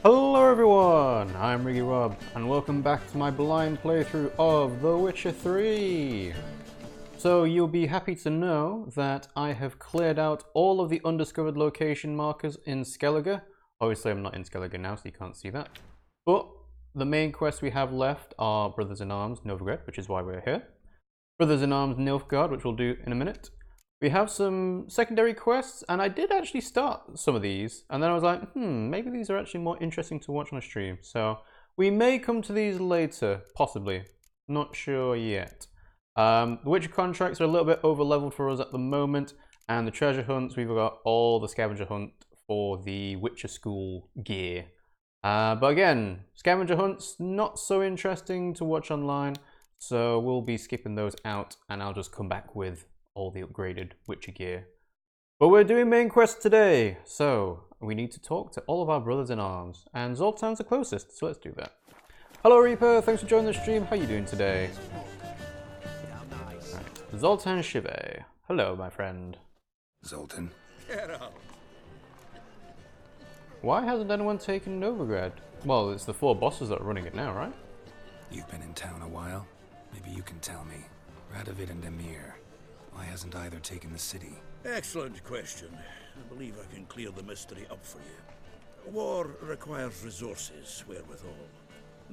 Hello everyone, I'm RiggyRob, and welcome back to my blind playthrough of The Witcher 3. So you'll be happy to know that I have cleared out all of the undiscovered location markers in Skellige. Obviously I'm not in Skellige now, so you can't see that. But the main quests we have left are Brothers-in-Arms Novigrad, which is why we're here. Brothers-in-Arms Nilfgaard, which we'll do in a minute. We have some secondary quests, and I did actually start some of these, and then I was like, maybe these are actually more interesting to watch on a stream. So we may come to these later, possibly. Not sure yet. The Witcher contracts are a little bit over leveled for us at the moment, and the treasure hunts, we've got all the scavenger hunt for the Witcher School gear. But again, scavenger hunts, not so interesting to watch online, so we'll be skipping those out, and I'll just come back with all the upgraded Witcher gear. But we're doing main quests today, so we need to talk to all of our brothers-in-arms, and Zoltan's the closest, so let's do that. Hello Reaper, thanks for joining the stream. How are you doing today? Right. Zoltan Shive. Hello, my friend. Zoltan. Why hasn't anyone taken Novigrad? Well, it's the 4 bosses that are running it now, right? You've been in town a while. Maybe you can tell me. Radovid and Emir. Why hasn't either taken the city? Excellent question. I believe I can clear the mystery up for you. War requires resources, wherewithal.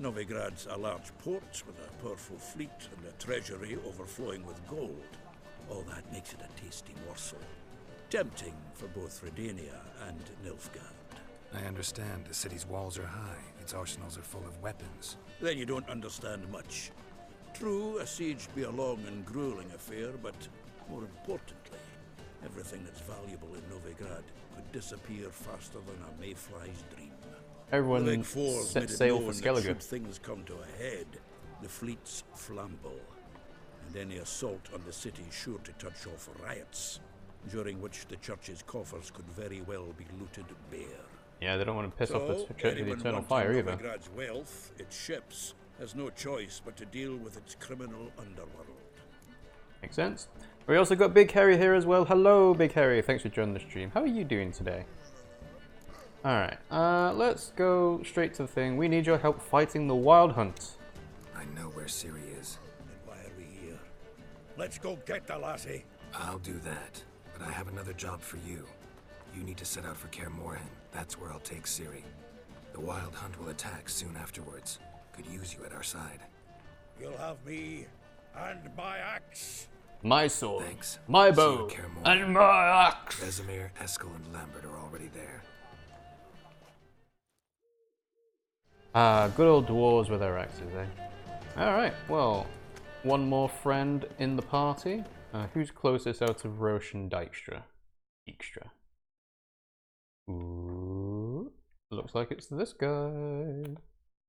Novigrad's a large port with a powerful fleet and a treasury overflowing with gold. All that makes it a tasty morsel. Tempting for both Redania and Nilfgaard. I understand. The city's walls are high. Its arsenals are full of weapons. Then you don't understand much. True, a siege be a long and grueling affair, but more importantly, everything that's valuable in Novigrad could disappear faster than a mayfly's dream. Everyone the Big Four's set made it sail known for that Skellige. should things come to a head, the fleets flamble, and any assault on the city sure to touch off riots, during which the church's coffers could very well be looted bare. Yeah, they don't want to piss off the Church of the Eternal wanting Fire either. Novigrad's wealth, its ships, has no choice but to deal with its criminal underworld. Makes sense. We also got Big Harry here as well. Hello, Big Harry. Thanks for joining the stream. How are you doing today? Alright, let's go straight to the thing. We need your help fighting the Wild Hunt. I know where Ciri is. Then why are we here? Let's go get the lassie. I'll do that, but I have another job for you. You need to set out for Kaer Morhen. That's where I'll take Ciri. The Wild Hunt will attack soon afterwards. Could use you at our side. You'll have me and my axe. My sword, Thanks. my See bow, you at Kaer Morhen. and my axe. Vesemir, Eskel, and Lambert are already there. Good old dwarves with their axes, eh? Alright, well, one more friend in the party. Who's closest out of Roche and Dijkstra? Ooh, looks like it's this guy.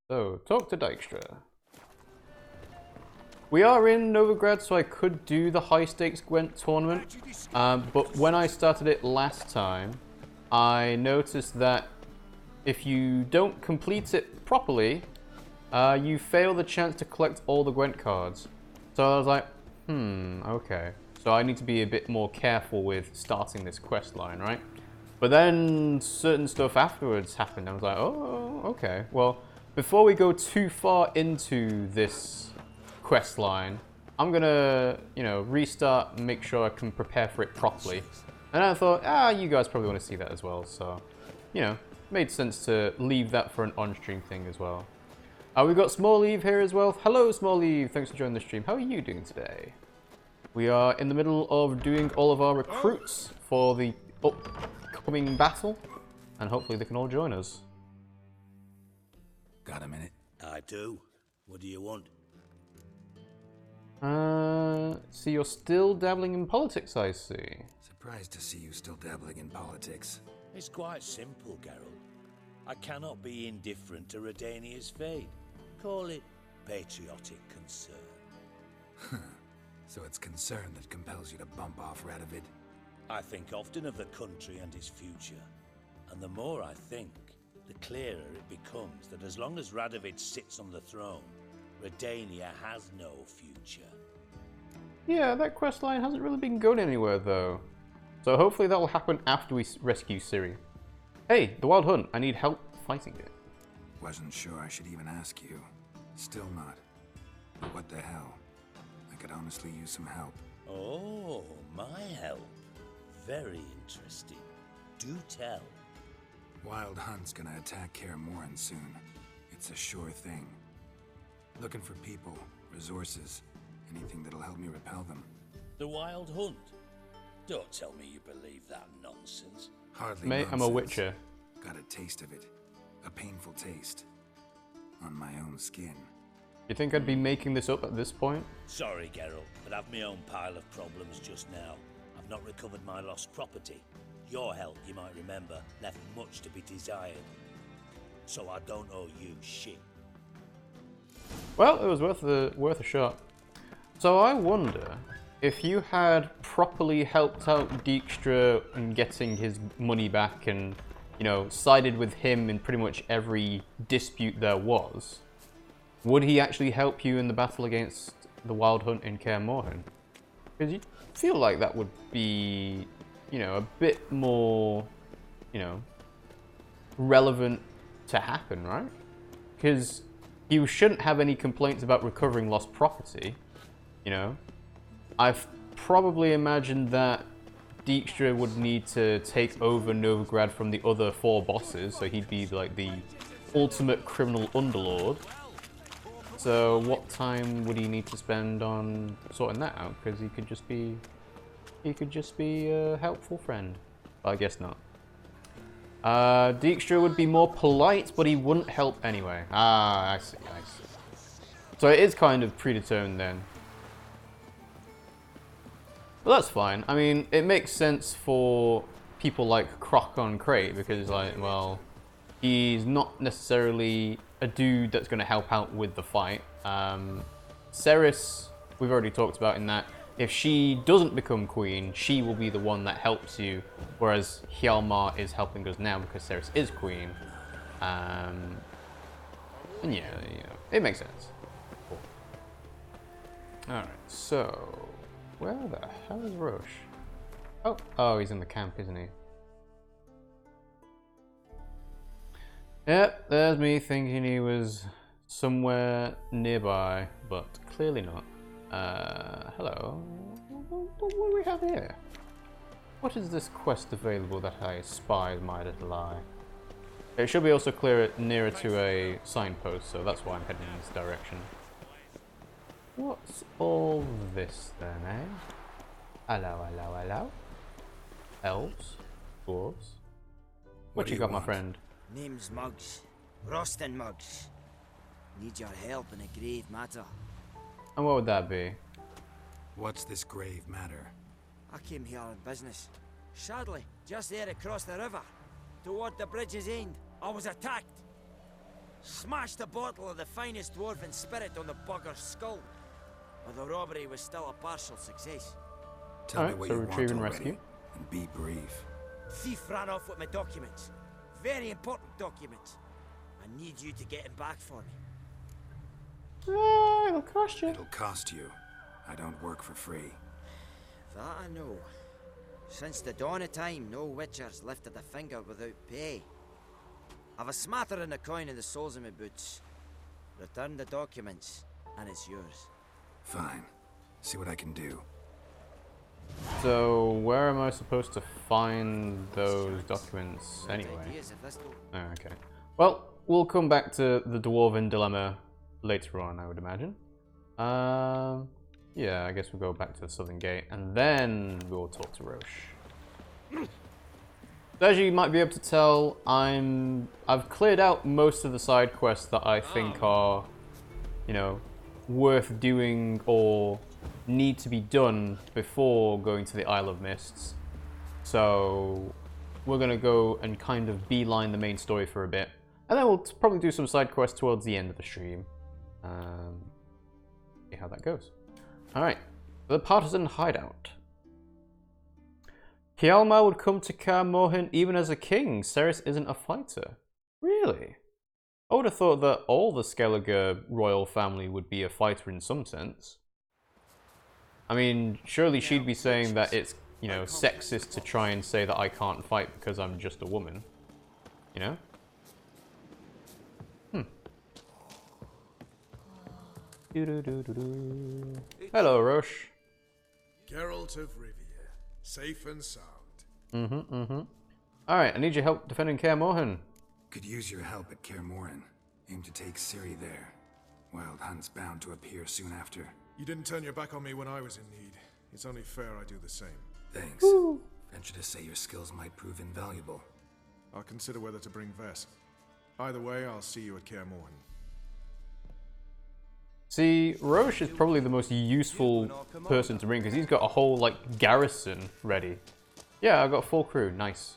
So, talk to Dijkstra. We are in Novigrad, so I could do the high stakes Gwent tournament. But when I started it last time, I noticed that if you don't complete it properly, you fail the chance to collect all the Gwent cards. So I was like, okay. So I need to be a bit more careful with starting this quest line, right? But then certain stuff afterwards happened. I was like, oh, okay. Well, before we go too far into this quest line, I'm gonna, restart and make sure I can prepare for it properly. And I thought, you guys probably want to see that as well. So, made sense to leave that for an on-stream thing as well. We've got Small Eve here as well. Hello, Small Eve. Thanks for joining the stream. How are you doing today? We are in the middle of doing all of our recruits for the upcoming battle, and hopefully they can all join us. Got a minute? I do. What do you want? So you're still dabbling in politics, I see. Surprised to see you still dabbling in politics. It's quite simple, Geralt. I cannot be indifferent to Redania's fate. Call it patriotic concern. So it's concern that compels you to bump off Radovid? I think often of the country and its future. And the more I think, the clearer it becomes that as long as Radovid sits on the throne, Redania has no future. Yeah, that quest line hasn't really been going anywhere, though. So hopefully that will happen after we rescue Ciri. Hey, the Wild Hunt. I need help fighting it. Wasn't sure I should even ask you. Still not. But what the hell? I could honestly use some help. Oh, my help. Very interesting. Do tell. Wild Hunt's gonna attack Kaer soon. It's a sure thing. Looking for people, resources, anything that'll help me repel them. The Wild Hunt? Don't tell me you believe that nonsense. Hardly Mate, nonsense. I'm a witcher. Got a taste of it. A painful taste. On my own skin. You think I'd be making this up at this point? Sorry, Geralt, but I've my own pile of problems just now. I've not recovered my lost property. Your help, you might remember, left much to be desired. So I don't owe you shit. Well, it was worth a shot. So I wonder if you had properly helped out Dijkstra in getting his money back and, sided with him in pretty much every dispute there was, would he actually help you in the battle against the Wild Hunt in Kaer Morhen? Because you feel like that would be, a bit more, relevant to happen, right? Because you shouldn't have any complaints about recovering lost property, I've probably imagined that Dijkstra would need to take over Novigrad from the other 4 bosses, so he'd be like the ultimate criminal underlord. So what time would he need to spend on sorting that out? Because he could just be a helpful friend. I guess not. Dijkstra would be more polite, but he wouldn't help anyway. I see. So it is kind of predetermined then. Well, that's fine. I mean, it makes sense for people like Crocon Crate because, he's not necessarily a dude that's going to help out with the fight. Cerys, we've already talked about in that. If she doesn't become queen, she will be the one that helps you, whereas Hjalmar is helping us now because Cerys is queen. And yeah, it makes sense. Cool. Alright, so where the hell is Roche? Oh, he's in the camp, isn't he? Yep, there's me thinking he was somewhere nearby, but clearly not. Hello. What do we have here? What is this quest available that I spy my little eye? It should be also nearer to a signpost, so that's why I'm heading in this direction. What's all this then, eh? Hello. Elves? Dwarves? What do you you got, my want? friend? Name's Muggs. Rostin Muggs. Need your help in a grave matter. And what would that be? What's this grave matter? I came here on business. Sadly, just there across the river, toward the bridge's end, I was attacked. Smashed a bottle of the finest dwarven spirit on the bugger's skull. but the robbery was still a partial success. Tell me Alright, what so you retrieve want and already, rescue. and be brief. Thief ran off with my documents. Very important documents. I need you to get him back for me. It'll cost you. It'll cost you. I don't work for free. That I know. Since the dawn of time, no witcher's lifted a finger without pay. I've a smattering of coin in the soles of my boots. Return the documents, and it's yours. Fine. See what I can do. So, where am I supposed to find those documents Right anyway? ideas if this don't- Oh, okay. Well, we'll come back to the Dwarven dilemma later on, I would imagine. Yeah, I guess we'll go back to the Southern Gate, and then we'll talk to Roche. As you might be able to tell, I've cleared out most of the side quests that I think are, you know, worth doing or need to be done before going to the Isle of Mists. So we're going to go and kind of beeline the main story for a bit, and then we'll probably do some side quests towards the end of the stream. See how that goes. Alright, the Partisan Hideout. Hjalmar would come to Kaer Morhen even as a king. Ceres isn't a fighter. Really? I would have thought that all the Skellige royal family would be a fighter in some sense. I mean, surely she'd be saying that it's, you know, sexist to try and say that I can't fight because I'm just a woman. You know? Hello, Roche. Geralt of Rivia, safe and sound. Alright, I need your help defending Kaer Morhen. Could use your help at Kaer Morhen. Aim to take Ciri there. Wild Hunt's bound to appear soon after. You didn't turn your back on me when I was in need. It's only fair I do the same. Thanks. Venture to say your skills might prove invaluable. I'll consider whether to bring Vess. Either way, I'll see you at Kaer Morhen. See, Roche is probably the most useful person to bring because he's got a whole, like, garrison ready. Yeah, I've got a full crew. Nice.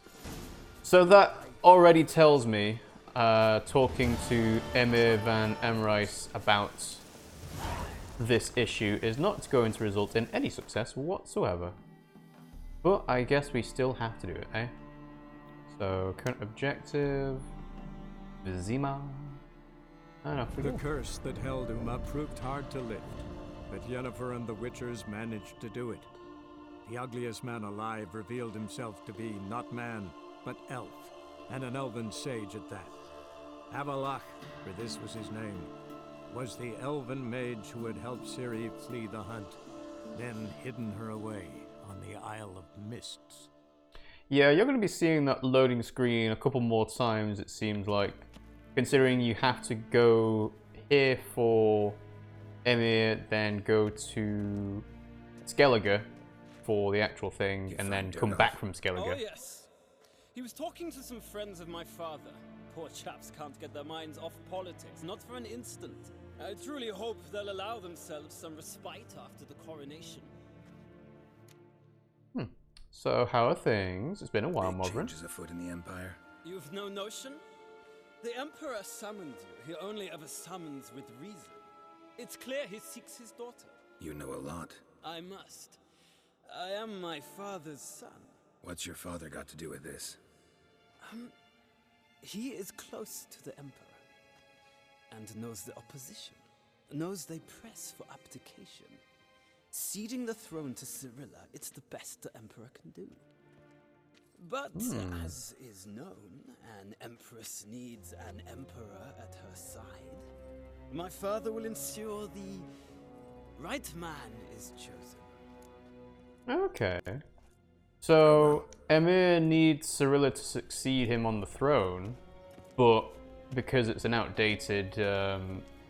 So that already tells me, talking to Emir van Emrys about this issue is not going to result in any success whatsoever. But I guess we still have to do it, eh? So, current objective... Vizima... I don't know. The curse that held Uma proved hard to lift, but Yennefer and the Witchers managed to do it. The ugliest man alive revealed himself to be not man, but elf, and an elven sage at that. Avalach, for this was his name, was the elven mage who had helped Ciri flee the hunt, then hidden her away on the Isle of Mists. Yeah, you're going to be seeing that loading screen a couple more times, it seems like. Considering you have to go here for Emir, then go to Skellige for the actual thing, and then come back from Skellige. Oh yes. He was talking to some friends of my father. Poor chaps can't get their minds off politics, not for an instant. I truly hope they'll allow themselves some respite after the coronation. So how are things? It's been a while, Big Morhen. changes afoot in the Empire. You've no notion? The Emperor summoned you. He only ever summons with reason. It's clear he seeks his daughter. You know a lot. I must. I am my father's son. What's your father got to do with this? He is close to the Emperor. And knows the opposition. Knows they press for abdication. Ceding the throne to Cirilla, it's the best the Emperor can do. But, as is known, an empress needs an emperor at her side. My father will ensure the right man is chosen. Okay. So, Emir needs Cirilla to succeed him on the throne, but because it's an outdated,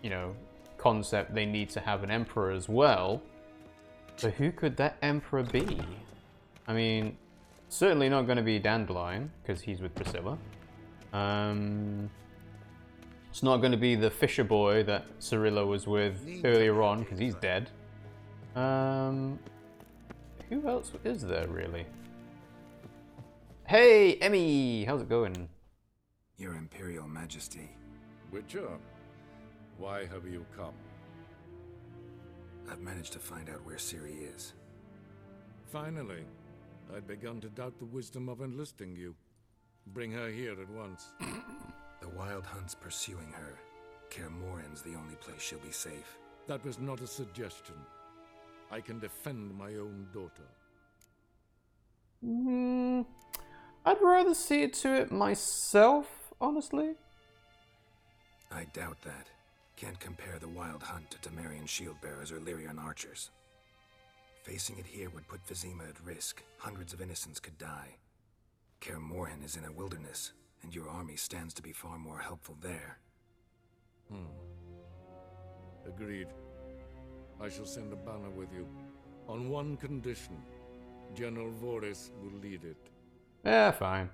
you know, concept, they need to have an emperor as well. So who could that emperor be? I mean... certainly not going to be Dandelion, because he's with Priscilla. It's not going to be the fisher boy that Cirilla was with earlier on, because he's dead. Who else is there, really? Hey, Emmy! How's it going? Your Imperial Majesty. Witcher, why have you come? I've managed to find out where Ciri is. Finally. I'd begun to doubt the wisdom of enlisting you. Bring her here at once. The Wild Hunt's pursuing her. Kaer Morhen's the only place she'll be safe. That was not a suggestion. I can defend my own daughter. I'd rather see it to it myself, honestly. I doubt that. Can't compare the Wild Hunt to Temerian shield-bearers or Lyrian archers. Facing it here would put Vizima at risk. Hundreds of innocents could die. Kaer Morhen is in a wilderness, and your army stands to be far more helpful there. Agreed. I shall send a banner with you. On one condition. General Voris will lead it. Yeah, fine.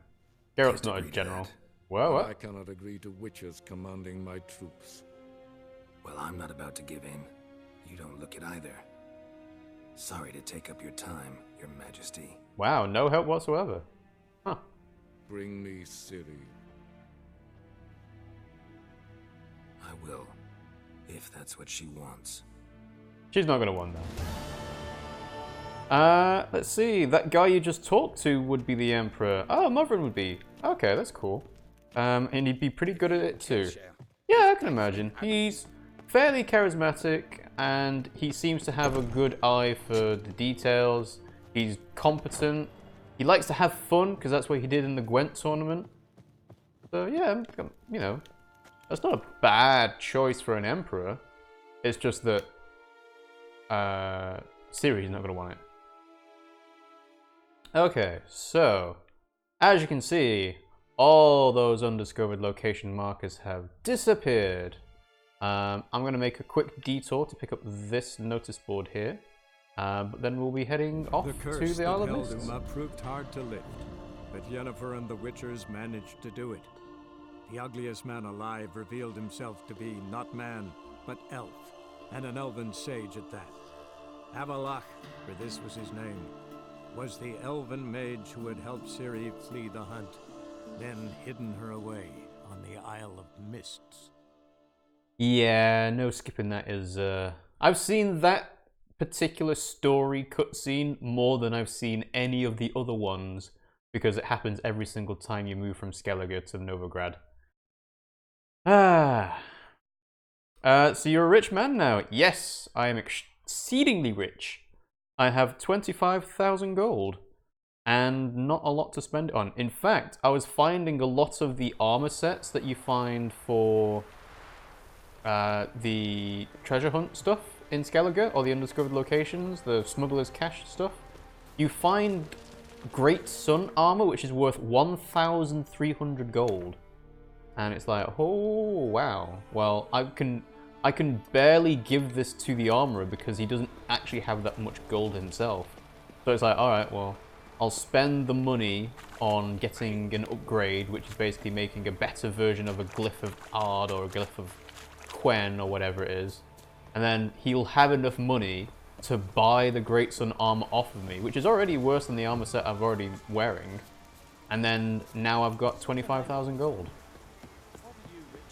Geralt's Can't not a agree to general. that. Whoa, I what? cannot agree to witches commanding my troops. Well, I'm not about to give in. You don't look it either. Sorry to take up your time, Your Majesty. Wow, no help whatsoever. Huh. Bring me Ciri. I will, if that's what she wants. She's not gonna want that. Let's see. That guy you just talked to would be the Emperor. Oh, Morhen would be. Okay, that's cool. And he'd be pretty good at it too. Yeah, I can imagine. He's fairly charismatic, and he seems to have a good eye for the details. He's competent. He likes to have fun, because that's what he did in the Gwent tournament. So yeah, you know, that's not a bad choice for an Emperor. It's just that Ciri's not going to want it. Okay, so as you can see, all those undiscovered location markers have disappeared. I'm going to make a quick detour to pick up this notice board here, but then we'll be heading off to the Isle of Mists. Uma proved hard to lift, but Yennefer and the Witchers managed to do it. The ugliest man alive revealed himself to be not man, but elf, and an elven sage at that. Avalach, for this was his name, was the elven mage who had helped Ciri flee the hunt, then hidden her away on the Isle of Mists. Yeah, no skipping that is... I've seen that particular story cutscene more than I've seen any of the other ones, because it happens every single time you move from Skellige to Novigrad. So you're a rich man now? Yes, I am exceedingly rich. I have 25,000 gold, and not a lot to spend it on. In fact, I was finding a lot of the armor sets that you find for the treasure hunt stuff in Skellige, or the undiscovered locations, the smuggler's cache stuff. You find Great Sun armor, which is worth 1,300 gold. And it's like, oh wow. Well, I can barely give this to the armorer because he doesn't actually have that much gold himself. So it's like, alright, well, I'll spend the money on getting an upgrade, which is basically making a better version of a glyph of Ard or a glyph of Quen or whatever it is. And then he'll have enough money to buy the Great Sun armor off of me, which is already worse than the armor set I'm already wearing. And then now I've got 25,000 gold.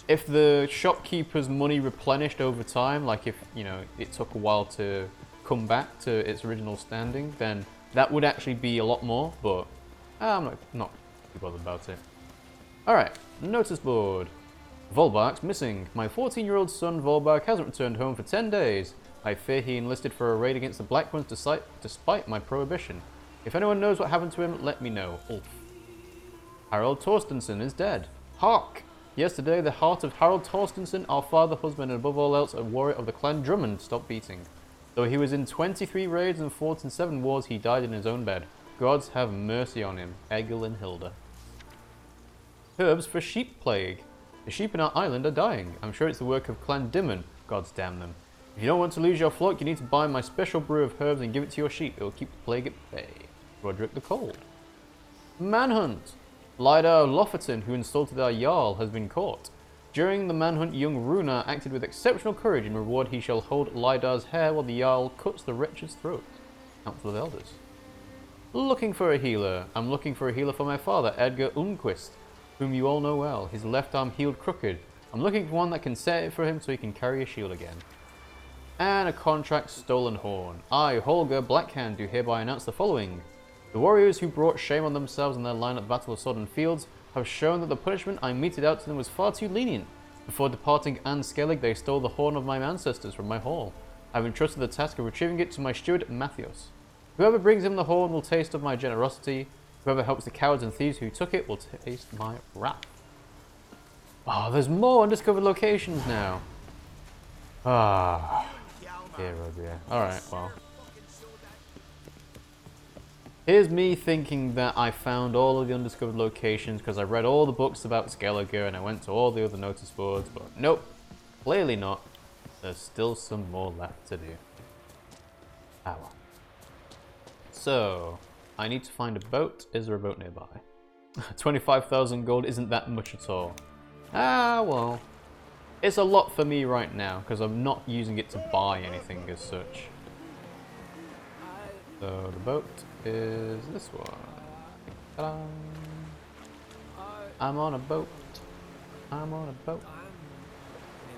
If the shopkeeper's money replenished over time, like if, you know, it took a while to come back to its original standing, then that would actually be a lot more, but I'm not too bothered about it. Alright, notice board. Volbark's missing. My 14-year-old son Volbark hasn't returned home for 10 days. I fear he enlisted for a raid against the Black Ones despite my prohibition. If anyone knows what happened to him, let me know. Ulf. Harold Torstenson is dead. Hark! Yesterday, the heart of Harold Torstenson, our father, husband, and above all else, a warrior of the clan Drummond, stopped beating. Though he was in 23 raids and fought in 7 wars, he died in his own bed. Gods have mercy on him. Egil and Hilda. Herbs for sheep plague. The sheep in our island are dying. I'm sure it's the work of Clan Dimon. Gods damn them. If you don't want to lose your flock, you need to buy my special brew of herbs and give it to your sheep. It will keep the plague at bay. Roderick the Cold. Manhunt. Lydar Lofferton, who insulted our Jarl, has been caught. During the manhunt, young Runar acted with exceptional courage. In reward, he shall hold Lydar's hair while the Jarl cuts the wretch's throat. Council of Elders. Looking for a healer. I'm looking for a healer for my father, Edgar Unquist, whom you all know well. His left arm healed crooked. I'm looking for one that can set it for him so he can carry a shield again. and a contract stolen horn. I, Holger Blackhand, do hereby announce the following. The warriors who brought shame on themselves in their line at the Battle of Sodden Fields have shown that the punishment I meted out to them was far too lenient. Before departing Anne Skellig, they stole the horn of my ancestors from my hall. I have entrusted the task of retrieving it to my steward, Mathios. Whoever brings him the horn will taste of my generosity. Whoever helps the cowards and thieves who took it will taste my wrath. Oh, there's more undiscovered locations now. Ah. Yeah, Rob, yeah. Alright, well. Here's me thinking that I found all of the undiscovered locations because I read all the books about Skellige and I went to all the other notice boards, but nope. Clearly not. There's still some more left to do. Ah well. So, I need to find a boat. Is there a boat nearby? 25,000 gold isn't that much at all. Ah, well. It's a lot for me right now, because I'm not using it to buy anything as such. So, the boat is this one. Ta-da. I'm on a boat. I'm on a boat.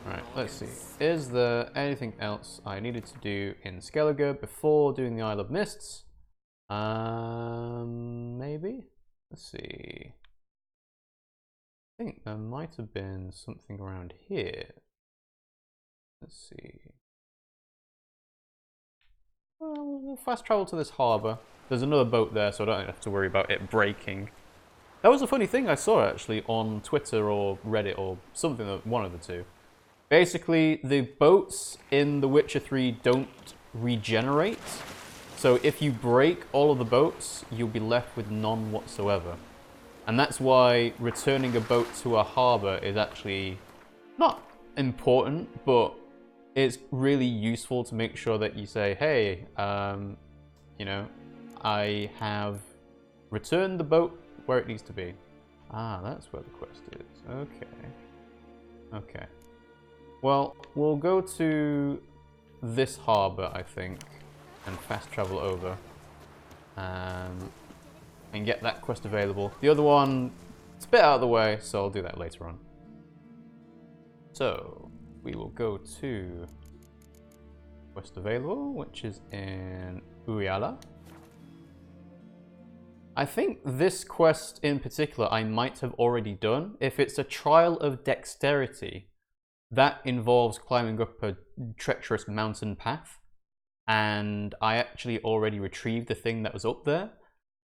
Right, let's see. Is there anything else I needed to do in Skellige before doing the Isle of Mists? Maybe? Let's see. I think there might have been something around here. Let's see. Well, we'll fast travel to this harbour. There's another boat there, so I don't have to worry about it breaking. That was a funny thing I saw actually on Twitter or Reddit or something, one of the two. Basically, the boats in The Witcher 3 don't regenerate. So if you break all of the boats, you'll be left with none whatsoever. And that's why returning a boat to a harbour is actually not important, but it's really useful to make sure that you say, hey, you know, I have returned the boat where it needs to be. Ah, that's where the quest is. Okay. Okay. Well, we'll go to this harbour, I think, and fast travel over. And get that quest available. The other one, it's a bit out of the way, so I'll do that later on. So, we will go to quest available, which is in Uriala. I think this quest in particular I might have already done. If it's a trial of dexterity, that involves climbing up a treacherous mountain path. And I actually already retrieved the thing that was up there.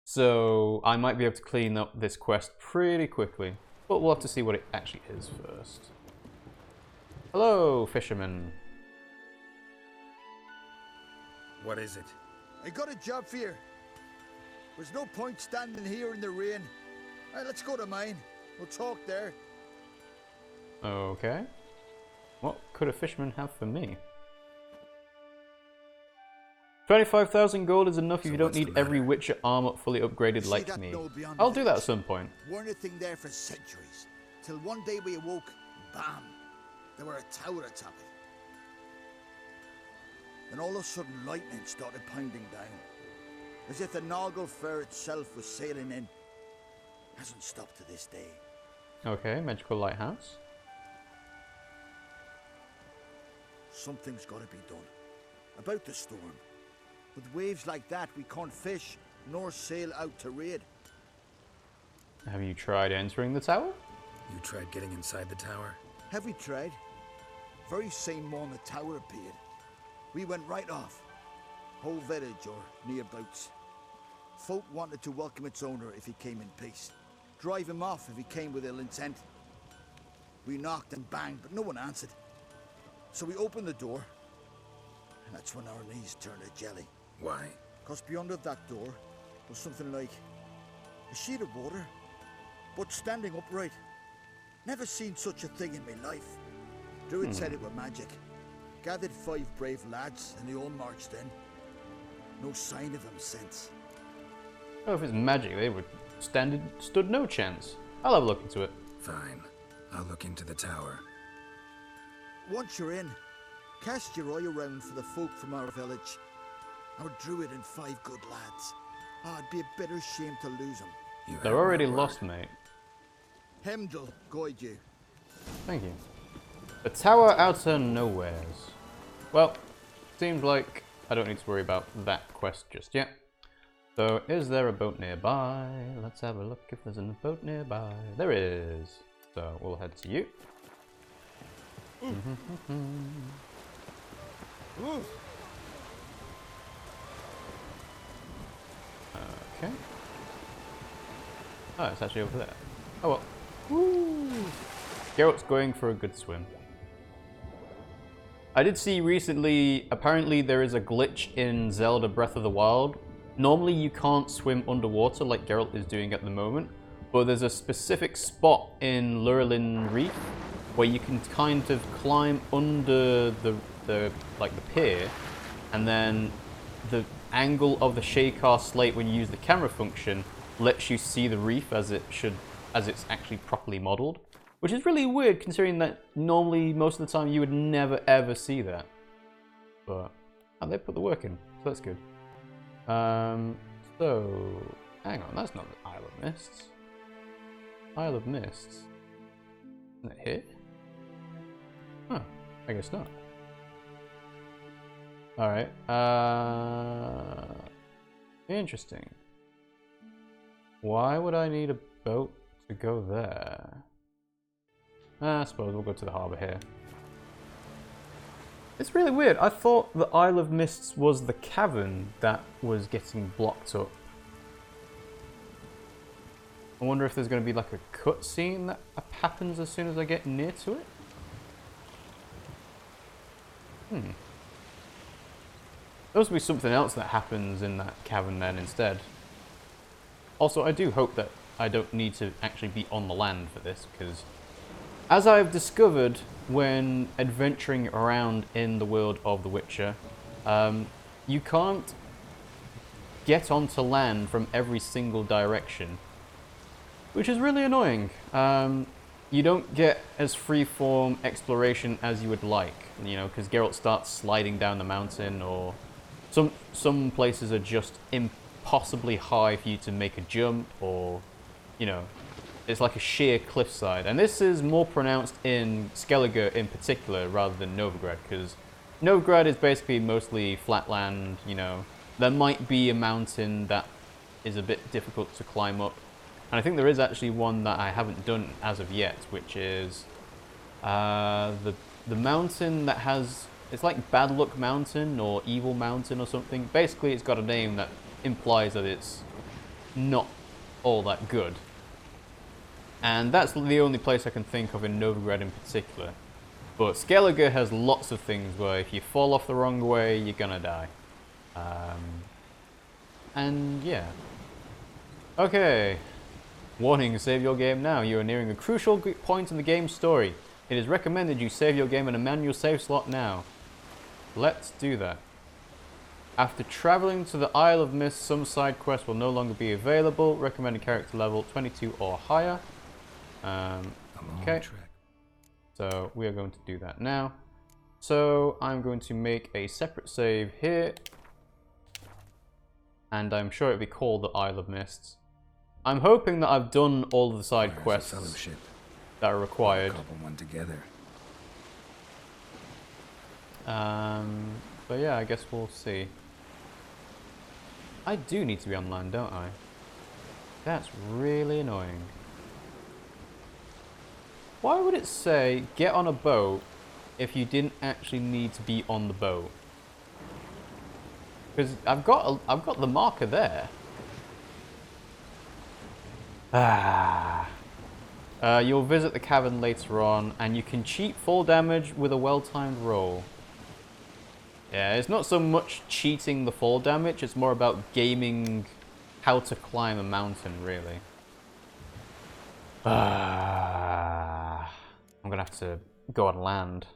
So I might be able to clean up this quest pretty quickly. But we'll have to see what it actually is first. Hello, fisherman. What is it? I got a job for you. There's no point standing here in the rain. Let's go to mine. We'll talk there. Okay. What could a fisherman have for me? 25,000 gold is enough if you don't need every Witcher armor fully upgraded like me. I'll do that at some point. Weren't a thing there for centuries. Till one day we awoke, bam! There were a tower atop it. Then all of a sudden lightning started pounding down. As if the Noggle Fair itself was sailing in. Hasn't stopped to this day. Okay, magical lighthouse. Something's got to be done. About the storm. With waves like that, we can't fish, nor sail out to raid. Have you tried entering the tower? You tried getting inside the tower? Have we tried? Very same morning the tower appeared. We went right off. Whole village or nearabouts. Folk wanted to welcome its owner if he came in peace. Drive him off if he came with ill intent. We knocked and banged, but no one answered. So we opened the door, and that's when our knees turned to jelly. Why? Because beyond of that door was something like a sheet of water, but standing upright. Never seen such a thing in my life. Druid said it were magic. Gathered 5 brave lads, and they all marched in. No sign of them since. Oh, if it's magic, they would stood no chance. I'll have a look into it. Fine. I'll look into the tower. Once you're in, cast your eye around for the folk from our village. Our druid and 5 good lads. Oh, it'd be a bitter shame to lose them. They're already lost, mate. Hemdall, guide you. Thank you. The tower outer nowheres. Well, seems like I don't need to worry about that quest just yet. So, is there a boat nearby? Let's have a look if there's a boat nearby. There is. So, we'll head to you. Okay. Oh, it's actually over there. Oh well. Woo! Geralt's going for a good swim. I did see recently, apparently there is a glitch in Zelda Breath of the Wild. Normally you can't swim underwater like Geralt is doing at the moment, but there's a specific spot in Lurelin Reef where you can kind of climb under the pier, and then the angle of the Shakar slate when you use the camera function lets you see the reef as it's actually properly modeled, which is really weird considering that normally most of the time you would never ever see that. But they put the work in, so that's good. So hang on, that's not the Isle of Mists. Isle of Mists. Isn't it here? Huh, I guess not. Alright, interesting. Why would I need a boat to go there? I suppose we'll go to the harbour here. It's really weird. I thought the Isle of Mists was the cavern that was getting blocked up. I wonder if there's going to be like a cutscene that happens as soon as I get near to it? There must be something else that happens in that cavern then instead. Also, I do hope that I don't need to actually be on the land for this, because as I've discovered when adventuring around in the world of The Witcher, you can't get onto land from every single direction, which is really annoying. You don't get as freeform exploration as you would like, you know, because Geralt starts sliding down the mountain, or some places are just impossibly high for you to make a jump, or, you know, it's like a sheer cliffside. And this is more pronounced in Skellige in particular rather than Novigrad, because Novigrad is basically mostly flat land, you know. There might be a mountain that is a bit difficult to climb up. And I think there is actually one that I haven't done as of yet, which is the mountain that has... It's like Bad Luck Mountain or Evil Mountain or something. Basically, it's got a name that implies that it's not all that good. And that's the only place I can think of in Novigrad in particular. But Skellige has lots of things where if you fall off the wrong way, you're gonna die. And yeah. Okay. Warning, save your game now. You are nearing a crucial point in the game's story. It is recommended you save your game in a manual save slot now. Let's do that. After traveling to the Isle of Mist, some side quests will no longer be available. Recommended character level 22 or higher. Okay. So we are going to do that now. So I'm going to make a separate save here. And I'm sure it'll be called the Isle of Mists. I'm hoping that I've done all of the side quests that are required. One together. But yeah, I guess we'll see. I do need to be on land, don't I? That's really annoying. Why would it say get on a boat if you didn't actually need to be on the boat? Because I've got the marker there. You'll visit the cavern later on, and you can cheat fall damage with a well-timed roll. Yeah, it's not so much cheating the fall damage, it's more about gaming how to climb a mountain, really. I'm gonna have to go on land.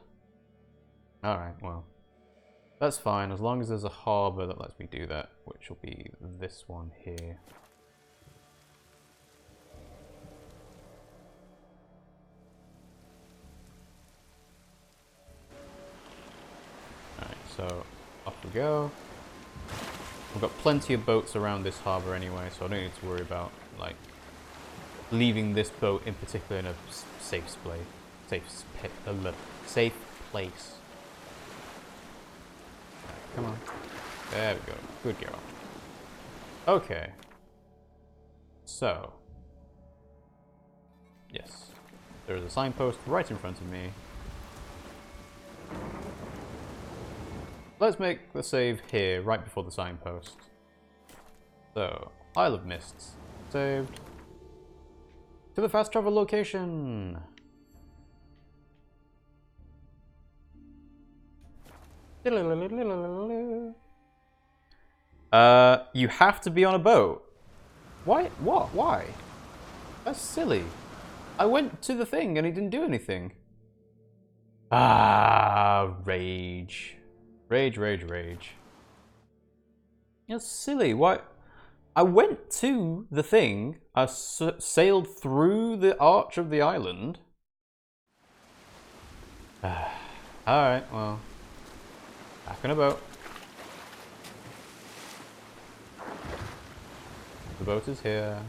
Alright, well. That's fine, as long as there's a harbour that lets me do that, which will be this one here. Alright, so off we go. We've got plenty of boats around this harbour anyway, so I don't need to worry about, like, leaving this boat in particular in a safe place. Come on. There we go. Good girl. Okay. So. Yes. There's a signpost right in front of me. Let's make the save here, right before the signpost. So, Isle of Mists. Saved. To the fast travel location! You have to be on a boat. Why? What? Why? That's silly. I went to the thing and it didn't do anything. Ah, rage. Rage, rage, rage. That's silly. Why? I went to the thing. I sailed through the arch of the island. Alright, well. Back on a boat. The boat is here.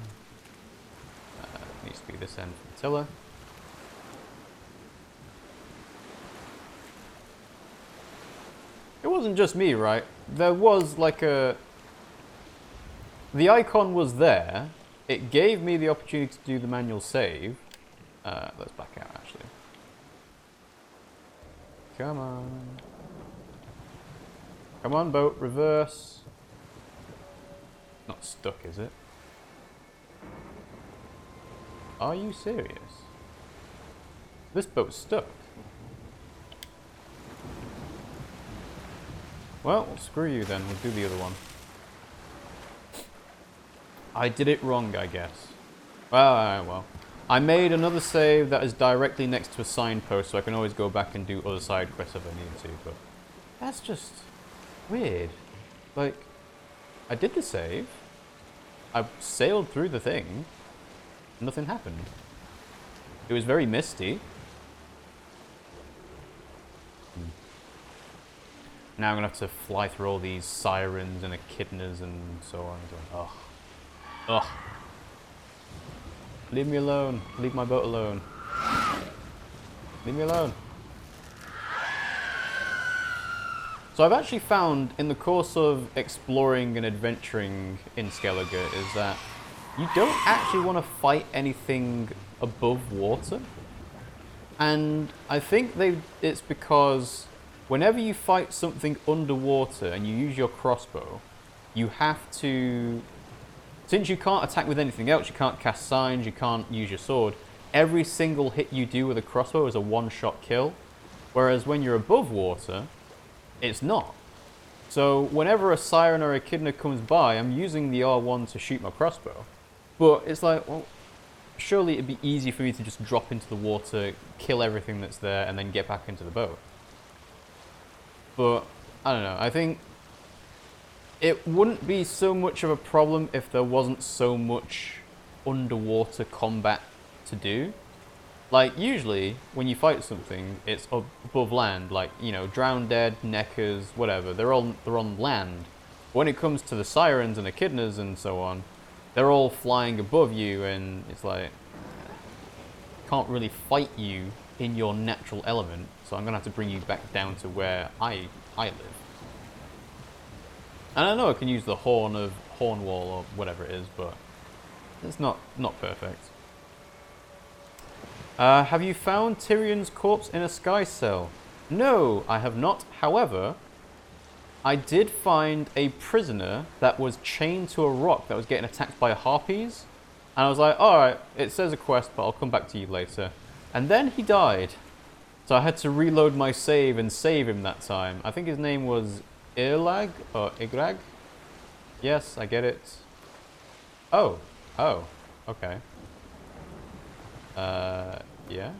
Needs to be this end for the tiller. It wasn't just me, right? There was like a... The icon was there. It gave me the opportunity to do the manual save. Let's back out, actually. Come on. Come on, boat, reverse. Not stuck, is it? Are you serious? This boat's stuck. Well, screw you then. We'll do the other one. I did it wrong, I guess. Well. I made another save that is directly next to a signpost, so I can always go back and do other side quests if I need to, but... That's just... weird. Like, I did the save. I sailed through the thing. Nothing happened. It was very misty. Now I'm gonna have to fly through all these sirens and echidnas and so on. Ugh. Ugh. Leave me alone. Leave my boat alone. Leave me alone. So I've actually found, in the course of exploring and adventuring in Skellige, is that you don't actually want to fight anything above water. And I think it's because whenever you fight something underwater and you use your crossbow, you have to... Since you can't attack with anything else, you can't cast signs, you can't use your sword, every single hit you do with a crossbow is a one-shot kill. Whereas when you're above water, it's not. So whenever a siren or echidna comes by, I'm using the R1 to shoot my crossbow. But it's like, well, surely it'd be easy for me to just drop into the water, kill everything that's there, and then get back into the boat. But, I don't know, I think it wouldn't be so much of a problem if there wasn't so much underwater combat to do. Like, usually, when you fight something, it's above land, like, you know, Drowned Dead, Neckers, whatever, they're on land. When it comes to the sirens and echidnas and so on, they're all flying above you, and it's like, can't really fight you in your natural element, so I'm gonna have to bring you back down to where I live. And I know I can use the horn of Hornwall or whatever it is, but it's not perfect. Have you found Tyrion's corpse in a sky cell? No, I have not. However, I did find a prisoner that was chained to a rock that was getting attacked by harpies. And I was like, alright, it says a quest, but I'll come back to you later. And then he died. So I had to reload my save and save him that time. I think his name was Irlag or Igrag? Yes, I get it. Oh, okay. Yeah?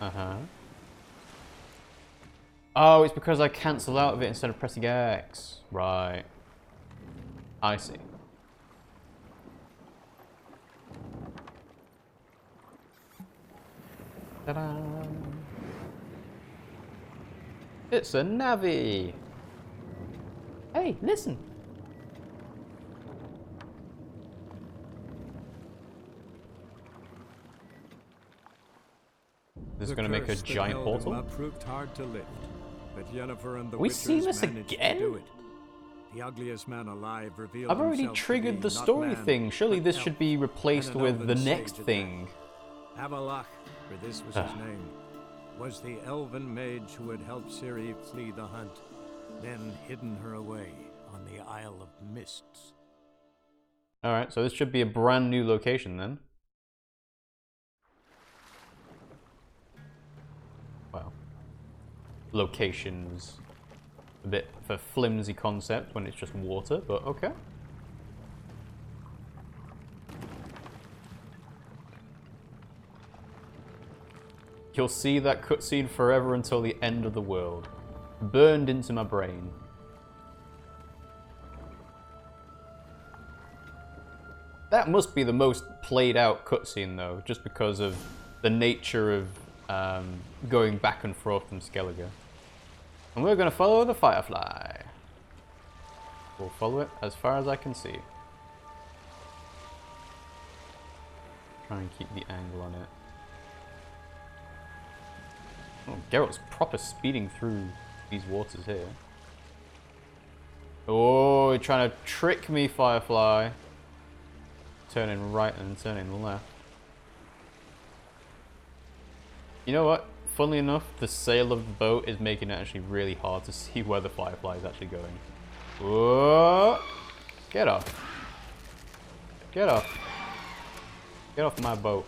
Uh-huh. Oh, it's because I cancel out of it instead of pressing X. Right. I see. Ta-da! It's a navvy! Hey, listen! This is going to make a giant portal? Proved hard to lift, but Yennefer and the We Witchers seen this managed again? to do it. The ugliest man alive revealed I've already himself to triggered be the not story man, thing. Surely but this elf, should be replaced and an with the elven next sage at thing. that. Avalach, for this was his name, was the elven mage who had helped Ciri flee the hunt, then hidden her away on the Isle of Mists. Alright, so this should be a brand new location then. Well, locations a bit of a flimsy concept when it's just water, but okay. You'll see that cutscene forever until the end of the world. Burned into my brain. That must be the most played out cutscene though, just because of the nature of going back and forth from Skellige. And we're going to follow the Firefly. We'll follow it as far as I can see. Try and keep the angle on it. Oh, Geralt's proper speeding through these waters here. Oh, you're trying to trick me, Firefly. Turning right and turning left. You know what? Funnily enough, the sail of the boat is making it actually really hard to see where the Firefly is actually going. Whoa! Get off. Get off. Get off my boat.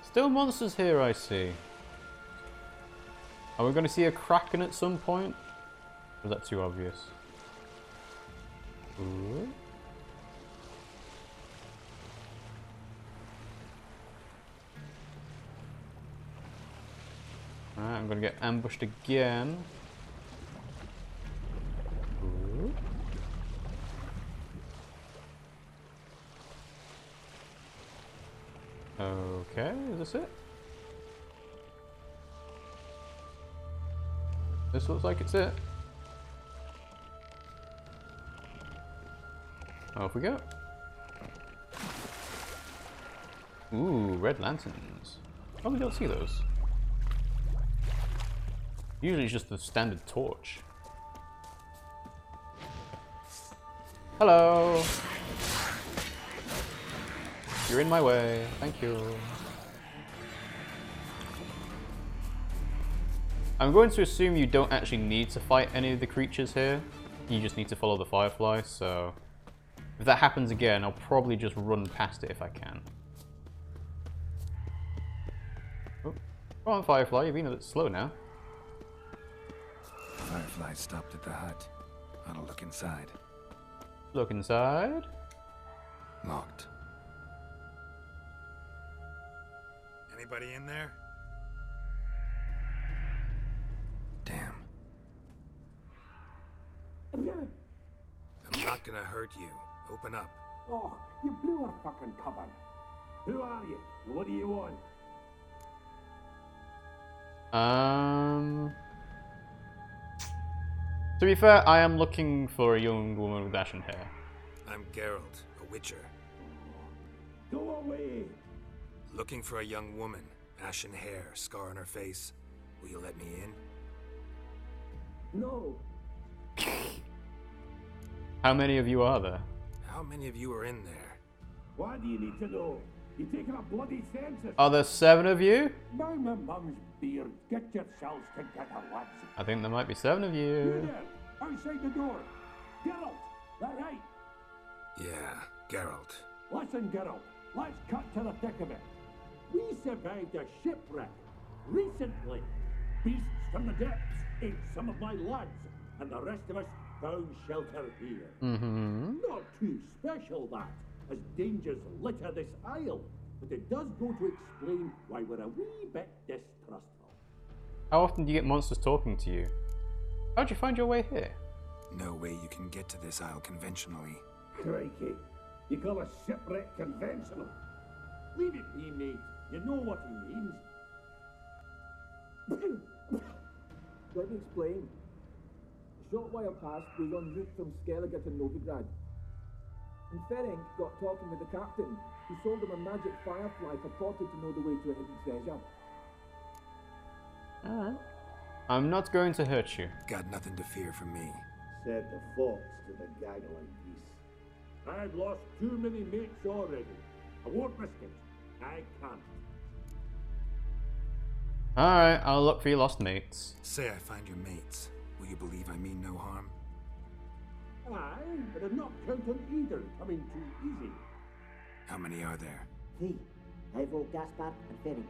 Still monsters here, I see. Are we going to see a Kraken at some point? Or is that too obvious? Ooh. Alright, I'm going to get ambushed again. Ooh. Okay, is this it? This looks like it's it. Off we go. Ooh, red lanterns. Oh, we don't see those. Usually it's just the standard torch. Hello! You're in my way. Thank you. I'm going to assume you don't actually need to fight any of the creatures here. You just need to follow the Firefly, so... if that happens again, I'll probably just run past it if I can. Oh. Come on, Firefly, you're being a bit slow now. Firefly stopped at the hut. I'll look inside. Look inside. Locked. Anybody in there? Damn. I'm not gonna hurt you. Open up. Oh, you blew our fucking cover. Who are you? What do you want? To be fair, I am looking for a young woman with ashen hair. I'm Geralt, a witcher. Go away! Looking for a young woman. Ashen hair, scar on her face. Will you let me in? No. How many of you are there? How many of you are in there? Why do you need to know? You taking a bloody census? Are there 7 of you? By my mum's beard, get yourselves together, lads. I think there might be 7 of You you. there, outside the door. Geralt, that right? Yeah, Geralt. Listen, Geralt, let's cut to the thick of it. We survived a shipwreck recently. Beasts from the depths ate some of my lads, and the rest of us found shelter here. Not too special, that, as dangers litter this isle, but it does go to explain why we're a wee bit distrustful. How often do you get monsters talking to you? How'd you find your way here? No way you can get to this isle conventionally. Crikey, you call a shipwreck conventional? Leave it be, mate. You know what he means. Let me explain. A short while past, we were en route from Skellige to Novigrad. And Ferenc got talking with the captain, who sold him a magic firefly purported to know the way to a hidden treasure. Alright. I'm not going to hurt you. Got nothing to fear from me. Said the fox to the gaggling geese. I've lost too many mates already. I won't risk it. I can't. Alright, I'll look for your lost mates. Say I find your mates. Will you believe I mean no harm? Aye, but I'm not count on either coming too easy. How many are there? 3. Ivo, Gaspard, and Ferenc.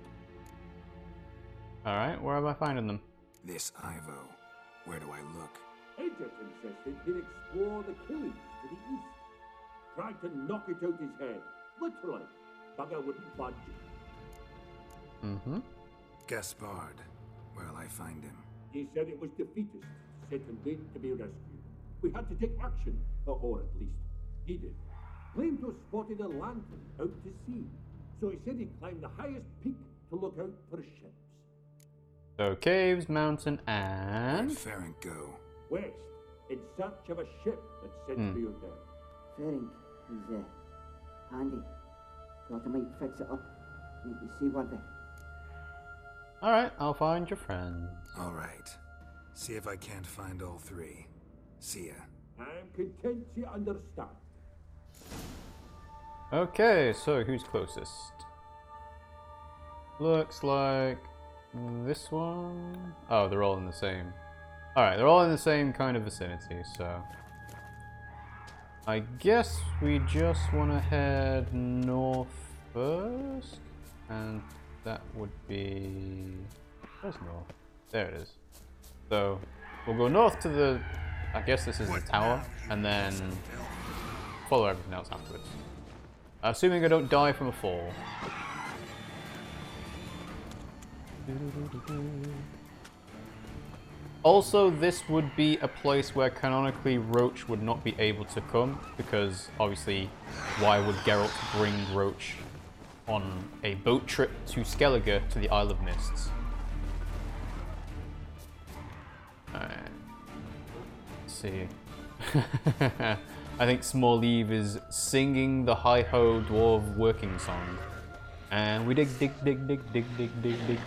Alright, where am I finding them? This Ivo. Where do I look? Edgett insisted he'd explore the killings to the east. Tried to knock it out his head. Literally. Bugger wouldn't budge. Mm-hmm. Gaspard. Where'll I find him? He said it was defeatist, set and wait to be rescued. We had to take action, or at least he did. Claimed to have spotted a lantern out to sea, so he said he'd climb the highest peak to look out for ships. So, caves, mountain, and... Where'd Ferenc go? West, in search of a ship that's said to be out there. Ferenc, he's handy. Thought I might fix it up. Make you seaworthy. Alright, I'll find your friends. Alright. See if I can't find all 3. See ya. I'm content to understand. Okay, so who's closest? Looks like this one. Oh, they're all in the same. Alright, they're all in the same kind of vicinity, so I guess we just want to head north first, and that would be... Where's north? There it is. So we'll go north to the... I guess this is the tower, and then follow everything else afterwards. Assuming I don't die from a fall. Also, this would be a place where canonically Roach would not be able to come, because obviously, why would Geralt bring Roach on a boat trip to Skellige to the Isle of Mists? Alright. Let's see. I think Small Eve is singing the Hi-Ho Dwarf working song. And we dig, dig, dig, dig, dig, dig, dig, dig,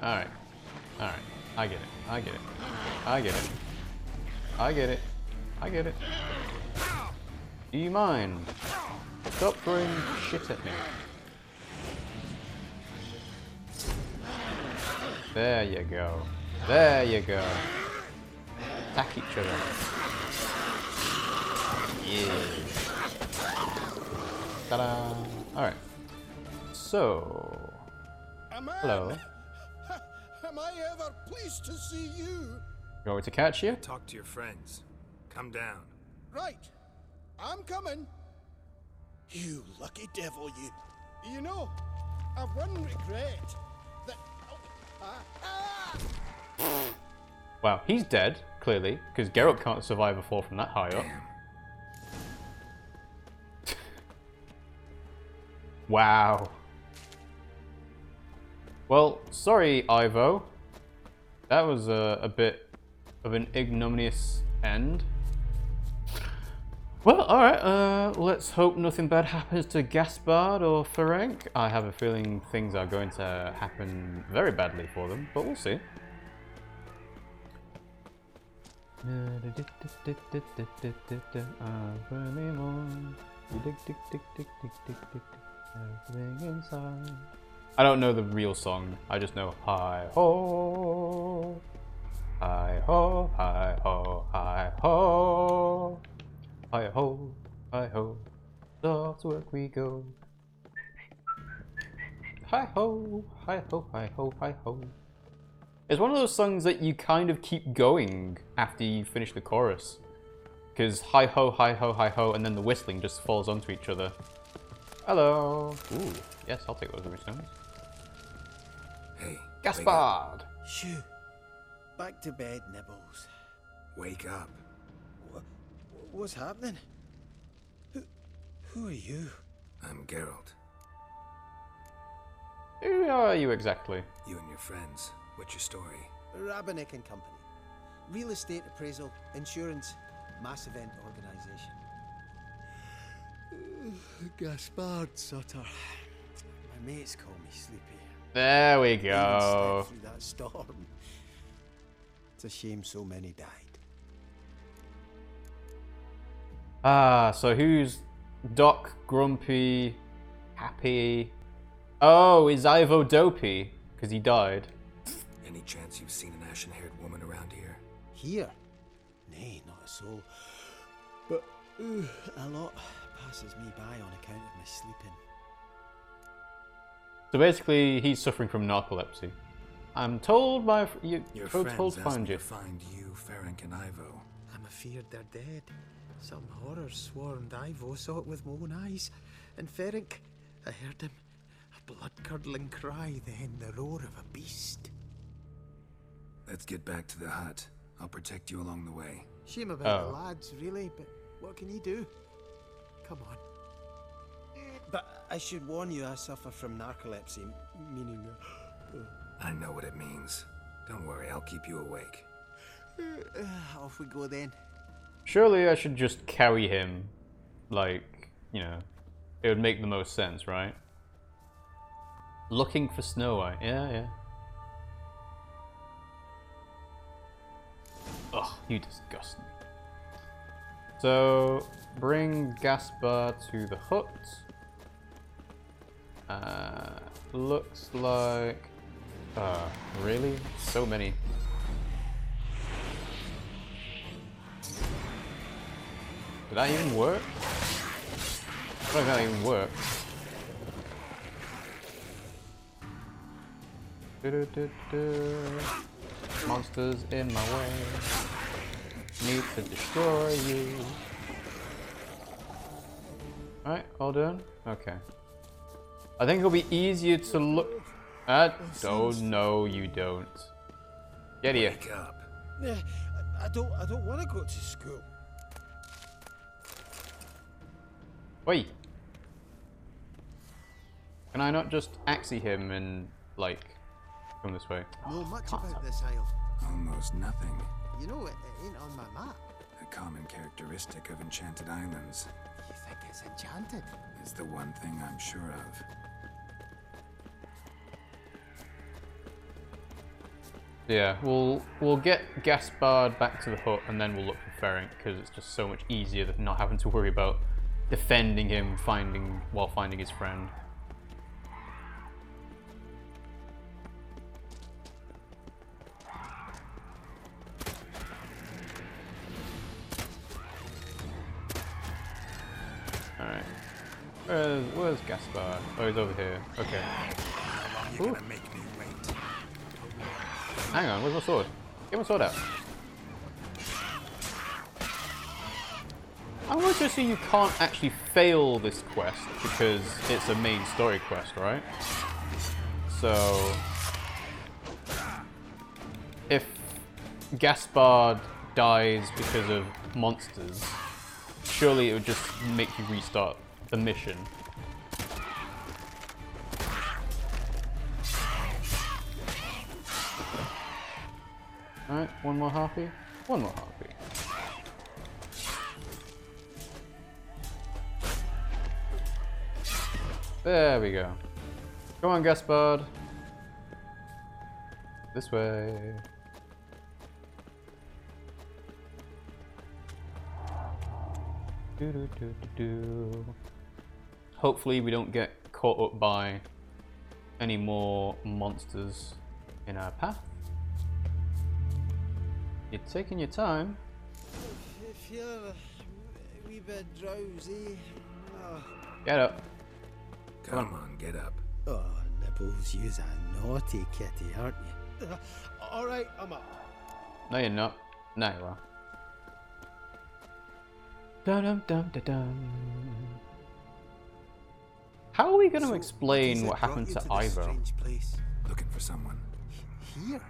Alright. Alright. I get it. I get it. I get it. I get it. I get it. Do you mind? Stop throwing shit at me. There you go. There you go. Attack each other. Yeah. Ta-da! Alright. So... Hello. Am I ever pleased to see you? You want me to catch you? Talk to your friends. Come down. Right. I'm coming. You lucky devil, you. You know, I've one regret. That... Wow, he's dead, clearly, because Geralt can't survive a fall from that high up. Wow. Well, sorry, Ivo. That was a bit of an ignominious end. Well, alright, let's hope nothing bad happens to Gaspard or Ferenc. I have a feeling things are going to happen very badly for them, but we'll see. I don't know the real song, I just know hi ho, hi ho, hi ho, hi ho, hi ho, hi ho, off to work we go. Hi ho, hi ho, hi ho, hi ho. It's one of those songs that you kind of keep going after you finish the chorus. Because hi ho, hi ho, hi ho, and then the whistling just falls onto each other. Hello. Ooh, yes, I'll take those runestones. Hey, Gaspard! Shoo. Back to bed, Nibbles. Wake up. What's happening? Who are you? I'm Geralt. Who are you exactly? You and your friends. What's your story? Rabenik and Company. Real estate appraisal, insurance, mass event organisation. Gaspard Sutter. My mates call me Sleepy. There we Even go. slept through that storm. It's a shame so many died. Ah, so who's Doc, Grumpy, Happy? Oh, is Ivo Dopey? Because he died. Any chance you've seen an ashen-haired woman around here? Here? Nay, not a soul. But a lot passes me by on account of my sleeping. So basically, he's suffering from narcolepsy. I'm told by Your told friends to asked find me you. to find you, Ferenc, and Ivo. I'm afeard they're dead. Some horrors swarmed Ivo, saw it with my own eyes. And Ferenc, I heard him. A blood-curdling cry, then the roar of a beast. Let's get back to the hut. I'll protect you along the way. Shame about the lads, really, but what can you do? Come on. But I should warn you, I suffer from narcolepsy, meaning... I know what it means. Don't worry, I'll keep you awake. Off we go then. Surely I should just carry him, like, you know, it would make the most sense, right? Looking for Snow White, yeah. Ugh, you disgust me. So, bring Gaspar to the hut. Looks like... really? So many. Did that even work? I don't think that even worked. Monsters in my way. Need to destroy you. Alright, all done? Okay. I think it'll be easier to look at. Oh no, you don't. Get here. Wake up. I don't want to go to school. Wait. Can I not just axie him and, like, come this way? Know much about this isle. Almost nothing. You know, it ain't on my map. A common characteristic of enchanted islands. You think it's enchanted? It's the one thing I'm sure of. Yeah, we'll get Gaspard back to the hut and then we'll look for Ferenc because it's just so much easier than not having to worry about defending him while finding his friend. Alright. Where's Gaspard? Oh, he's over here. Okay. You're gonna make me wait. Hang on, where's my sword? Get my sword out. I want to assume you can't actually fail this quest because it's a main story quest, right? So, if Gaspard dies because of monsters, surely it would just make you restart the mission. Alright, one more harpy. One more harpy. There we go. Come on, Gaspard. This way. Hopefully we don't get caught up by any more monsters in our path. You're taking your time. I feel a wee bit drowsy. Get up. Come on, get up. Oh, Nibbles, you's a naughty kitty, aren't you? Alright, I'm up. No, you're not. No, you are. Dum dum dum dum dum. How are we going to explain what happened to Ivo? Looking for someone. Here?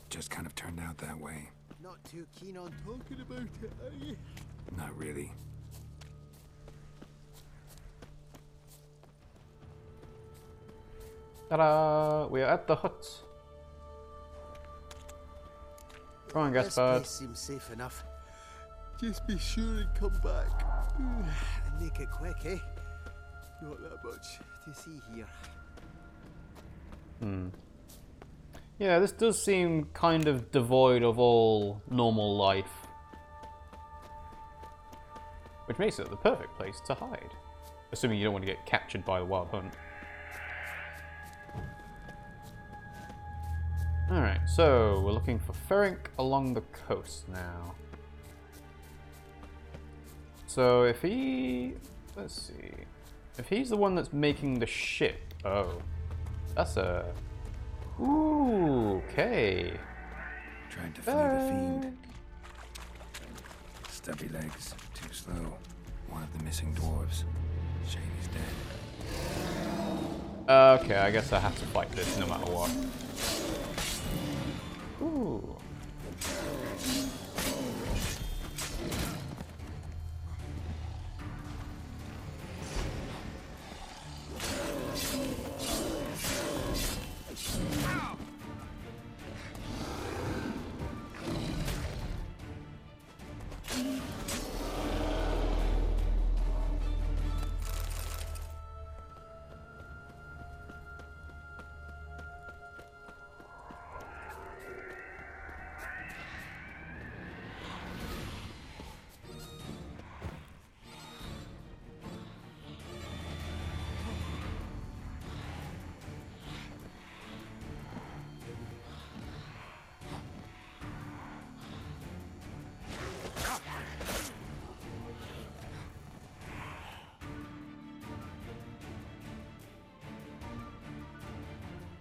Just kind of turned out that way. Not too keen on talking about it, are you? Not really. Ta-da! We are at the hut. Come on, Gaspard. This place seems safe enough. Just be sure and come back. And make it quick, eh? Not that much to see here. Hmm. Yeah, this does seem kind of devoid of all normal life. Which makes it the perfect place to hide. Assuming you don't want to get captured by the wild hunt. Alright, so we're looking for Ferenc along the coast now. So if he... let's see. If he's the one that's making the ship... oh. That's a... ooh, okay. Tried to flee the fiend. Stubby legs, too slow. One of the missing dwarves. Shame he's dead. Okay, I guess I have to fight this no matter what. Ooh.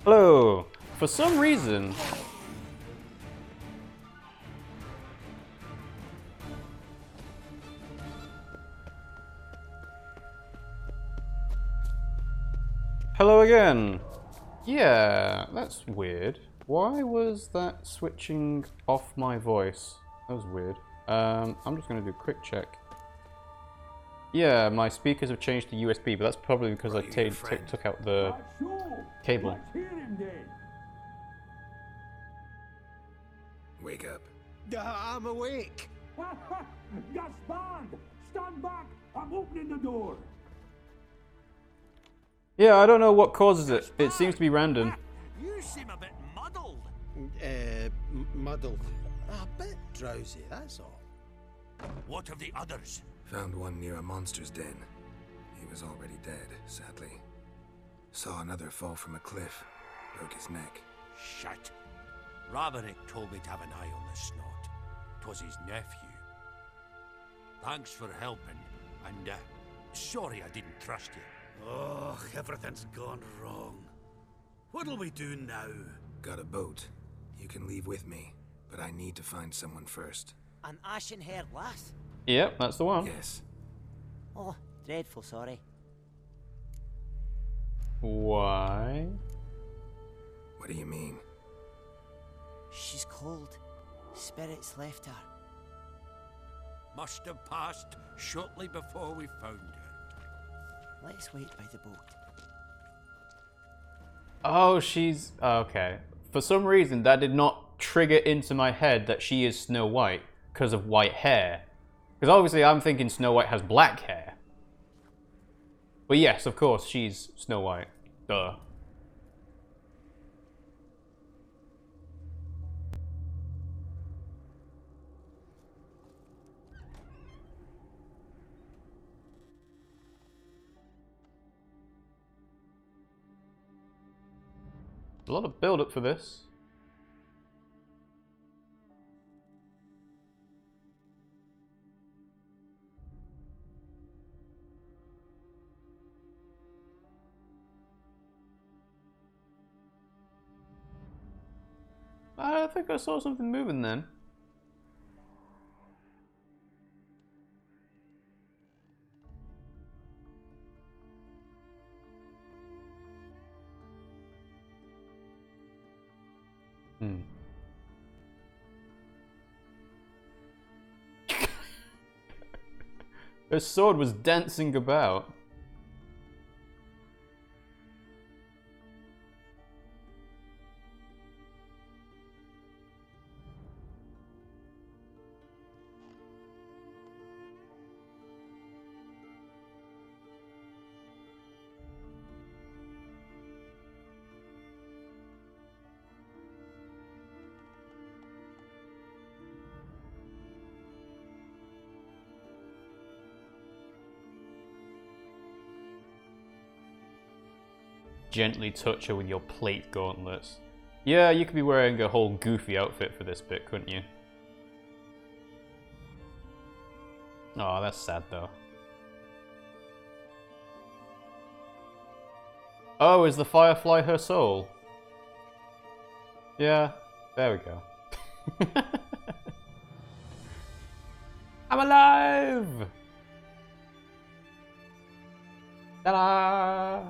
Hello. For some reason... hello again. Yeah, that's weird. Why was that switching off my voice? That was weird. I'm just going to do a quick check. Yeah, my speakers have changed to USB, but that's probably because I took out the cable. Wake up. I'm awake. Gaspard! Stand back! I'm opening the door! Yeah, I don't know what causes it. It seems to be random. You seem a bit muddled. Muddled. A bit drowsy, that's all. What of the others? Found one near a monster's den. He was already dead, sadly. Saw another fall from a cliff. Broke his neck. Shite. Roderick told me to have an eye on the snot. 'Twas his nephew. Thanks for helping, and sorry I didn't trust you. Oh, everything's gone wrong. What'll we do now? Got a boat. You can leave with me, but I need to find someone first. An ashen-haired lass? Yep, that's the one. Yes. Oh, dreadful sorry. Why? What do you mean? She's cold. Spirits left her. Must have passed shortly before we found her. Let's wait by the boat. Oh, she's... okay. For some reason, that did not trigger into my head that she is Snow White because of white hair. Because obviously I'm thinking Snow White has black hair. But yes, of course, she's Snow White. Duh. A lot of build-up for this. I think I saw something moving then. Her sword was dancing about. gently touch her with your plate gauntlets. Yeah, you could be wearing a whole goofy outfit for this bit, couldn't you? Oh, that's sad though. Oh, is the firefly her soul? Yeah, there we go. I'm alive! Ta-da!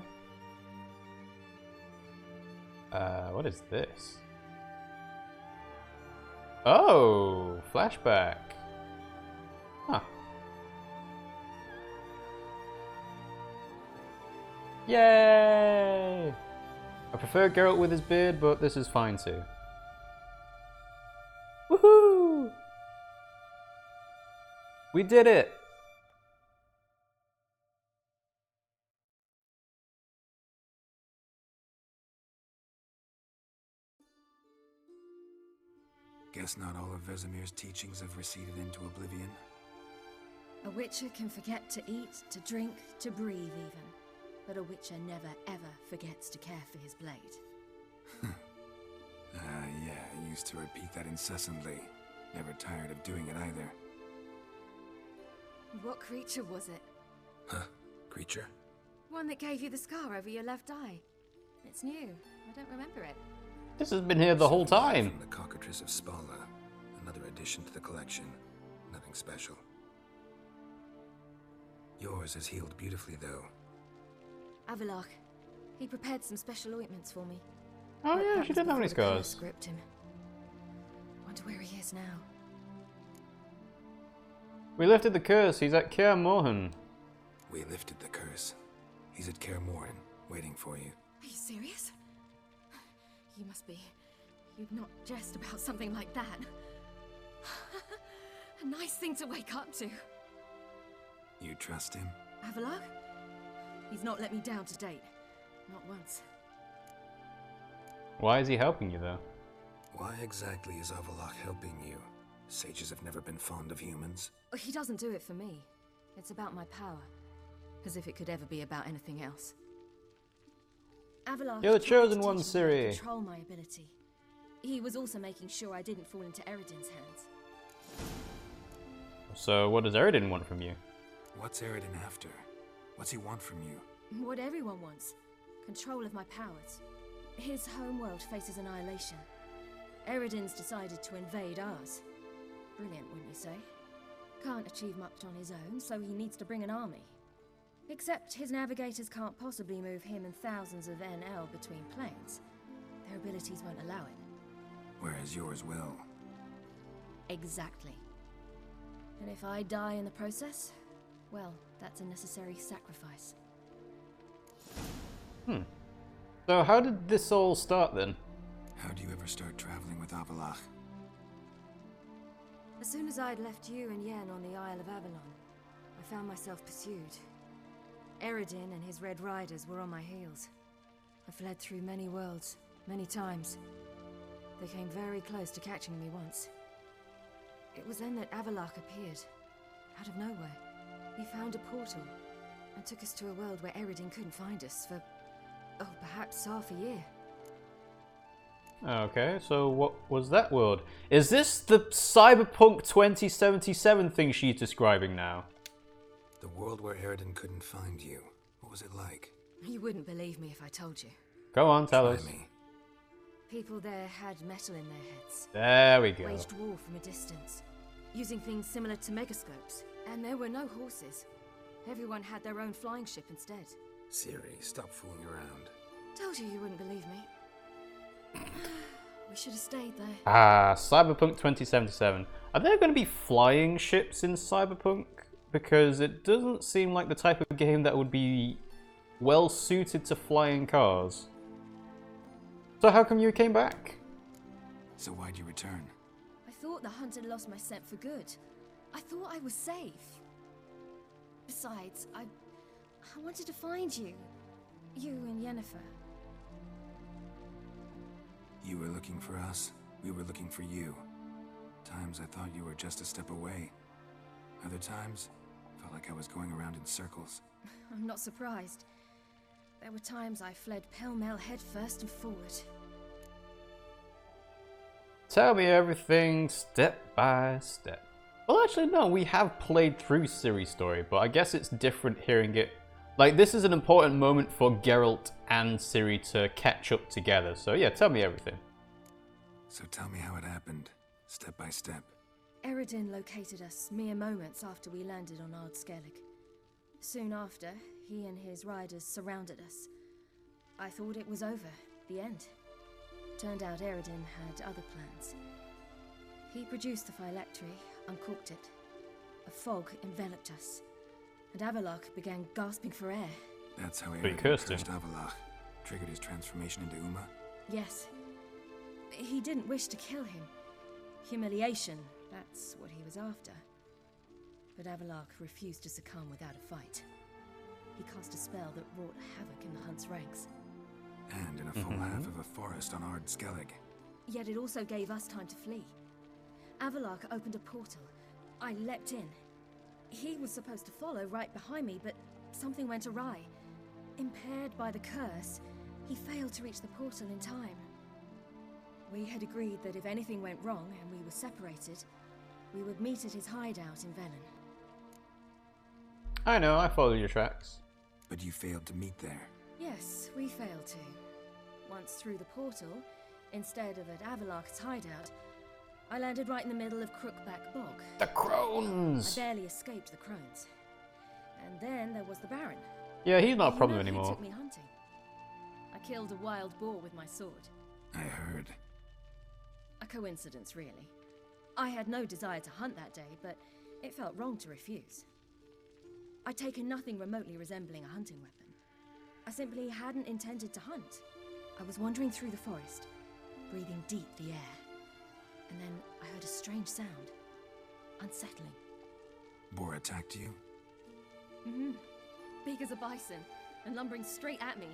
What is this? Oh, flashback. Huh. Yay! I prefer Geralt with his beard, but this is fine too. Woohoo! We did it! Guess not all of Vesemir's teachings have receded into oblivion. A witcher can forget to eat, to drink, to breathe even. But a witcher never ever forgets to care for his blade. Yeah, I used to repeat that incessantly. Never tired of doing it either. What creature was it? Huh? Creature? One that gave you the scar over your left eye. It's new. I don't remember it. This has been here the whole time. From the cockatrice of Spala. Another addition to the collection. Nothing special. Yours is healed beautifully, though. Avalok. He prepared some special ointments for me. Oh But yeah, that she was didn't have any before the curse scars. gripped him. Wonder where he is now. We lifted the curse. He's at Kaer Morhen. We lifted the curse. He's at Kaer Morhen, waiting for you. Are you serious? You must be. You'd not jest about something like that. A nice thing to wake up to. You trust him? Avalok? He's not let me down to date. Not once. Why is he helping you though? Why exactly is Avalok helping you? Sages have never been fond of humans. He doesn't do it for me. It's about my power. As if it could ever be about anything else. Avalok You're the tried to chosen teach one, me how to Ciri. control my ability. He was also making sure I didn't fall into Eredin's hands. So what does Eredin want from you? What's Eredin after? What's he want from you? What everyone wants. Control of my powers. His homeworld faces annihilation. Eredin's decided to invade ours. Brilliant, wouldn't you say? Can't achieve much on his own, so he needs to bring an army. Except his navigators can't possibly move him and thousands of NL between planes. Their abilities won't allow it. Whereas yours will. Exactly. And if I die in the process, well, that's a necessary sacrifice. So how did this all start then? How do you ever start traveling with Avalok? As soon as I'd left you and Yen on the Isle of Avalon, I found myself pursued. Eredin and his Red Riders were on my heels. I fled through many worlds, many times. They came very close to catching me once. It was then that Avalok appeared, out of nowhere. He found a portal, and took us to a world where Eredin couldn't find us for, oh, perhaps half a year. Okay, so what was that world? Is this the Cyberpunk 2077 thing she's describing now? The world where Eredin couldn't find you. What was it like? You wouldn't believe me if I told you. Go on, tell us. Me. People there had metal in their heads. There we go. Waged war from a distance, using things similar to megascopes. And there were no horses. Everyone had their own flying ship instead. Ciri, stop fooling around. Told you wouldn't believe me. We should have stayed there. Ah, Cyberpunk 2077. Are there going to be flying ships in Cyberpunk? Because it doesn't seem like the type of game that would be well suited to flying cars. So how come you came back? So why'd you return? I thought the hunt had lost my scent for good. I thought I was safe. Besides, I wanted to find you. You and Yennefer. You were looking for us. We were looking for you. Times I thought you were just a step away. Other times, felt like I was going around in circles. I'm not surprised. There were times I fled pell-mell head first and forward. Tell me everything step by step. Well, actually, no, we have played through Ciri's story, but I guess it's different hearing it. Like, this is an important moment for Geralt and Ciri to catch up together. So yeah, tell me everything. So tell me how it happened, step by step. Eredin located us mere moments after we landed on Ard Skellig. Soon after, he and his riders surrounded us. I thought it was over, the end. Turned out Eredin had other plans. He produced the phylactery, uncorked it. A fog enveloped us, and Avallac'h began gasping for air. That's how He Eredin cursed cursed him. Avallac'h, triggered his transformation into Uma. Yes. He didn't wish to kill him. Humiliation, that's what he was after. But Avallac'h refused to succumb without a fight. He cast a spell that wrought havoc in the hunt's ranks. And in a full half of a forest on Ard Skellig. Yet it also gave us time to flee. Avallac'h opened a portal. I leapt in. He was supposed to follow right behind me, but something went awry. Impaired by the curse, he failed to reach the portal in time. We had agreed that if anything went wrong and we were separated, we would meet at his hideout in Velen. I know, I follow your tracks. But you failed to meet there. Yes, we failed to. Once through the portal, instead of at Avallac'h's hideout, I landed right in the middle of Crookback Bog. The crones! I barely escaped the crones. And then there was the Baron. Yeah, he's not a You problem know who anymore. took me hunting. I killed a wild boar with my sword. I heard. A coincidence, really. I had no desire to hunt that day, but it felt wrong to refuse. I'd taken nothing remotely resembling a hunting weapon. I simply hadn't intended to hunt. I was wandering through the forest, breathing deep the air. And then I heard a strange sound. Unsettling. Boar attacked you? Mm-hmm. Big as a bison, and lumbering straight at me.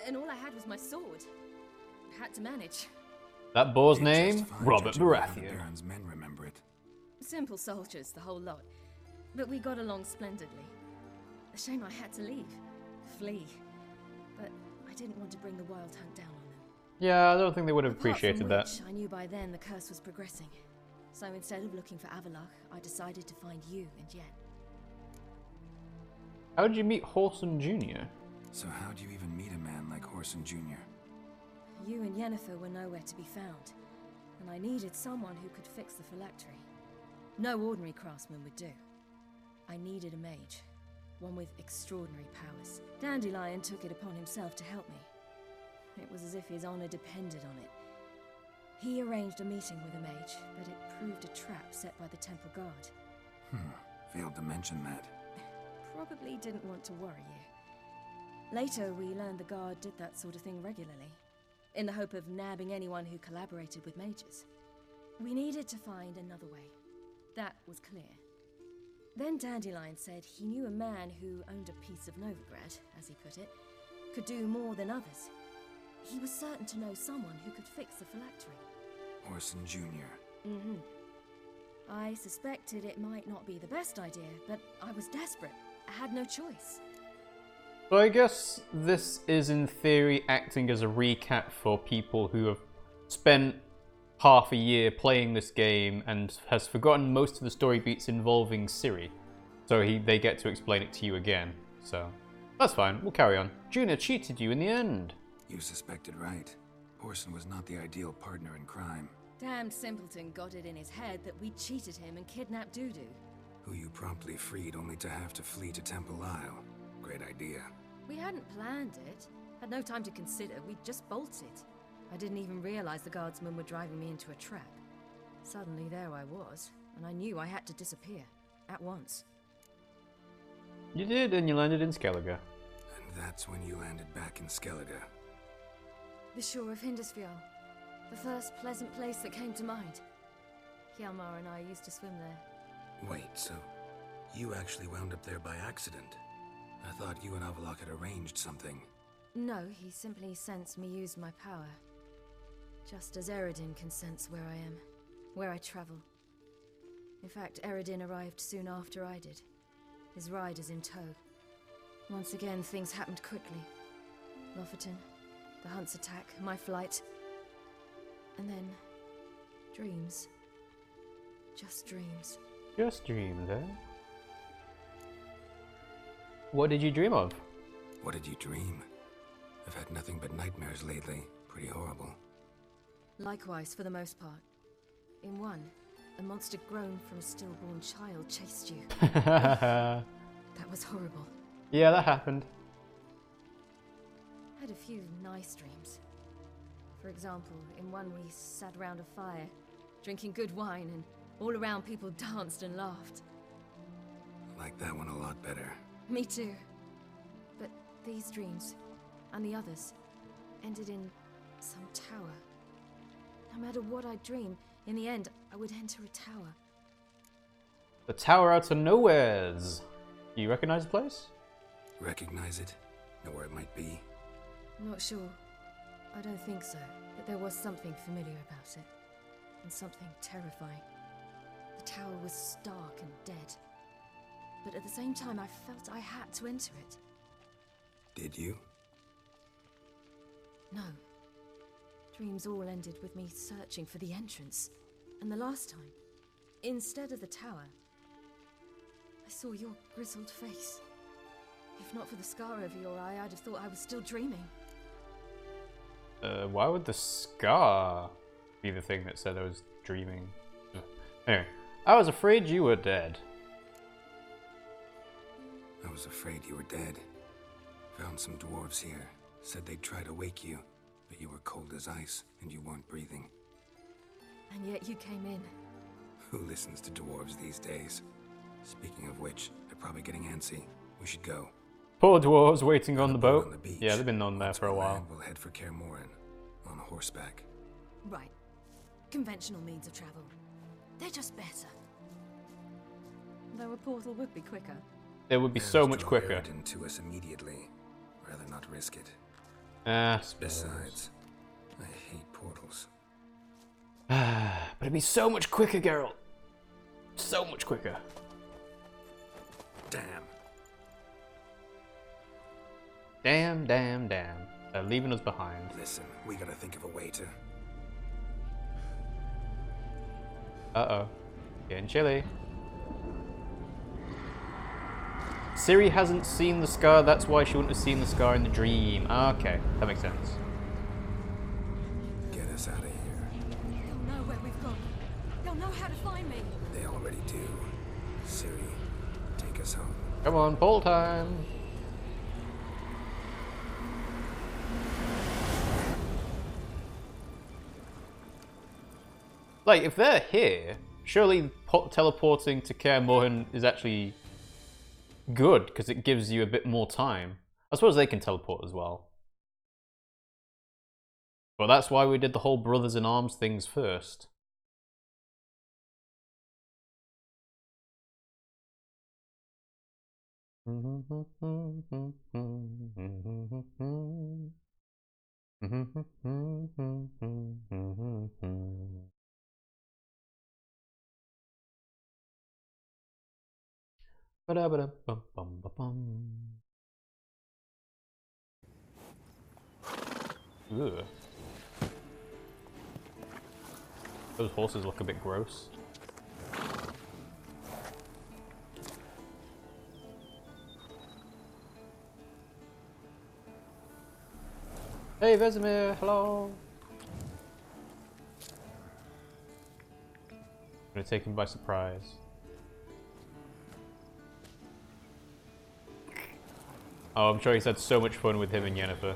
And all I had was my sword. Had to manage. That boar's Did name? just fine Robert judging by how the Baratheon. Baron's men remember it. Simple soldiers, the whole lot. But we got along splendidly. A shame I had to leave. Flee. But I didn't want to bring the Wild Hunt down on them. Yeah, I don't think they would have Apart from appreciated that. which, I knew by then the curse was progressing. So instead of looking for Avallac'h, I decided to find you and Yen. How did you meet Whoreson Jr.? So how do you even meet a man like Whoreson Jr.? You and Yennefer were nowhere to be found, and I needed someone who could fix the phylactery. No ordinary craftsman would do. I needed a mage, one with extraordinary powers. Dandelion took it upon himself to help me. It was as if his honor depended on it. He arranged a meeting with a mage, but it proved a trap set by the temple guard. Failed to mention that. Probably didn't want to worry you. Later, we learned the guard did that sort of thing regularly, in the hope of nabbing anyone who collaborated with mages. We needed to find another way. That was clear. Then Dandelion said he knew a man who owned a piece of Novigrad, as he put it, could do more than others. He was certain to know someone who could fix the phylactery. Whoreson Jr. Mm-hmm. I suspected it might not be the best idea, but I was desperate. I had no choice. So I guess this is in theory acting as a recap for people who have spent half a year playing this game and has forgotten most of the story beats involving Ciri. So they get to explain it to you again. So that's fine, we'll carry on. Juna cheated you in the end. You suspected right. Whoreson was not the ideal partner in crime. Damned simpleton got it in his head that we cheated him and kidnapped Dudu. Who you promptly freed only to have to flee to Temple Isle. Great idea. We hadn't planned it. Had no time to consider, we just bolted. I didn't even realize the guardsmen were driving me into a trap. Suddenly there I was, and I knew I had to disappear. At once. You did, and you landed in Skellige. And that's when you landed back in Skellige. The shore of Hindisfjall. The first pleasant place that came to mind. Hjalmar and I used to swim there. Wait, so you actually wound up there by accident? I thought you and Avallac'h had arranged something. No, he simply sensed me use my power. Just as Eredin can sense where I am, where I travel. In fact, Eredin arrived soon after I did. His riders in tow. Once again, things happened quickly. Lofoten, the hunt's attack, my flight. And then... dreams. Just dreams. Just dreams, eh? What did you dream of? What did you dream? I've had nothing but nightmares lately. Pretty horrible. Likewise, for the most part. In one, a monster grown from a stillborn child chased you. That was horrible. Yeah, that happened. I had a few nice dreams. For example, in one we sat around a fire, drinking good wine, and all around people danced and laughed. I like that one a lot better. Me too. But these dreams, and the others, ended in some tower. No matter what I dreamed, in the end, I would enter a tower. The tower out of nowheres. You recognize the place? Recognize it? Know where it might be? Not sure. I don't think so. But there was something familiar about it. And something terrifying. The tower was stark and dead. But at the same time, I felt I had to enter it. Did you? No. Dreams all ended with me searching for the entrance. And the last time, instead of the tower, I saw your grizzled face. If not for the scar over your eye, I'd have thought I was still dreaming. Why would the scar be the thing that said I was dreaming? Anyway, I was afraid you were dead. I was afraid you were dead. Found some dwarves here. Said they'd try to wake you, but you were cold as ice and you weren't breathing. And yet you came in. Who listens to dwarves these days? Speaking of which, they're probably getting antsy. We should go. Poor dwarves waiting on the boat. On the beach. Yeah, they've been on there for a while. We'll head for Kaer Morhen on horseback. Right. Conventional means of travel. They're just better. Though a portal would be quicker. It would be so much quicker. Into us immediately. Rather not risk it. Besides, I hate portals. But it'd be so much quicker, Geralt. So much quicker. Damn. Damn, damn, damn. They're leaving us behind. Listen, we gotta think of a way to... Uh-oh. Getting chilly. Ciri hasn't seen the scar, that's why she wouldn't have seen the scar in the dream. Okay, that makes sense. Get us out of here. They'll know where we've gone. They'll know how to find me. They already do. Ciri, take us home. Come on, ball time. Like, if they're here, surely teleporting to Kaer Morhen is actually good, because it gives you a bit more time. I suppose they can teleport as well. But that's why we did the whole brothers in arms things first. Ugh. Those horses look a bit gross. Hey Vesemir, hello! I'm gonna take him by surprise. Oh, I'm sure he's had so much fun with him and Yennefer.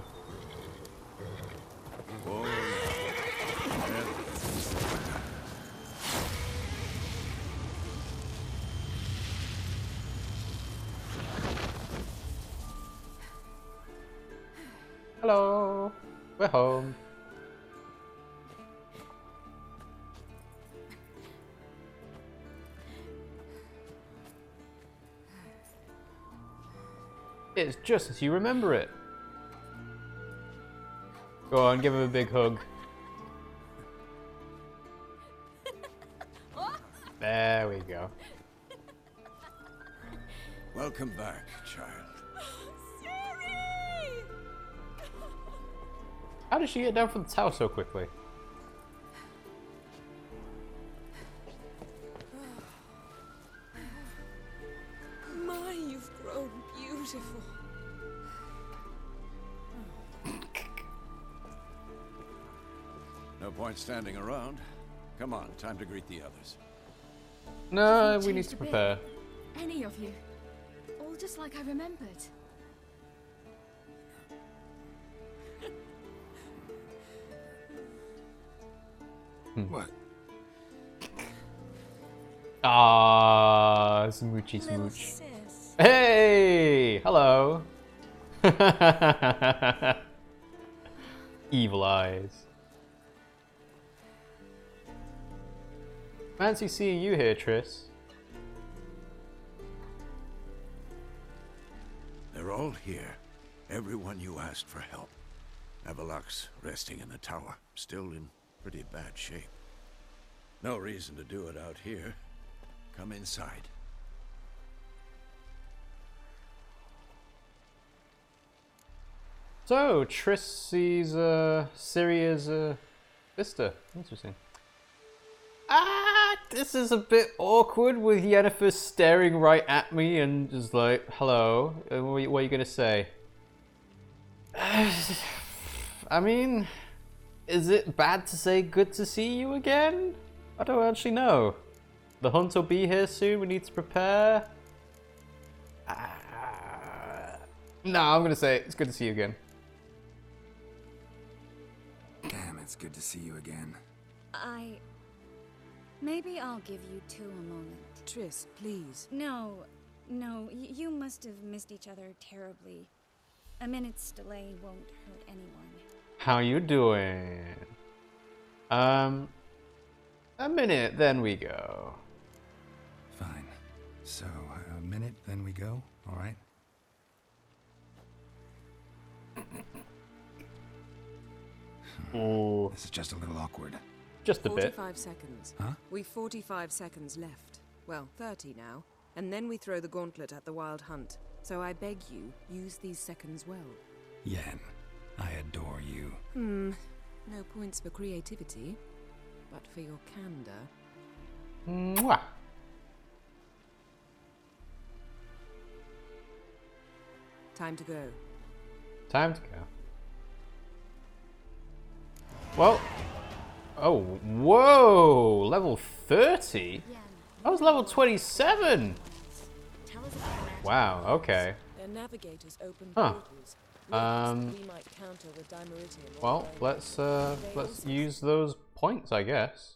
Hello, we're home. It's just as you remember it. Go on, give him a big hug. There we go. Welcome back, child. How did she get down from the tower so quickly? My, you've grown beautiful. No point standing around. Come on, time to greet the others. No, we need to prepare. Any of you. All just like I remembered. What? Ah, smoochy smooch. Hey, hello. Evil eyes. Fancy seeing you here, Triss. They're all here. Everyone you asked for help. Avalok's resting in the tower, still in pretty bad shape. No reason to do it out here. Come inside. So, Triss sees Syria's sister. Interesting. This is a bit awkward with Yennefer staring right at me and just like, hello, what are you gonna say? I mean, is it bad to say good to see you again? I don't actually know. The hunt will be here soon, we need to prepare. No, I'm gonna say it's good to see you again. Damn, it's good to see you again. Maybe I'll give you two a moment. Triss, please. No, you must have missed each other terribly. A minute's delay won't hurt anyone. How you doing? A minute, then we go. Fine. So, a minute, then we go? Alright? Ooh. This is just a little awkward. Just a bit. 45 seconds. Huh? We've 45 seconds left. Well, 30 now. And then we throw the gauntlet at the Wild Hunt. So I beg you, use these seconds well. Yen, I adore you. No points for creativity, but for your candor. Mwah. Time to go. Time to go. Well. Oh, whoa! Level 30? I was level 27! Wow, okay. Their navigators open Huh. portals. We might counter with Dimeridian. Well, let's use those points, I guess.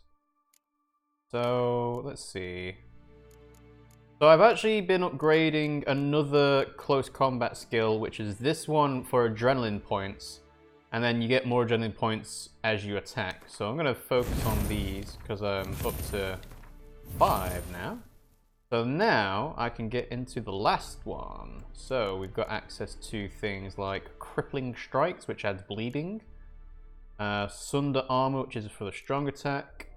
So, let's see. So I've actually been upgrading another close combat skill, which is this one for adrenaline points. And then you get more adrenaline points as you attack. So I'm going to focus on these because I'm up to 5 now. So now I can get into the last one. So we've got access to things like Crippling Strikes, which adds bleeding. Sunder Armor, which is for the strong attack.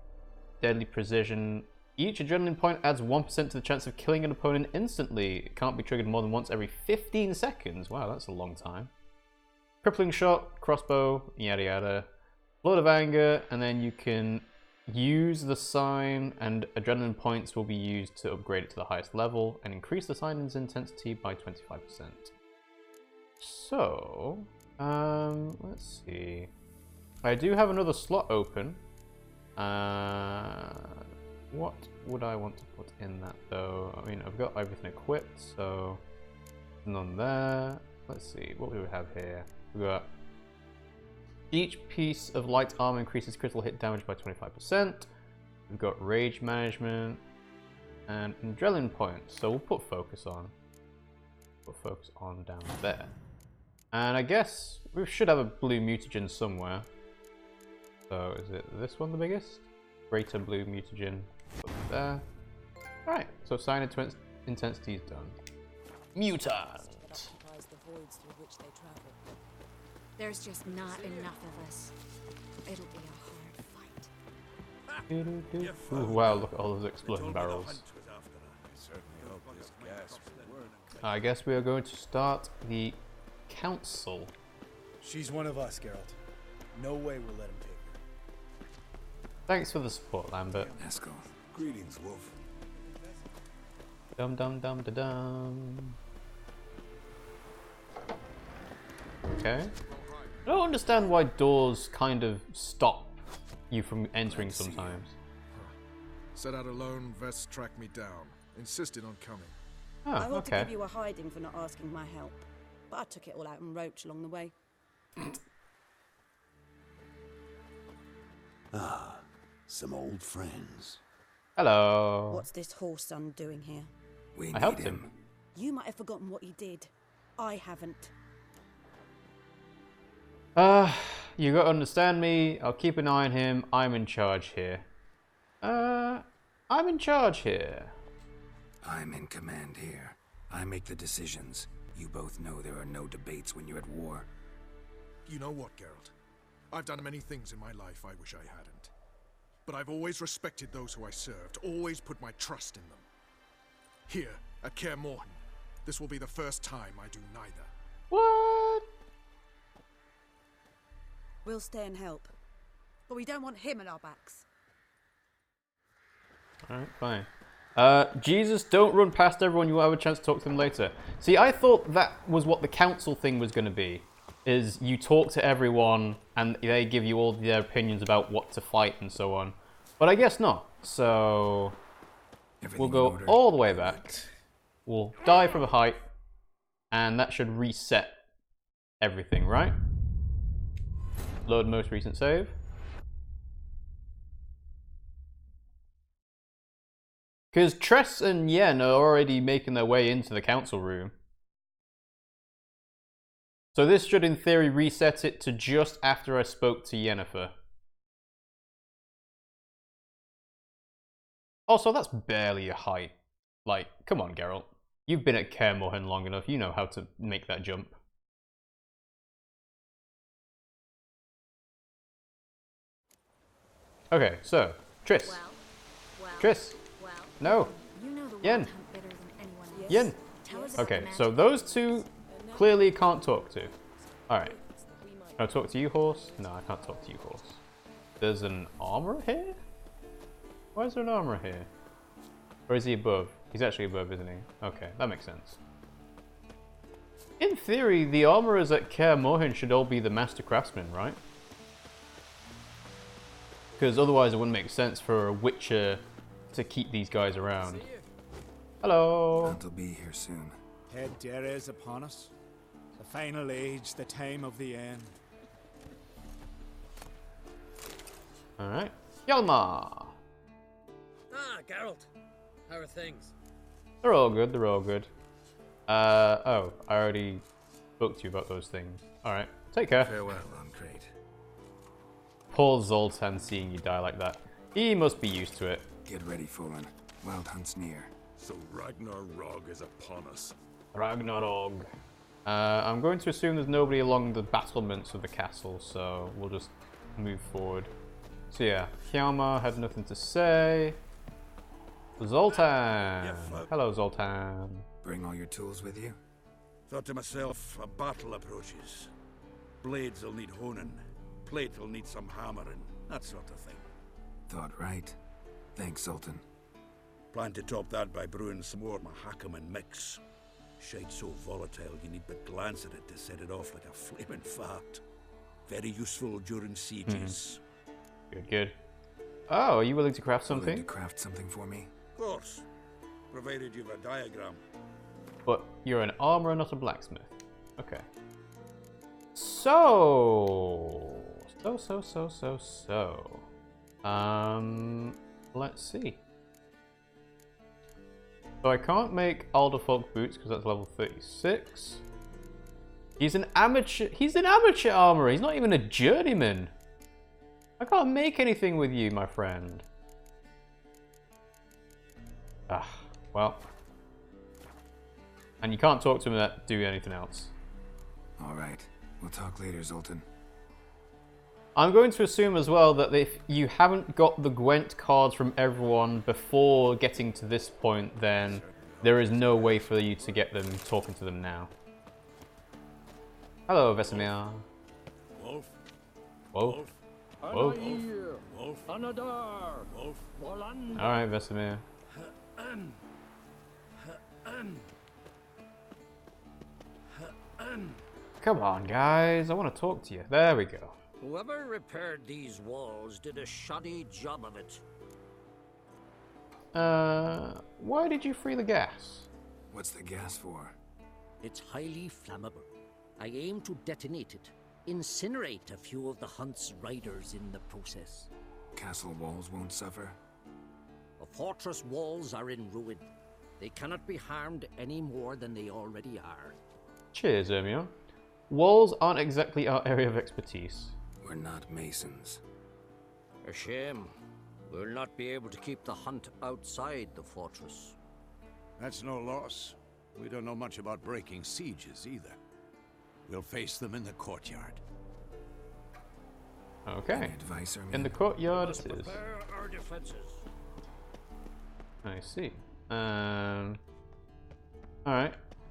Deadly Precision. Each adrenaline point adds 1% to the chance of killing an opponent instantly. It can't be triggered more than once every 15 seconds. Wow, that's a long time. Crippling Shot, Crossbow, yada yada. Blood of Anger, and then you can use the sign, and adrenaline points will be used to upgrade it to the highest level and increase the sign's intensity by 25%. So, let's see. I do have another slot open. What would I want to put in that though? I mean, I've got everything equipped, so none there. Let's see, what do we have here? We've got each piece of light armor increases critical hit damage by 25%. We've got rage management and adrenaline points. So we'll put focus on. Put focus on down there. And I guess we should have a blue mutagen somewhere. So is it this one the biggest? Greater blue mutagen. Put it there. Alright, so sign intensity is done. Mutant! There's just not enough of us. It'll be a hard fight. Ooh, wow, look at all those exploding barrels. I guess we are going to start the council. She's one of us, Geralt. No way we'll let him pick. Thanks for the support, Lambert. Eskel. Greetings, Wolf. Dum dum dum da dum. Okay. I don't understand why doors kind of stop you from entering sometimes. Set out alone, Vest tracked me down. Insisted on coming. Oh, I ought okay. to give you a hiding for not asking my help, but I took it all out in roach along the way. Ah, some old friends. Hello. What's this horse son doing here? I helped him. You might have forgotten what he did. I haven't. You gotta understand me. I'll keep an eye on him. I'm in charge here. I'm in charge here. I'm in command here. I make the decisions. You both know there are no debates when you're at war. You know what, Geralt? I've done many things in my life I wish I hadn't. But I've always respected those who I served, always put my trust in them. Here, at Kaer Morhen, this will be the first time I do neither. What? We'll stay and help, but we don't want him at our backs. Alright, fine. Jesus, don't run past everyone. You will have a chance to talk to them later. See, I thought that was what the council thing was going to be. Is you talk to everyone and they give you all their opinions about what to fight and so on. But I guess not. So we'll go all the way back. We'll die from a height. And that should reset everything, right? Load most recent save. Because Tress and Yen are already making their way into the council room. So this should in theory reset it to just after I spoke to Yennefer. Also, that's barely a height. Like, come on, Geralt. You've been at Kaer Morhen long enough. You know how to make that jump. Okay, so, Triss. Triss. No. Yen. Yen. Okay, so those two clearly can't talk to. Alright. Can I talk to you, horse? No, I can't talk to you, horse. There's an armorer here? Why is there an armorer here? Or is he above? He's actually above, isn't he? Okay, that makes sense. In theory, the armorers at Kaer Morhen should all be the master craftsmen, right? Because otherwise it wouldn't make sense for a Witcher to keep these guys around. Hello! They'll be here soon. Head Dere is upon us. The final age, the time of the end. Alright. Hjalmar! Ah, Geralt. How are things? They're all good, they're all good. Oh, I already spoke to you about those things. Alright, take care. Farewell, Uncrate. Poor Zoltan seeing you die like that. He must be used to it. Get ready, Fullen. Wild Hunt's near. So Ragnarok is upon us. Ragnarok. I'm going to assume there's nobody along the battlements of the castle, so we'll just move forward. So yeah, Hjalmar had nothing to say. Zoltan! Hello, Zoltan. Bring all your tools with you? Thought to myself, a battle approaches. Blades will need honing. Plate will need some hammering. That sort of thing. Thought right. Thanks, Sultan. Plan to top that by brewing some more Mahakaman mix. Shite so volatile you need but glance at it to set it off like a flaming fart. Very useful during sieges. Good, good. Oh, are you willing to craft something? Willing to craft something for me? Of course. Provided you've a diagram. But you're an armorer, not a blacksmith. Okay. So... Let's see. So I can't make Alderfolk boots because that's level 36. He's an amateur armorer. He's not even a journeyman. I can't make anything with you, my friend. Ah, well. And you can't talk to him and do anything else. Alright. We'll talk later, Zoltan. I'm going to assume as well that if you haven't got the Gwent cards from everyone before getting to this point, then there is no way for you to get them talking to them now. Hello, Vesemir. Wolf? Whoa. Whoa. Alright, Vesemir. Come on, guys. I want to talk to you. There we go. Whoever repaired these walls did a shoddy job of it. Why did you free the gas? What's the gas for? It's highly flammable. I aim to detonate it. Incinerate a few of the hunt's riders in the process. Castle walls won't suffer? The fortress walls are in ruin. They cannot be harmed any more than they already are. Cheers, Ermio. Walls aren't exactly our area of expertise. We're not masons. A shame. We'll not be able to keep the hunt outside the fortress. That's no loss. We don't know much about breaking sieges either. We'll face them in the courtyard. Okay. Any advice, Ermio? In the courtyard it is. Prepare our defenses. I see. Alright.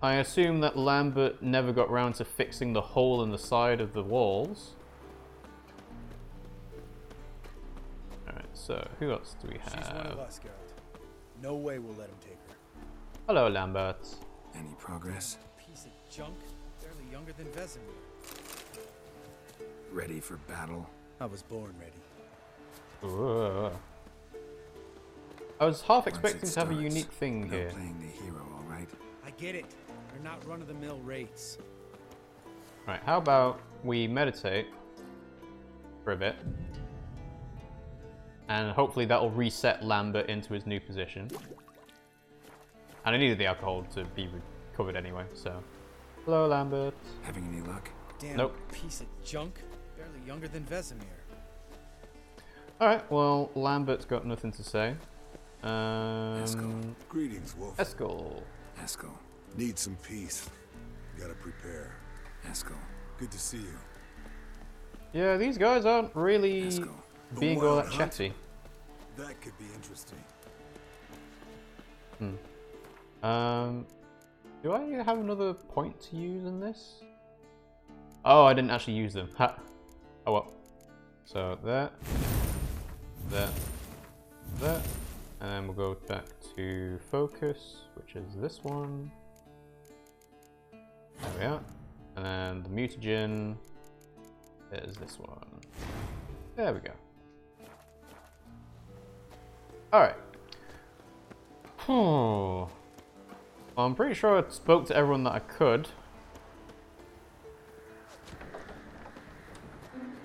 I assume that Lambert never got round to fixing the hole in the side of the walls. Alright, so who else do we have? She's one of us, Geralt. No way we'll let him take her. Hello, Lambert. Any progress? Piece of junk, barely younger than Vesemir. Ready for battle? I was born ready. Ooh. I was half expecting to have a unique thing no here. Playing the hero, all right? I get it. They're not run-of-the-mill raids. Right, how about we meditate for a bit, and hopefully that'll reset Lambert into his new position. And I needed the alcohol to be recovered anyway, so. Hello, Lambert. Having any luck? Damn, nope. Piece of junk, barely younger than Vesemir. Alright, well, Lambert's got nothing to say. Eskel. Greetings, Wolf. Eskel. Eskel. Need some peace. Gotta prepare. Eskel. Good to see you. Yeah, these guys aren't really being all that Hunt? chatty. That could be interesting. Do I have another point to use in this? Oh, I didn't actually use them. Ha. Oh well. So that, and then we'll go back to focus, which is this one. There we are. And then the mutagen is this one. There we go. Alright. Well, I'm pretty sure I spoke to everyone that I could.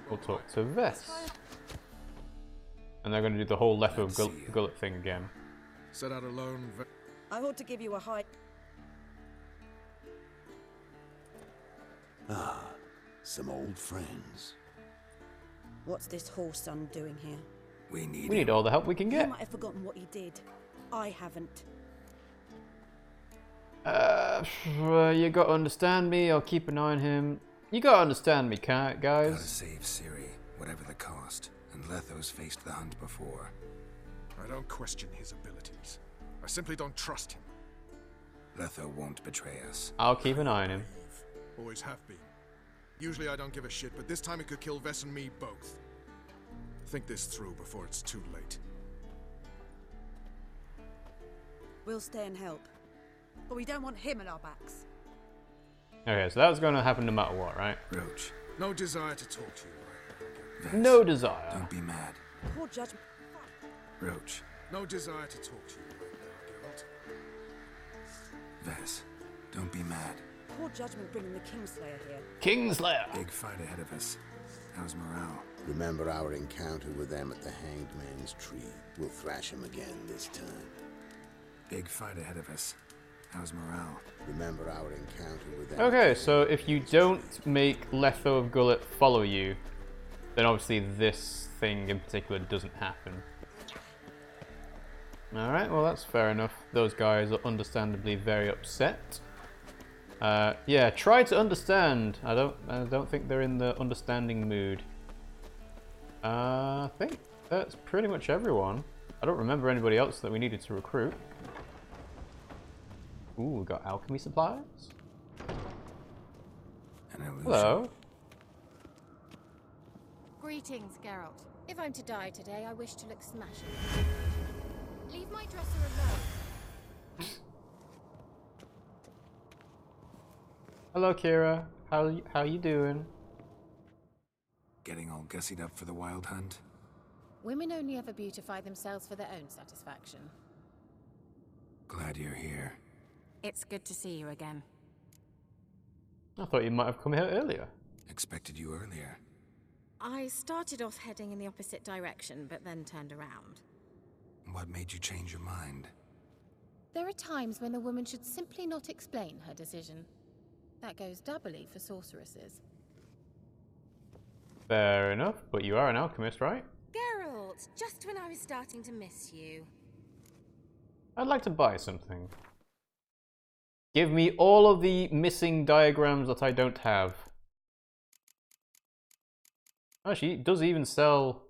We'll talk to Vess. And they're going to do the whole left of gullet thing again. Set out alone. I ought to give you a high. Ah, some old friends. What's this horse son doing here? We need all the help we can You get. might have forgotten what he did. I haven't. You gotta understand me. I'll keep an eye on him. You gotta understand me, guys. Gotta save Ciri, whatever the cost. And Letho's faced the hunt before. I don't question his abilities. I simply don't trust him. Letho won't betray us. I'll keep an eye on him. Always have been. Usually I don't give a shit, but this time it could kill Vess and me both. Think this through before it's too late. We'll stay and help. But we don't want him at our backs. Okay, so that was gonna happen no matter what, right? Roach. No desire to talk to you right now. No desire. Don't be mad. Poor judgment. Roach. No desire to talk to you right now, Geralt. Vess. Don't be mad. Poor judgment bringing the Kingslayer here. Kingslayer! Big fight ahead of us. How's morale? Remember our encounter with them at the Hanged Man's Tree. We'll thrash him again this time. Big fight ahead of us. How's morale? Remember our encounter with them. Okay, so if you don't make Letho of Gullet follow you, then obviously this thing in particular doesn't happen. Alright, well that's fair enough. Those guys are understandably very upset. Yeah, try to understand. I don't think they're in the understanding mood. I think that's pretty much everyone. I don't remember anybody else that we needed to recruit. Ooh, we got alchemy supplies. An illusion. Hello. Greetings, Geralt. If I'm to die today, I wish to look smashing. Leave my dresser alone. Hello, Kira. How you doing? Getting all gussied up for the wild hunt? Women only ever beautify themselves for their own satisfaction. Glad you're here. It's good to see you again. I thought you might have come here earlier. Expected you earlier. I started off heading in the opposite direction, but then turned around. What made you change your mind? There are times when a woman should simply not explain her decision. That goes doubly for sorceresses. Fair enough, but you are an alchemist, right? Geralt, just when I was starting to miss you. I'd like to buy something. Give me all of the missing diagrams that I don't have. Actually, it does even sell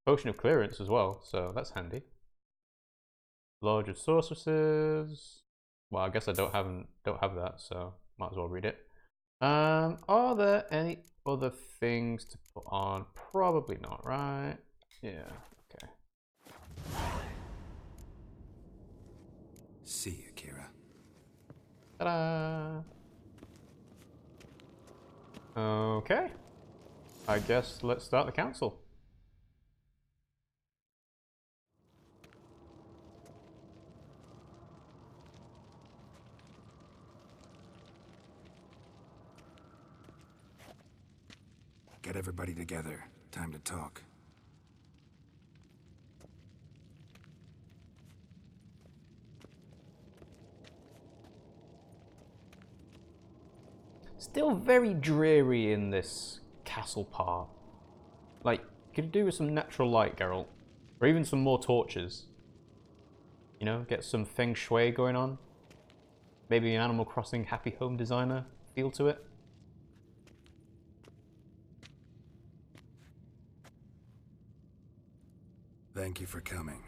Potion of Clearance as well, so that's handy. Larger sorceresses. Well, I guess I don't have that, so might as well read it. Are there any other things to put on? Probably not, right? Yeah, okay. See you, Kira. Ta-da! Okay. I guess let's start the council. Get everybody together. Time to talk. Still very dreary in this castle part. Like, could do with some natural light, Geralt. Or even some more torches. You know, get some feng shui going on. Maybe an Animal Crossing Happy Home Designer feel to it. Thank you for coming.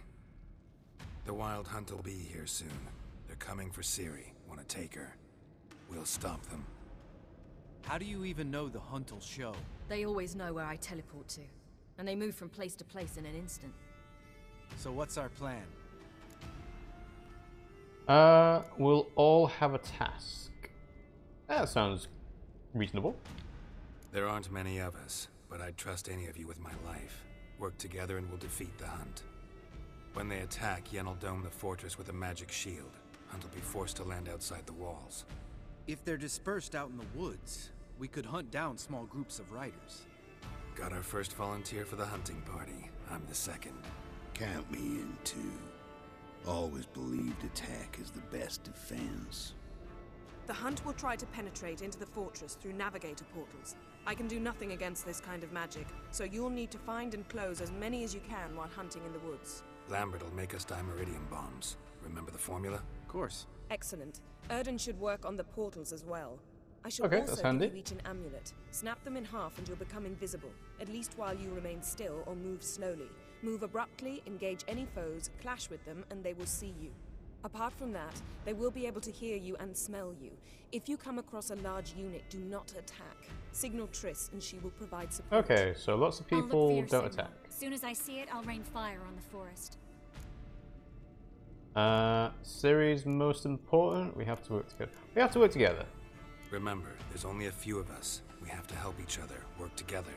The Wild Hunt will be here soon. They're coming for Ciri. Want to take her? We'll stop them. How do you even know the hunt will show? They always know where I teleport to, and they move from place to place in an instant. So what's our plan? We'll all have a task. That sounds reasonable. There aren't many of us, but I'd trust any of you with my life. Work together and we'll defeat the Hunt. When they attack, Yen will dome the fortress with a magic shield. Hunt will be forced to land outside the walls. If they're dispersed out in the woods, we could hunt down small groups of riders. Got our first volunteer for the hunting party. I'm the second. Count me in too. Always believed attack is the best defense. The Hunt will try to penetrate into the fortress through navigator portals. I can do nothing against this kind of magic, so you'll need to find and close as many as you can while hunting in the woods. Lambert will make us dimeridium bombs. Remember the formula? Of course. Excellent. Erden should work on the portals as well. I shall Okay, also that's handy. give you each an amulet. Snap them in half and you'll become invisible, at least while you remain still or move slowly. Move abruptly, engage any foes, clash with them, and they will see you. Apart from that, they will be able to hear you and smell you. If you come across a large unit, do not attack. Signal Triss and she will provide support. Okay, so lots of I'll look for people your don't signal. attack. As soon as I see it, I'll rain fire on the forest. Ciri's most important. We have to work together. We have to work together. Remember, there's only a few of us. We have to help each other, work together.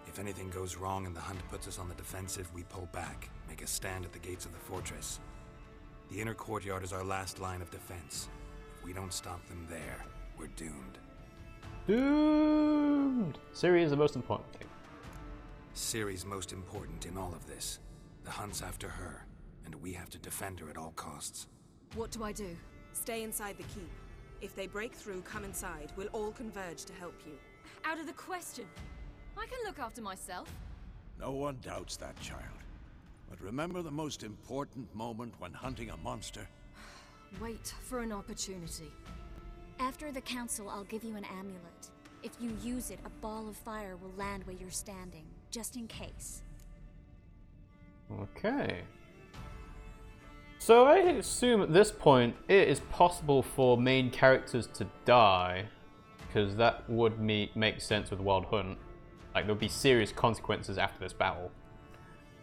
If anything goes wrong and the Hunt puts us on the defensive, we pull back, make a stand at the gates of the fortress. The inner courtyard is our last line of defense. If we don't stop them there, we're doomed. Doomed! Ciri is the most important thing. Ciri's most important in all of this. The Hunt's after her, and we have to defend her at all costs. What do I do? Stay inside the keep. If they break through, come inside. We'll all converge to help you. Out of the question. I can look after myself. No one doubts that, child. But remember the most important moment when hunting a monster? Wait for an opportunity. After the council, I'll give you an amulet. If you use it, a ball of fire will land where you're standing, just in case. Okay. So I assume at this point it is possible for main characters to die, because that would make sense with Wild Hunt. Like, there'll be serious consequences after this battle.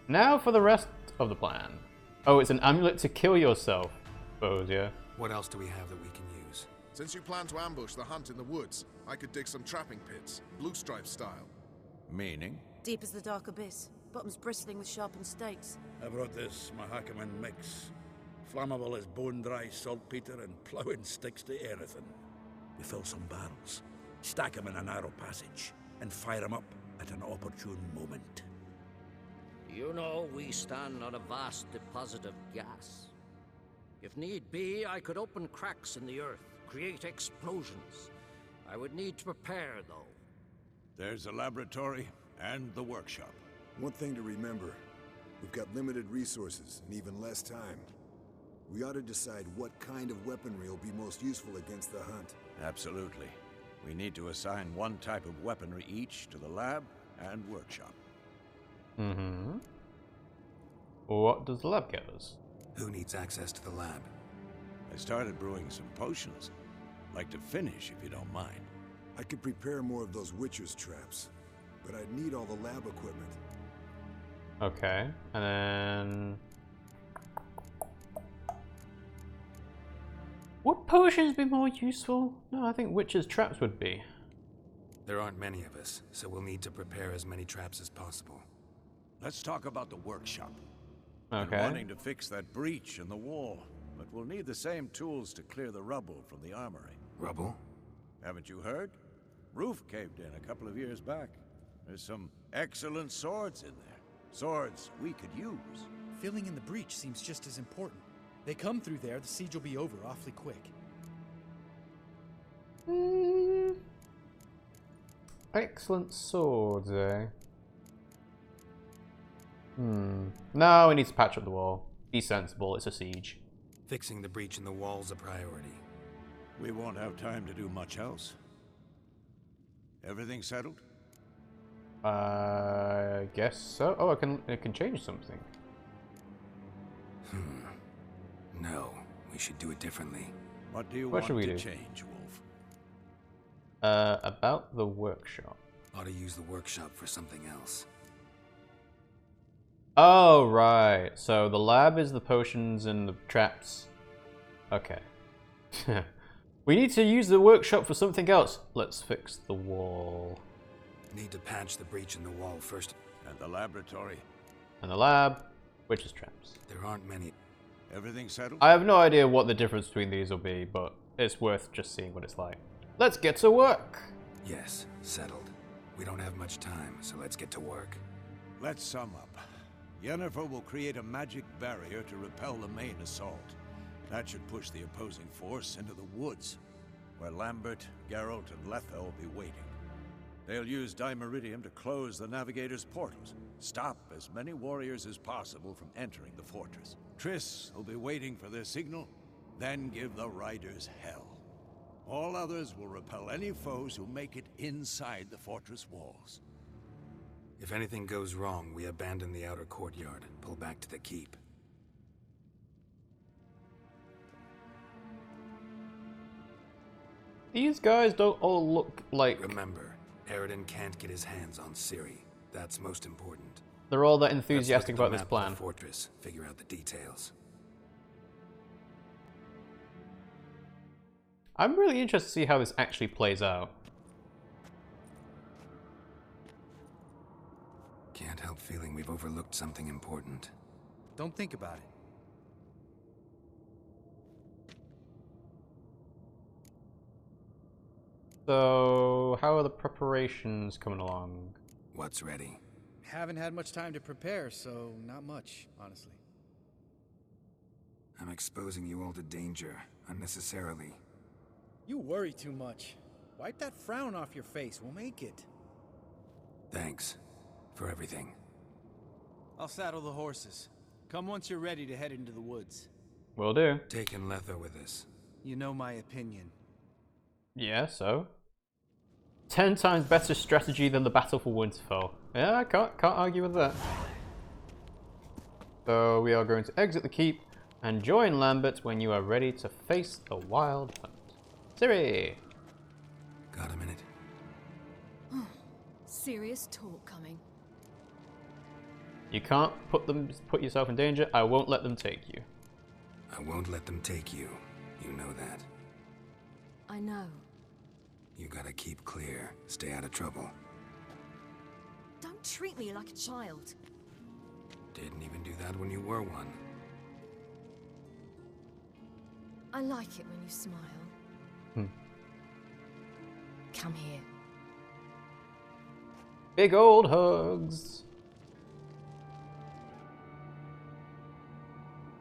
Now for the rest of the plan. Oh, it's an amulet to kill yourself, I suppose, yeah. What else do we have that we can use? Since you plan to ambush the hunt in the woods, I could dig some trapping pits, blue stripe style. Meaning? Deep as the dark abyss, bottoms bristling with sharpened stakes. I brought this Mahakaman mix. Flammable as bone-dry saltpeter and ploughing sticks to anything. We fill some barrels, stack them in a narrow passage, and fire them up at an opportune moment. You know, we stand on a vast deposit of gas. If need be, I could open cracks in the earth, create explosions. I would need to prepare, though. There's a laboratory and the workshop. One thing to remember, we've got limited resources and even less time. We ought to decide what kind of weaponry will be most useful against the hunt. Absolutely. We need to assign one type of weaponry each to the lab and workshop. Mm-hmm. What does the lab get us? Who needs access to the lab? I started brewing some potions. Like to finish, if you don't mind. I could prepare more of those Witcher's traps, but I'd need all the lab equipment. Okay, and then... Would potions be more useful? No, I think Witcher's traps would be. There aren't many of us, so we'll need to prepare as many traps as possible. Let's talk about the workshop. Okay. I'm wanting to fix that breach in the wall, but we'll need the same tools to clear the rubble from the armory. Rubble? Haven't you heard? Roof caved in a couple of years back. There's some excellent swords in there. Swords we could use. Filling in the breach seems just as important. They come through there, the siege will be over awfully quick. Excellent swords, eh? No, we need to patch up the wall. Be sensible, it's a siege. Fixing the breach in the wall's a priority. We won't have time to do much else. Everything settled? I guess so. Oh, I can change something. No, we should do it differently. What do you What want should we to do? change, Wolf? About the workshop. Ought to use the workshop for something else. Oh, right. So the lab is the potions and the traps. Okay. We need to use the workshop for something else. Let's fix the wall. Need to patch the breach in the wall first. And the laboratory. And the lab, Witcher's traps. There aren't many. Everything settled? I have no idea what the difference between these will be, but it's worth just seeing what it's like. Let's get to work! Yes, settled. We don't have much time, so let's get to work. Let's sum up. Yennefer will create a magic barrier to repel the main assault. That should push the opposing force into the woods, where Lambert, Geralt, and Letha will be waiting. They'll use Dimeridium to close the Navigator's portals, stop as many warriors as possible from entering the fortress. Triss will be waiting for their signal, then give the riders hell. All others will repel any foes who make it inside the fortress walls. If anything goes wrong, we abandon the outer courtyard, pull back to the keep. These guys don't all look like... Remember, Aridin can't get his hands on Ciri. That's most important. They're all that enthusiastic Let's look about at this the map plan. of the fortress, figure out the details. I'm really interested to see how this actually plays out. Can't help feeling we've overlooked something important. Don't think about it. So, how are the preparations coming along? What's ready? Haven't had much time to prepare, so not much, honestly. I'm exposing you all to danger, unnecessarily. You worry too much. Wipe that frown off your face, we'll make it. Thanks for everything. I'll saddle the horses. Come once you're ready to head into the woods. Will do. Taking Letha with us. You know my opinion. Yeah, so? 10 times better strategy than the battle for Winterfell. Yeah, I can't argue with that. So we are going to exit the keep and join Lambert when you are ready to face the wild hunt. Ciri! Got a minute? Serious talk coming. You can't put yourself in danger. I won't let them take you. I won't let them take you. You know that. I know. You gotta keep clear. Stay out of trouble. Don't treat me like a child. Didn't even do that when you were one. I like it when you smile. Come here. Big old hugs.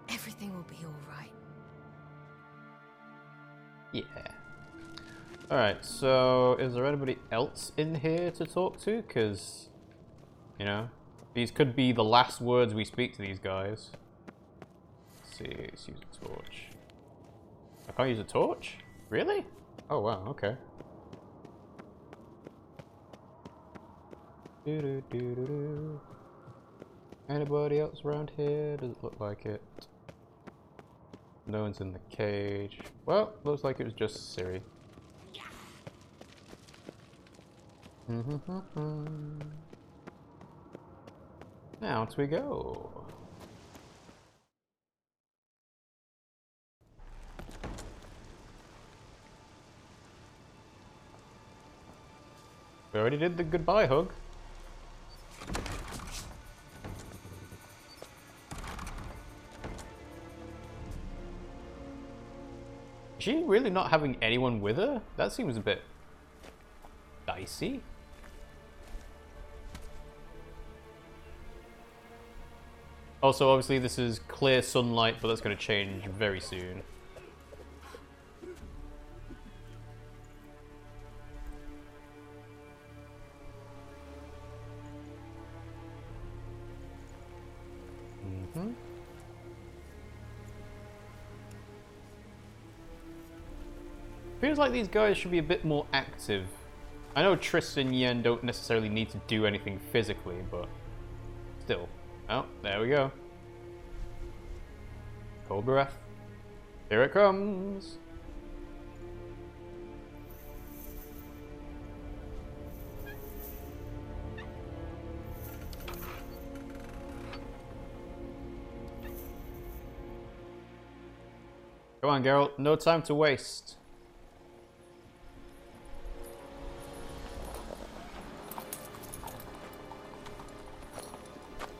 Everything will be all right. Yeah. Alright, so is there anybody else in here to talk to? Because, you know, these could be the last words we speak to these guys. Let's see, let's use a torch. I can't use a torch? Really? Oh wow, okay. Anybody else around here? Does it look like it? No one's in the cage. Well, looks like it was just Ciri. Out we go. We already did the goodbye hug. Is she really not having anyone with her? That seems a bit dicey. Also, obviously this is clear sunlight, but that's going to change very soon. Feels like these guys should be a bit more active. I know Triss and Yen don't necessarily need to do anything physically, but still. Oh, there we go. Cold breath. Here it comes. Come on, Geralt. No time to waste.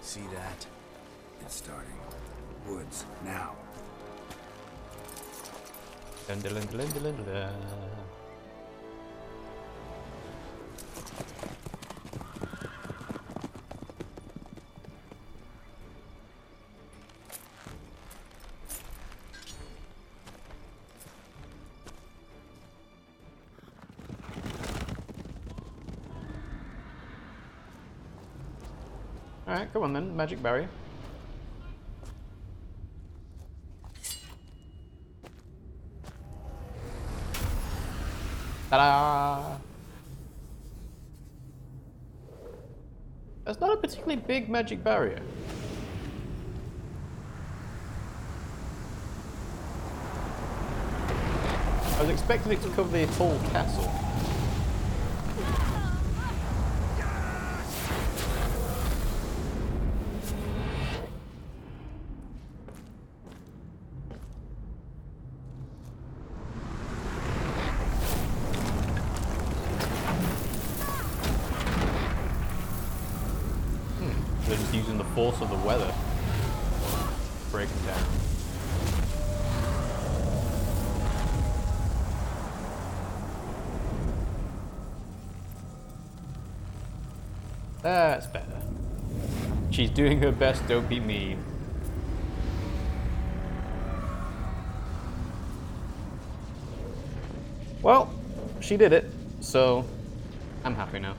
See that? It's starting. Woods, now. Dun, dun, dun, dun, dun, dun, dun. Alright, come on then, magic barrier. Ta-da! That's not a particularly big magic barrier. I was expecting it to cover the whole castle. They're just using the force of the weather. Breaking down. That's better. She's doing her best, don't be mean. Well, she did it, so I'm happy now.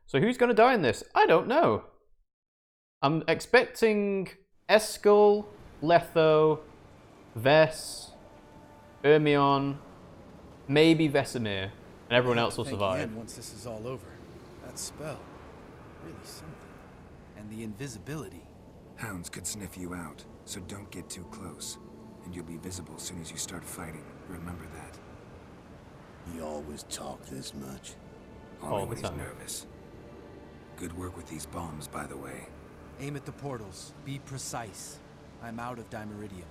So who's going to die in this? I don't know. I'm expecting Eskel, Letho, Ves, Ermion, maybe Vesemir, and everyone else will survive. Yen, once this is all over, that spell, really something. And the invisibility. Hounds could sniff you out, so don't get too close. And you'll be visible as soon as you start fighting. Remember that. You always talk this much? Always nervous. Good work with these bombs, by the way. Aim at the portals. Be precise. I'm out of dimeridium.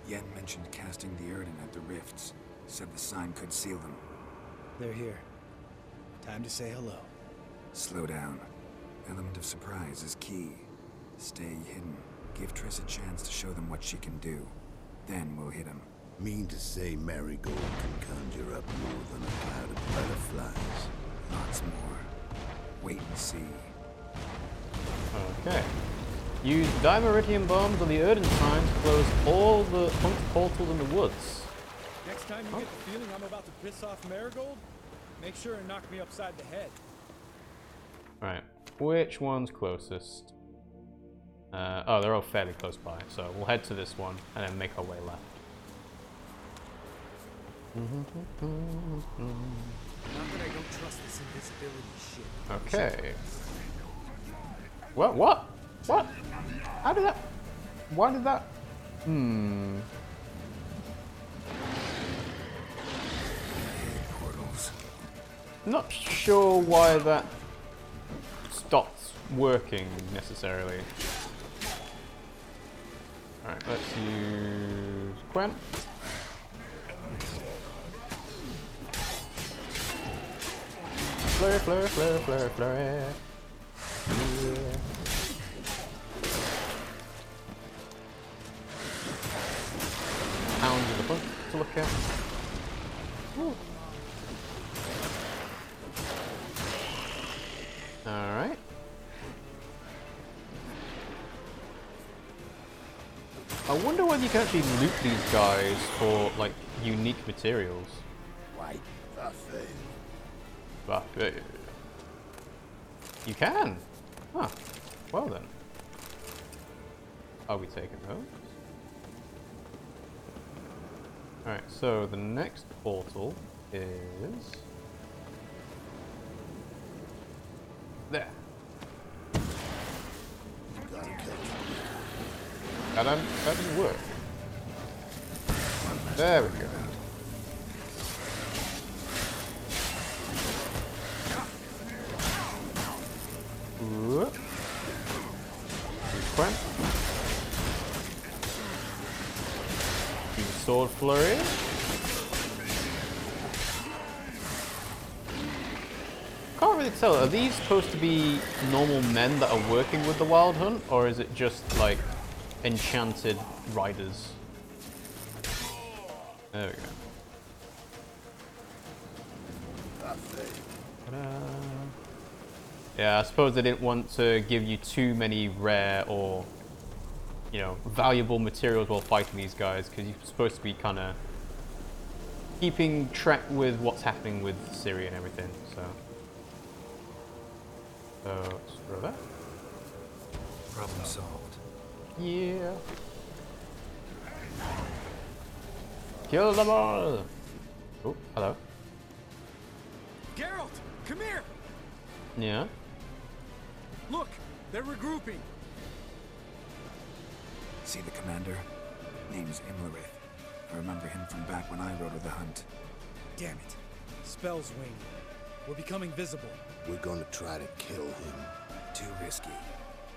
Yen mentioned casting the Erden at the rifts. Said the sign could seal them. They're here. Time to say hello. Slow down. Element of surprise is key. Stay hidden. Give Triss a chance to show them what she can do. Then we'll hit them. Mean to say Marigold can conjure up more than a cloud of butterflies? Lots more. Wait and see. Okay. Use dimeridium bombs on the Erden sign to close all the portals in the woods. Next time you get the feeling I'm about to piss off Marigold, make sure and knock me upside the head. Right. Which one's closest? Oh, they're all fairly close by, so we'll head to this one and then make our way left. Not that I don't trust this invisibility shit. Okay. What? What? How did that... Why did that... Portals. Not sure why that stopped working necessarily. Alright, let's use Quen. Flurry, flurry, flurry, flurry, flurry. Yeah. Hounds in the front to look at. Ooh. Alright. I wonder whether you can actually loot these guys for, like, unique materials. White buffet. Buffet. You can? Huh. Well then. Are we taking those? Alright, so the next portal is... there. That didn't work. There we go. Whoop. Quen. Sword flurry. Can't really tell. Are these supposed to be normal men that are working with the Wild Hunt, or is it just like enchanted riders? There we go. Ta-da. Yeah, I suppose they didn't want to give you too many rare or, you know, valuable materials while fighting these guys, because you're supposed to be kind of keeping track with what's happening with Syria and everything, so let's throw that. Problem solved. Yeah. Kill them all! Oh, hello. Geralt, come here! Yeah? Look, they're regrouping. See the commander? Name's Imlerith. I remember him from back when I rode with the hunt. Damn it. Spell's waning. We're becoming visible. We're gonna try to kill him. Too risky.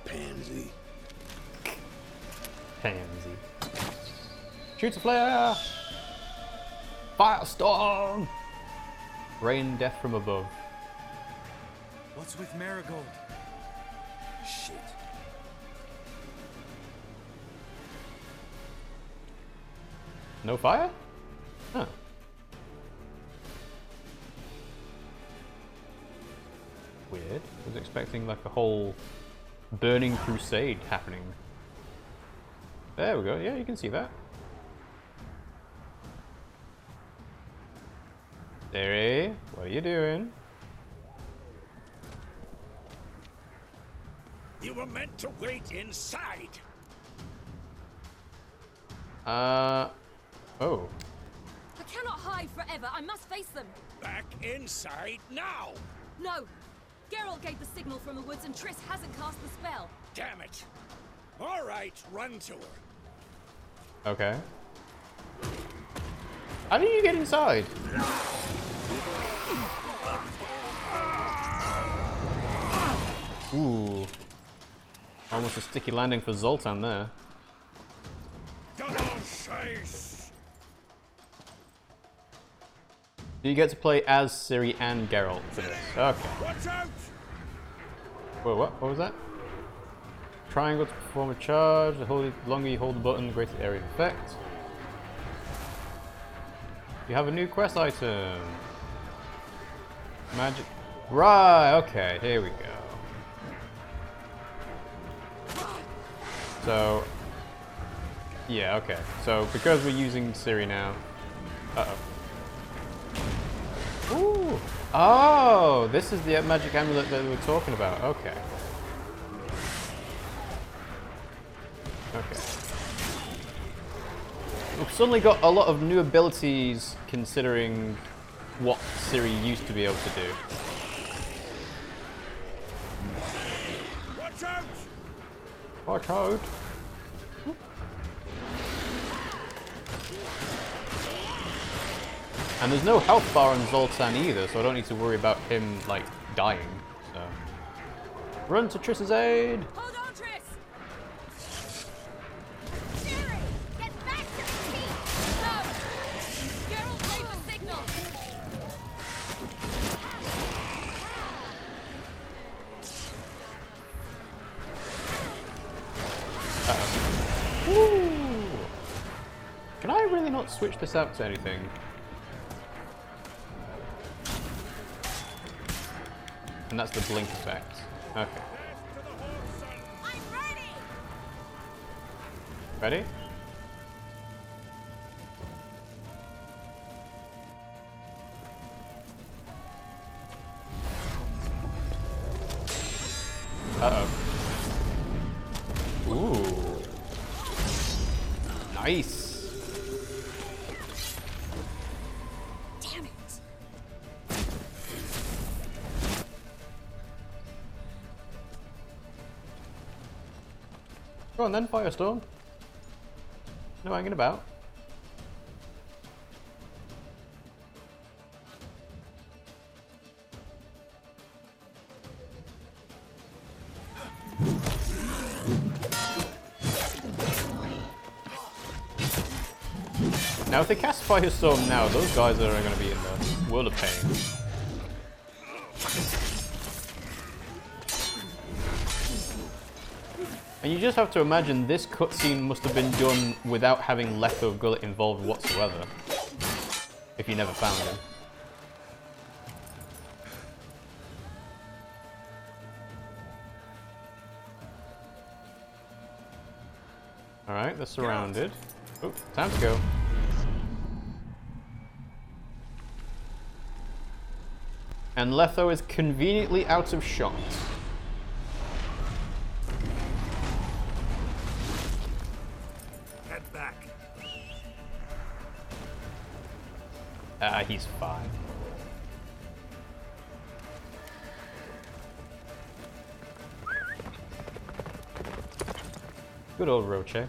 Pansy. Pansy. Shoots a flare! Firestorm! Rain death from above. What's with Marigold? Shit. No fire? Huh. Weird. I was expecting like a whole burning crusade happening. There we go. Yeah, you can see that. Derry, what are you doing? You were meant to wait inside. Oh. I cannot hide forever. I must face them. Back inside now. No. Geralt gave the signal from the woods and Triss hasn't cast the spell. Damn it. All right, run to her. Okay. How did you get inside? Ooh. Almost a sticky landing for Zoltan there. Double chase. Do you get to play as Ciri and Geralt for this? Okay. Watch out! Whoa, what? What was that? Triangle to perform a charge. The longer you hold the button, the greater the area of effect. You have a new quest item. Magic. Right, okay, here we go. So, yeah, okay. So, because we're using Ciri now. Uh-oh. Ooh! Oh! This is the magic amulet that we were talking about. Okay. Okay. We've suddenly got a lot of new abilities considering what Ciri used to be able to do. Watch out! Watch out! And there's no health bar on Zoltan either, so I don't need to worry about him, like, dying. So. Run to Triss's aid! Hold on, Triss! Ciri! Get back to the team! No! Geralt gave the signal! Uh-oh. Ooh. Can I really not switch this out to anything? And that's the blink effect. Okay. I'm ready! Ready? Uh-oh. Ooh. Nice. Damn it! Go on then, Firestorm. No hanging about. Now if they cast Firestorm now, those guys are going to be in the world of pain. And you just have to imagine this cutscene must have been done without having Letho Gullet involved whatsoever. If you never found him. Alright, they're surrounded. Oh, time to go. And Letho is conveniently out of shot. Head back. Ah, he's fine. Good old Roche.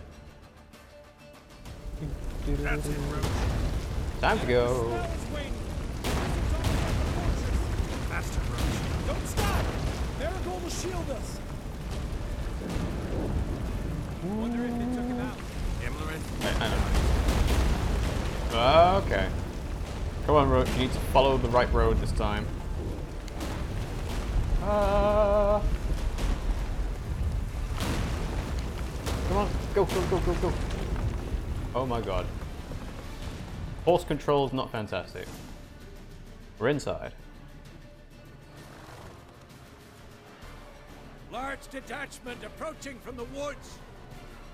That's it, Roach. Time to go. Faster, Roach. Don't stop! Marigold will shield us! Wonder if they took him out. I don't know. Okay. Come on, Roach. You need to follow the right road this time. Come on. Go, go, go, go, go. Oh my god. Horse control is not fantastic. We're inside. Large detachment approaching from the woods.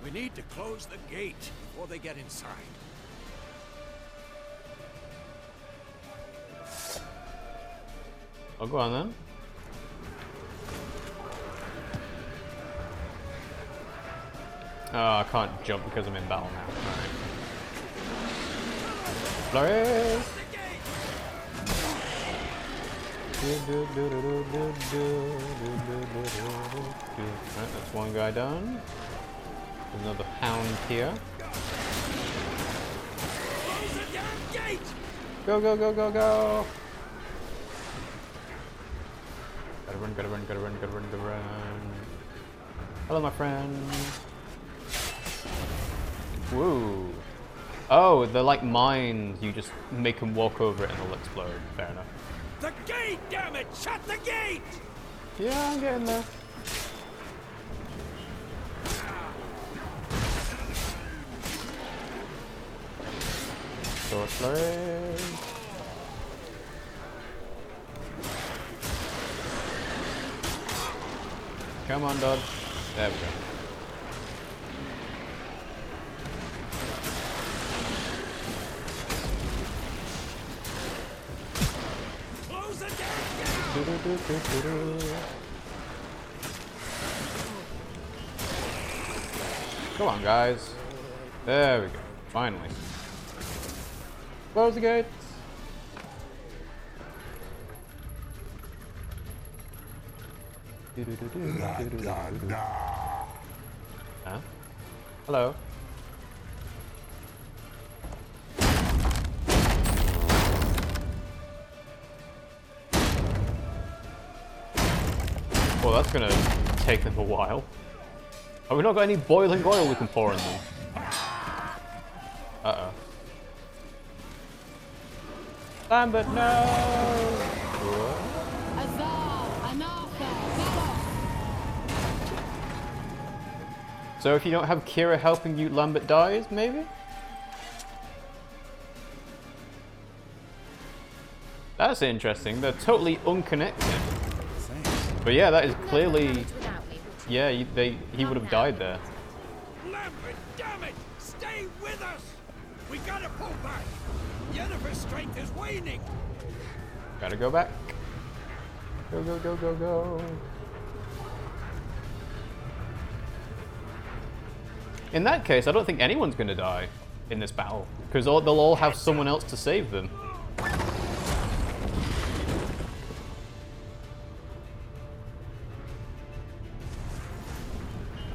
We need to close the gate before they get inside. Oh, go on then. Oh, I can't jump because I'm in battle now. Alright. Flurry! Alright, that's one guy done. There's another hound here. Go, go, go, go, go! Gotta run, gotta run, gotta run, gotta run, gotta run. Hello, my friend. Woo. Oh, they're like mines. You just make them walk over it and it'll explode. Fair enough. The gate, damn it! Shut the gate! Yeah, I'm getting there. Sword flurry. Come on, dodge. There we go. Close the gate! Come on, guys. There we go. Finally. Close the gates. Huh? Hello. Well, that's gonna take them a while. Oh, we've not got any boiling oil we can pour in them. Uh-oh. Lambert, no! So if you don't have Kira helping you, Lambert dies, maybe? That's interesting. They're totally unconnected. But yeah, that is clearly... Yeah, he would have died there. Lambert, damn it! Stay with us! We gotta pull back! Yennefer's strength is waning! Gotta go back. Go, go, go, go, go. In that case, I don't think anyone's gonna die in this battle, because they'll all have someone else to save them.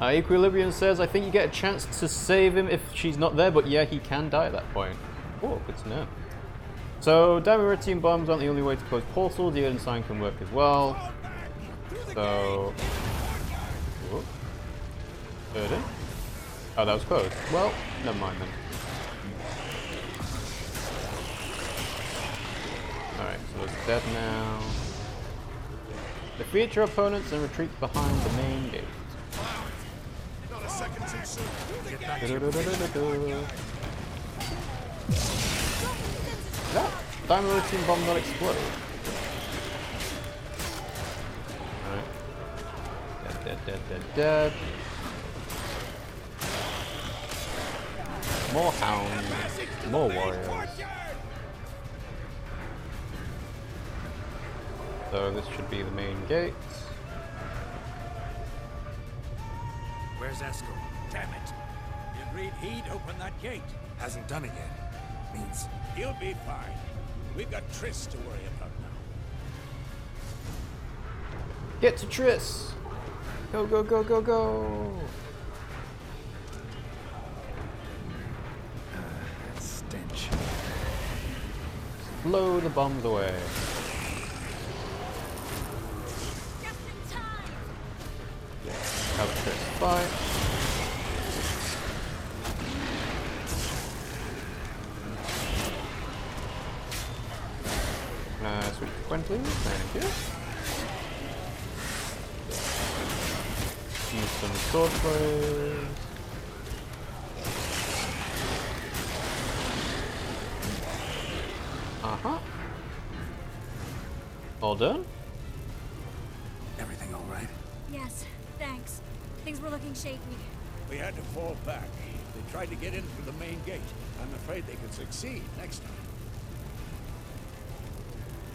Equilibrium says, I think you get a chance to save him if she's not there, but yeah, he can die at that point. Oh, good to know. So, Dimeritium bombs aren't the only way to close portals, the Odin sign can work as well. So... Whoop. Odin? Oh, that was closed. Well, never mind then. Alright, so it's dead now. Defeat your opponents and retreat behind the main gate. Not a second too soon. Get back That Dimeritium bomb not explode. Alright. Dead, dead, dead, dead, dead. More hounds. More warriors. So this should be the main gate. Where's Eskel? Damn it! He agreed he'd open that gate. Hasn't done it yet. Means He'll be fine. We've got Triss to worry about now. Get to Triss! Go, go, go, go, go! that stench. Blow the bombs away. Have Triss fight. Switch to Gwen, please. Thank you. Use some sword plays. Uh-huh. All done? Everything all right? Yes, thanks. Things were looking shaky. We had to fall back. They tried to get in through the main gate. I'm afraid they can succeed next time.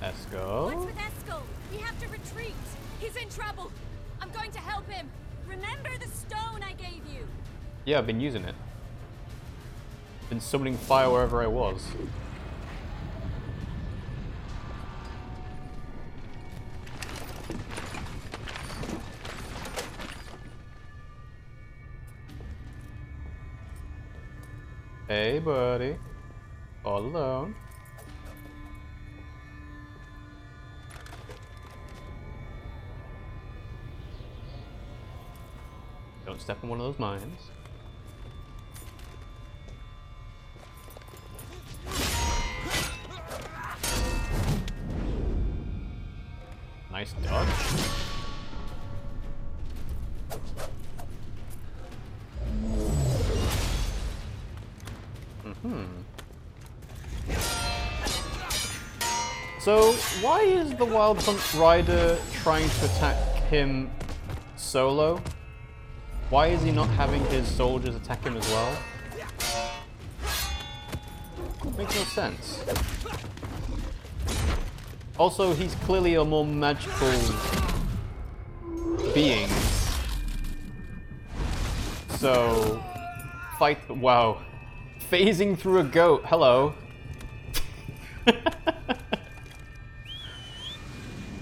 Eskel. What's with Eskel? We have to retreat. He's in trouble. I'm going to help him. Remember the stone I gave you? Yeah, I've been using it. Been summoning fire wherever I was. Hey, buddy. All alone. step in one of those mines. Nice dodge. So, why is the Wild Hunt Rider trying to attack him solo? Why is he not having his soldiers attack him as well? Makes no sense. Also, he's clearly a more magical being. So, fight. Wow. Phasing through a goat. Hello.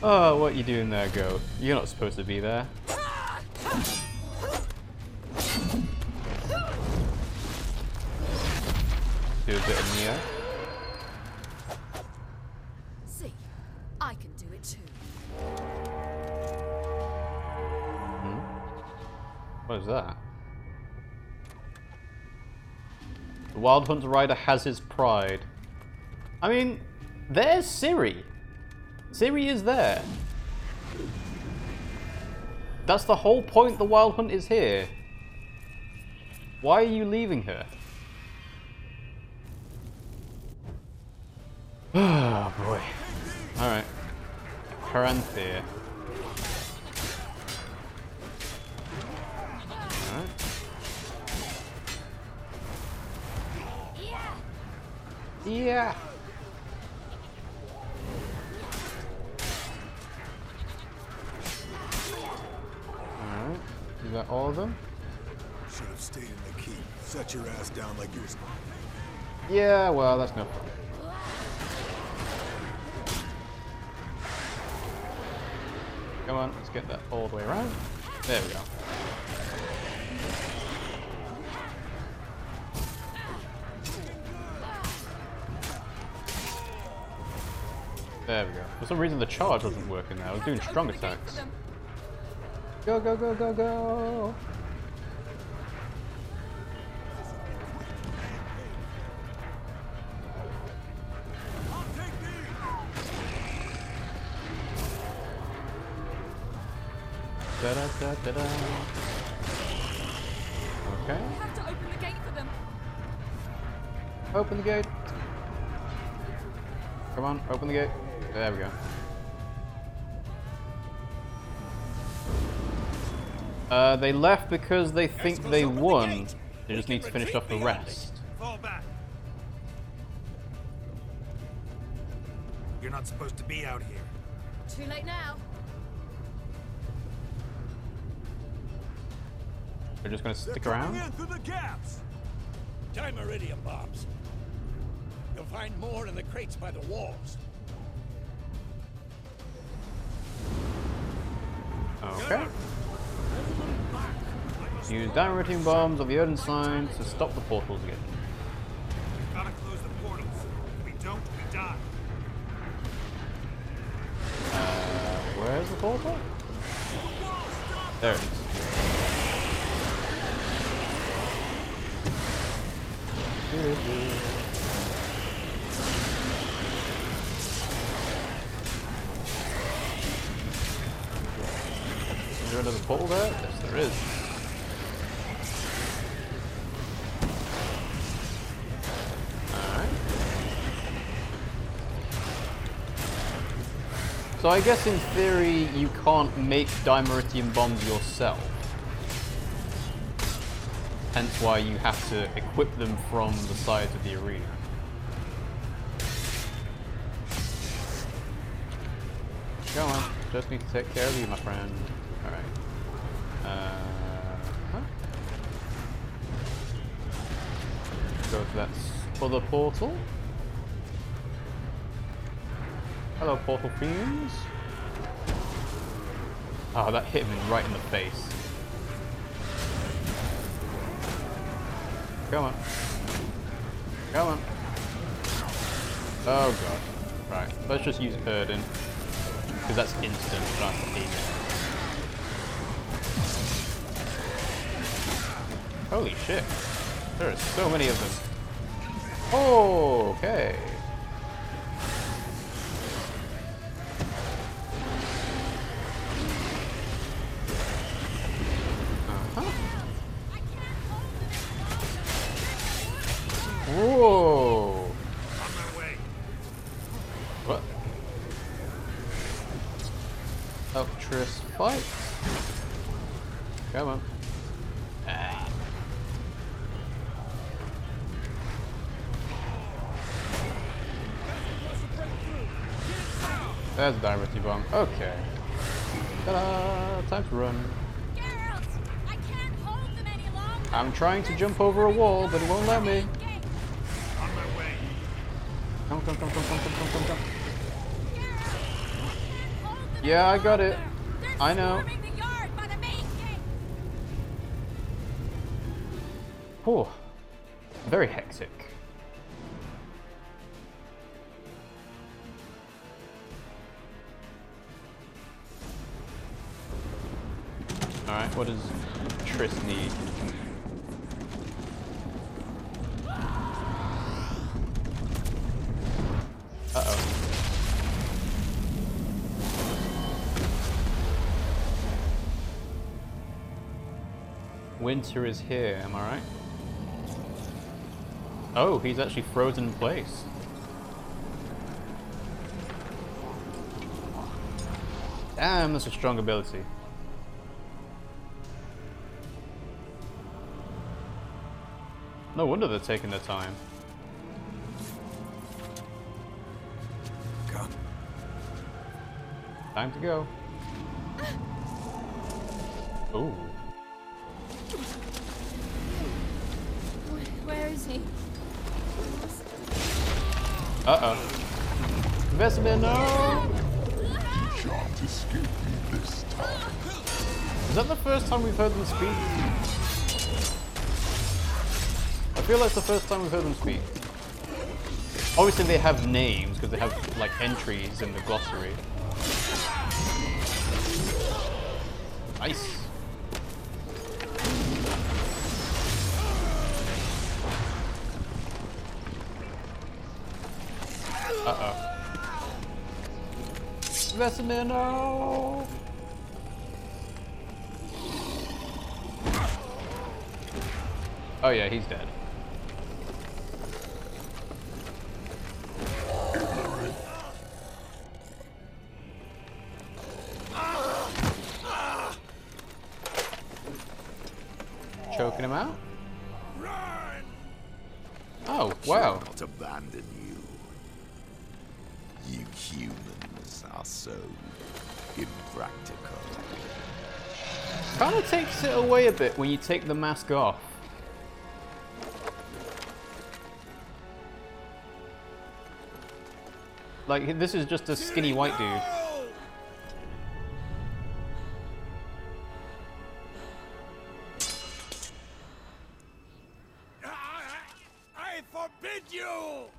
Oh, what you doing there, goat? You're not supposed to be there. Do a bit of Neo. See, I can do it too. What is that? The Wild Hunt Rider has his pride. I mean, there's Ciri. Ciri is there. That's the whole point the Wild Hunt is here. Why are you leaving her? Oh boy. Alright. Paranthir. Alright. Yeah. Alright. You got all of them? Should have stayed in the keep. Set your ass down like you was. Yeah, well, that's no fun. Come on, let's get that all the way around. There we go. There we go. For some reason the charge wasn't working there. I was doing strong attacks. Go, go, go, go, go! Da da da da da. Okay. We have to open the gate for them. Open the gate. Come on, open the gate. There we go. They left because they think they won. They just need to finish off the rest. Fall back. You're not supposed to be out here. Too late now. They're just gonna stick around? Through the gaps. Time iridium bombs. You'll find more in the crates by the walls. Okay. Use downrouting bombs on the Odin signs to stop the portals again. Gotta close the portals. If we don't, we die. Where's the portal? There it is. Is there another portal there? Yes, there is. Alright. So I guess in theory you can't make dimeritium bombs yourself. Hence why you have to equip them from the sides of the arena. Go on, just need to take care of you, my friend. Alright. Huh? Go to that other portal. Hello, portal fiends. Oh, that hit him right in the face. Come on. Come on. Oh god. Right, let's just use Erdin. Because that's instant, I don't have to Holy shit. There are so many of them. Okay. Whoa! What? Ultras fight? Come on. Ah. There's a Diversity Bomb. Okay. Ta-da! Time to run. I'm trying to jump over a wall, but it won't let me. Come. Yeah, I got it. I know. Whew. Very hectic. Alright, what does Triss need? Uh-oh. Winter is here, am I right? Oh, he's actually frozen in place. Damn, that's a strong ability. No wonder they're taking their time. Come. Time to go. Ooh. Where is he? Uh-oh. Vesemir, no! You shan't escape me this time. Is that the first time we've heard them speak? I feel like it's the first time we've heard them speak. Obviously they have names, because they have, like, entries in the glossary. Nice. Uh-oh. Vesemir, no! Oh yeah, he's dead. Choking him out? Oh, wow. Shall not abandon you. You humans are so impractical. Kind of takes it away a bit when you take the mask off. Like, this is just a skinny white dude. I forbid you!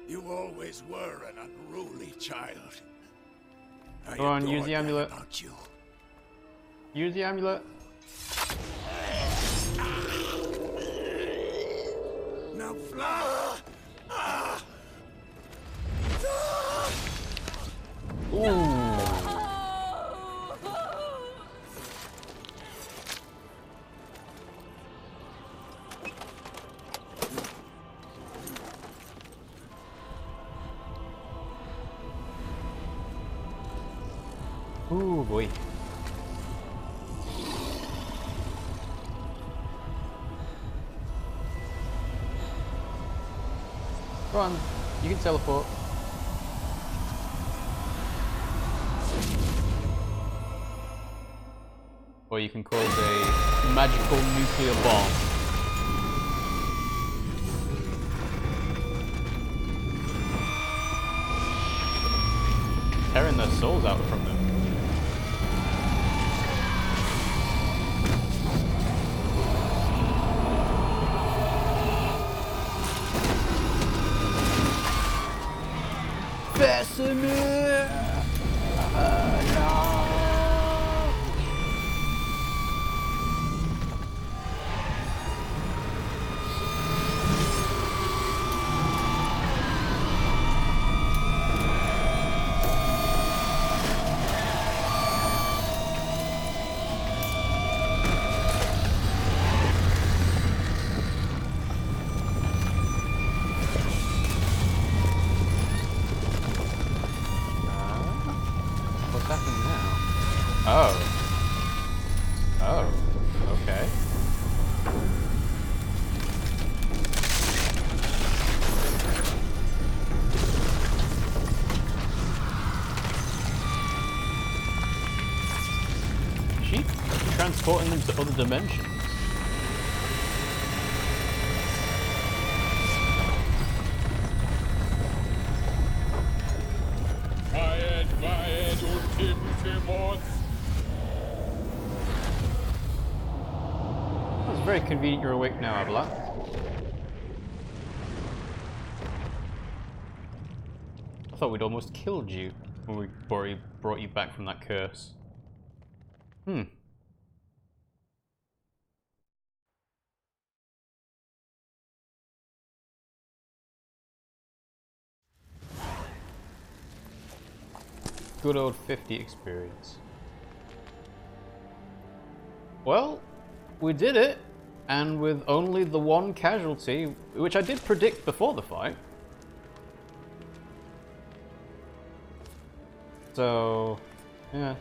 You always were an unruly child. Go on, use the amulet. You. Use the amulet. Now fly! Ooh. Ooh, boy. Go on, you can teleport. Or you can cause a magical nuclear bomb. Tearing their souls out from them. Vesemir! Oh. Oh. Okay. She transporting them to other dimensions. It's very convenient you're awake now, Abla. I thought we'd almost killed you when we brought you back from that curse. Hmm. Good old 50 experience. Well, we did it, and with only the one casualty, which I did predict before the fight. So, yeah.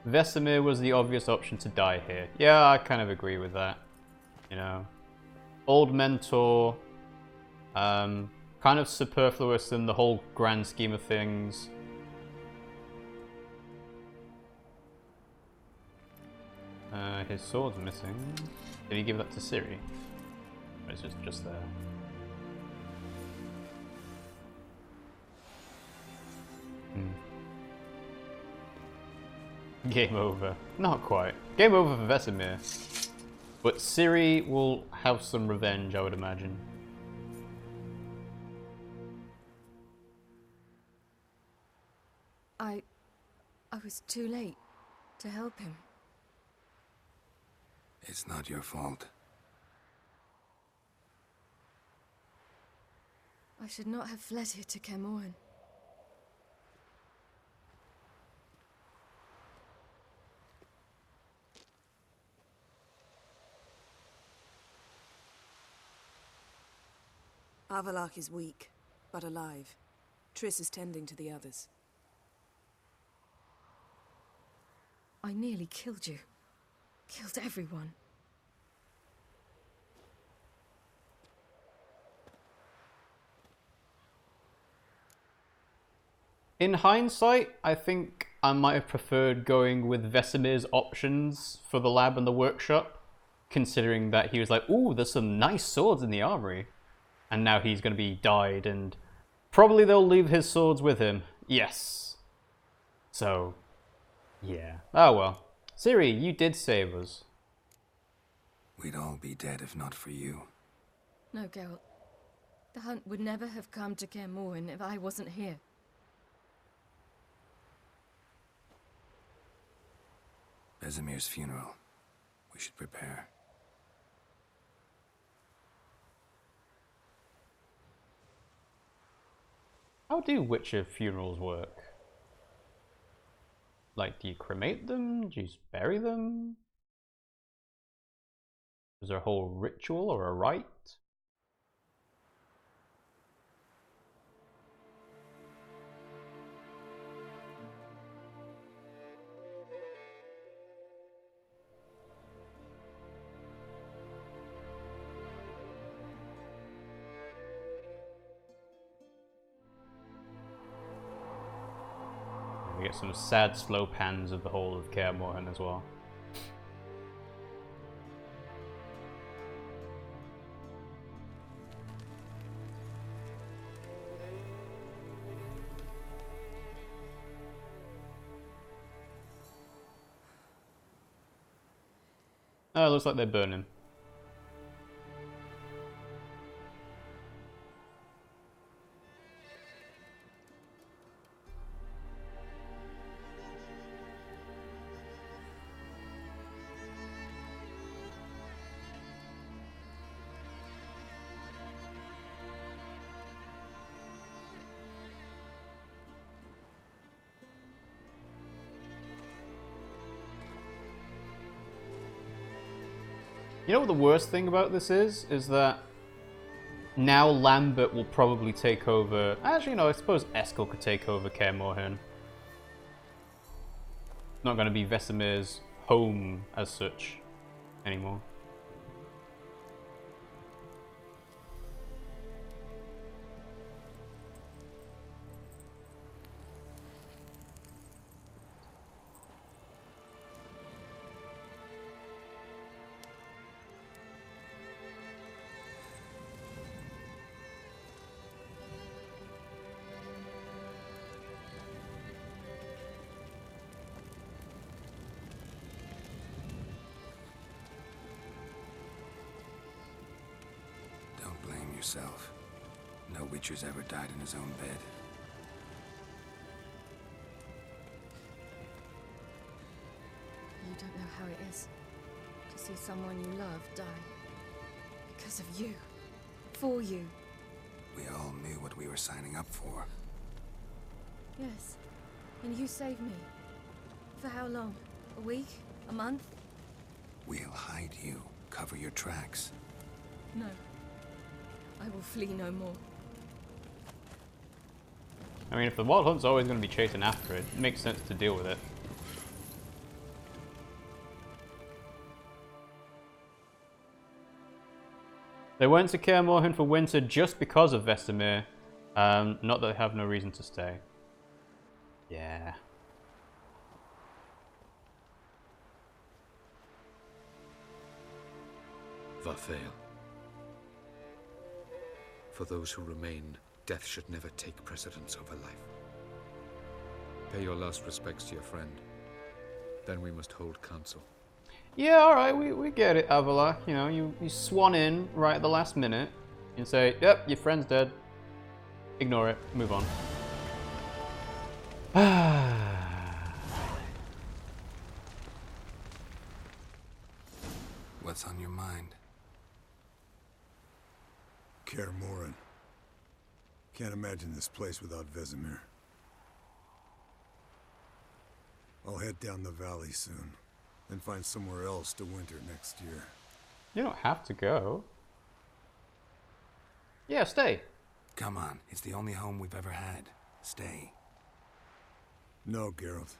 Vesemir was the obvious option to die here. Yeah, I kind of agree with that. You know, old mentor, kind of superfluous in the whole grand scheme of things. His sword's missing. Did he give that to Ciri? Or is it just there? Game over. Not quite. Game over for Vesemir. But Ciri will have some revenge, I would imagine. I was too late to help him. It's not your fault. I should not have fled here to Kaer Morhen. Avalok is weak, but alive. Triss is tending to the others. I nearly killed you. Killed everyone. In hindsight, I think I might have preferred going with Vesemir's options for the lab and the workshop, considering that he was like, ooh, there's some nice swords in the armory. And now he's going to be died, and probably they'll leave his swords with him. Yes. So, yeah. Oh well. Ciri, you did save us. We'd all be dead if not for you. No, Geralt. The hunt would never have come to Kaer Morhen if I wasn't here. Vesemir's funeral. We should prepare. How do Witcher funerals work? Like, do you cremate them? Do you just bury them? Is there a whole ritual or a rite? We get some sad, slow pans of the whole of Kaer Morhen as well. Oh, it looks like they're burning. You know what the worst thing about this is? Is that now Lambert will probably take over... Actually, no, I suppose Eskel could take over Kaer Morhen. Not going to be Vesemir's home as such anymore. Yourself. No Witcher's ever died in his own bed. You don't know how it is to see someone you love die. Because of you. For you. We all knew what we were signing up for. Yes. And you saved me. For how long? A week? A month? We'll hide you. Cover your tracks. No. I will flee no more. I mean, if the Wild Hunt's always going to be chasing after it, it makes sense to deal with it. They went to Kaer Morhen for winter just because of Vesemir. Not that they have no reason to stay. Yeah. Varfail. For those who remain, death should never take precedence over life. Pay your last respects to your friend. Then we must hold council. Yeah, alright, we get it, Avila. You know, you swan in right at the last minute and say, yep, your friend's dead. Ignore it, move on. What's on your mind? Kaer Morhen. Can't imagine this place without Vesemir. I'll head down the valley soon, then find somewhere else to winter next year. You don't have to go. Yeah, stay. Come on, it's the only home we've ever had. Stay. No, Geralt.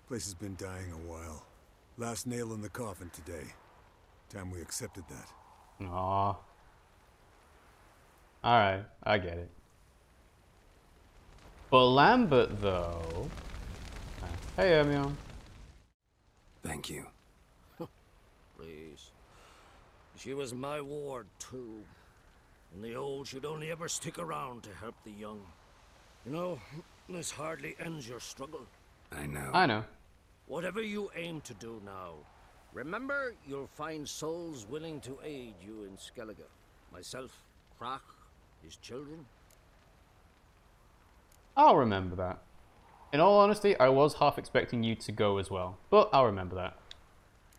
Place has been dying a while. Last nail in the coffin today. Time we accepted that. Aww. Alright, I get it. But Lambert, though... Hey, Hermione. Thank you. Please. She was my ward, too. And the old should only ever stick around to help the young. You know, this hardly ends your struggle. I know. I know. Whatever you aim to do now, remember you'll find souls willing to aid you in Skellige. Myself, Krach, his children. I'll remember that. In all honesty, I was half expecting you to go as well, but I'll remember that.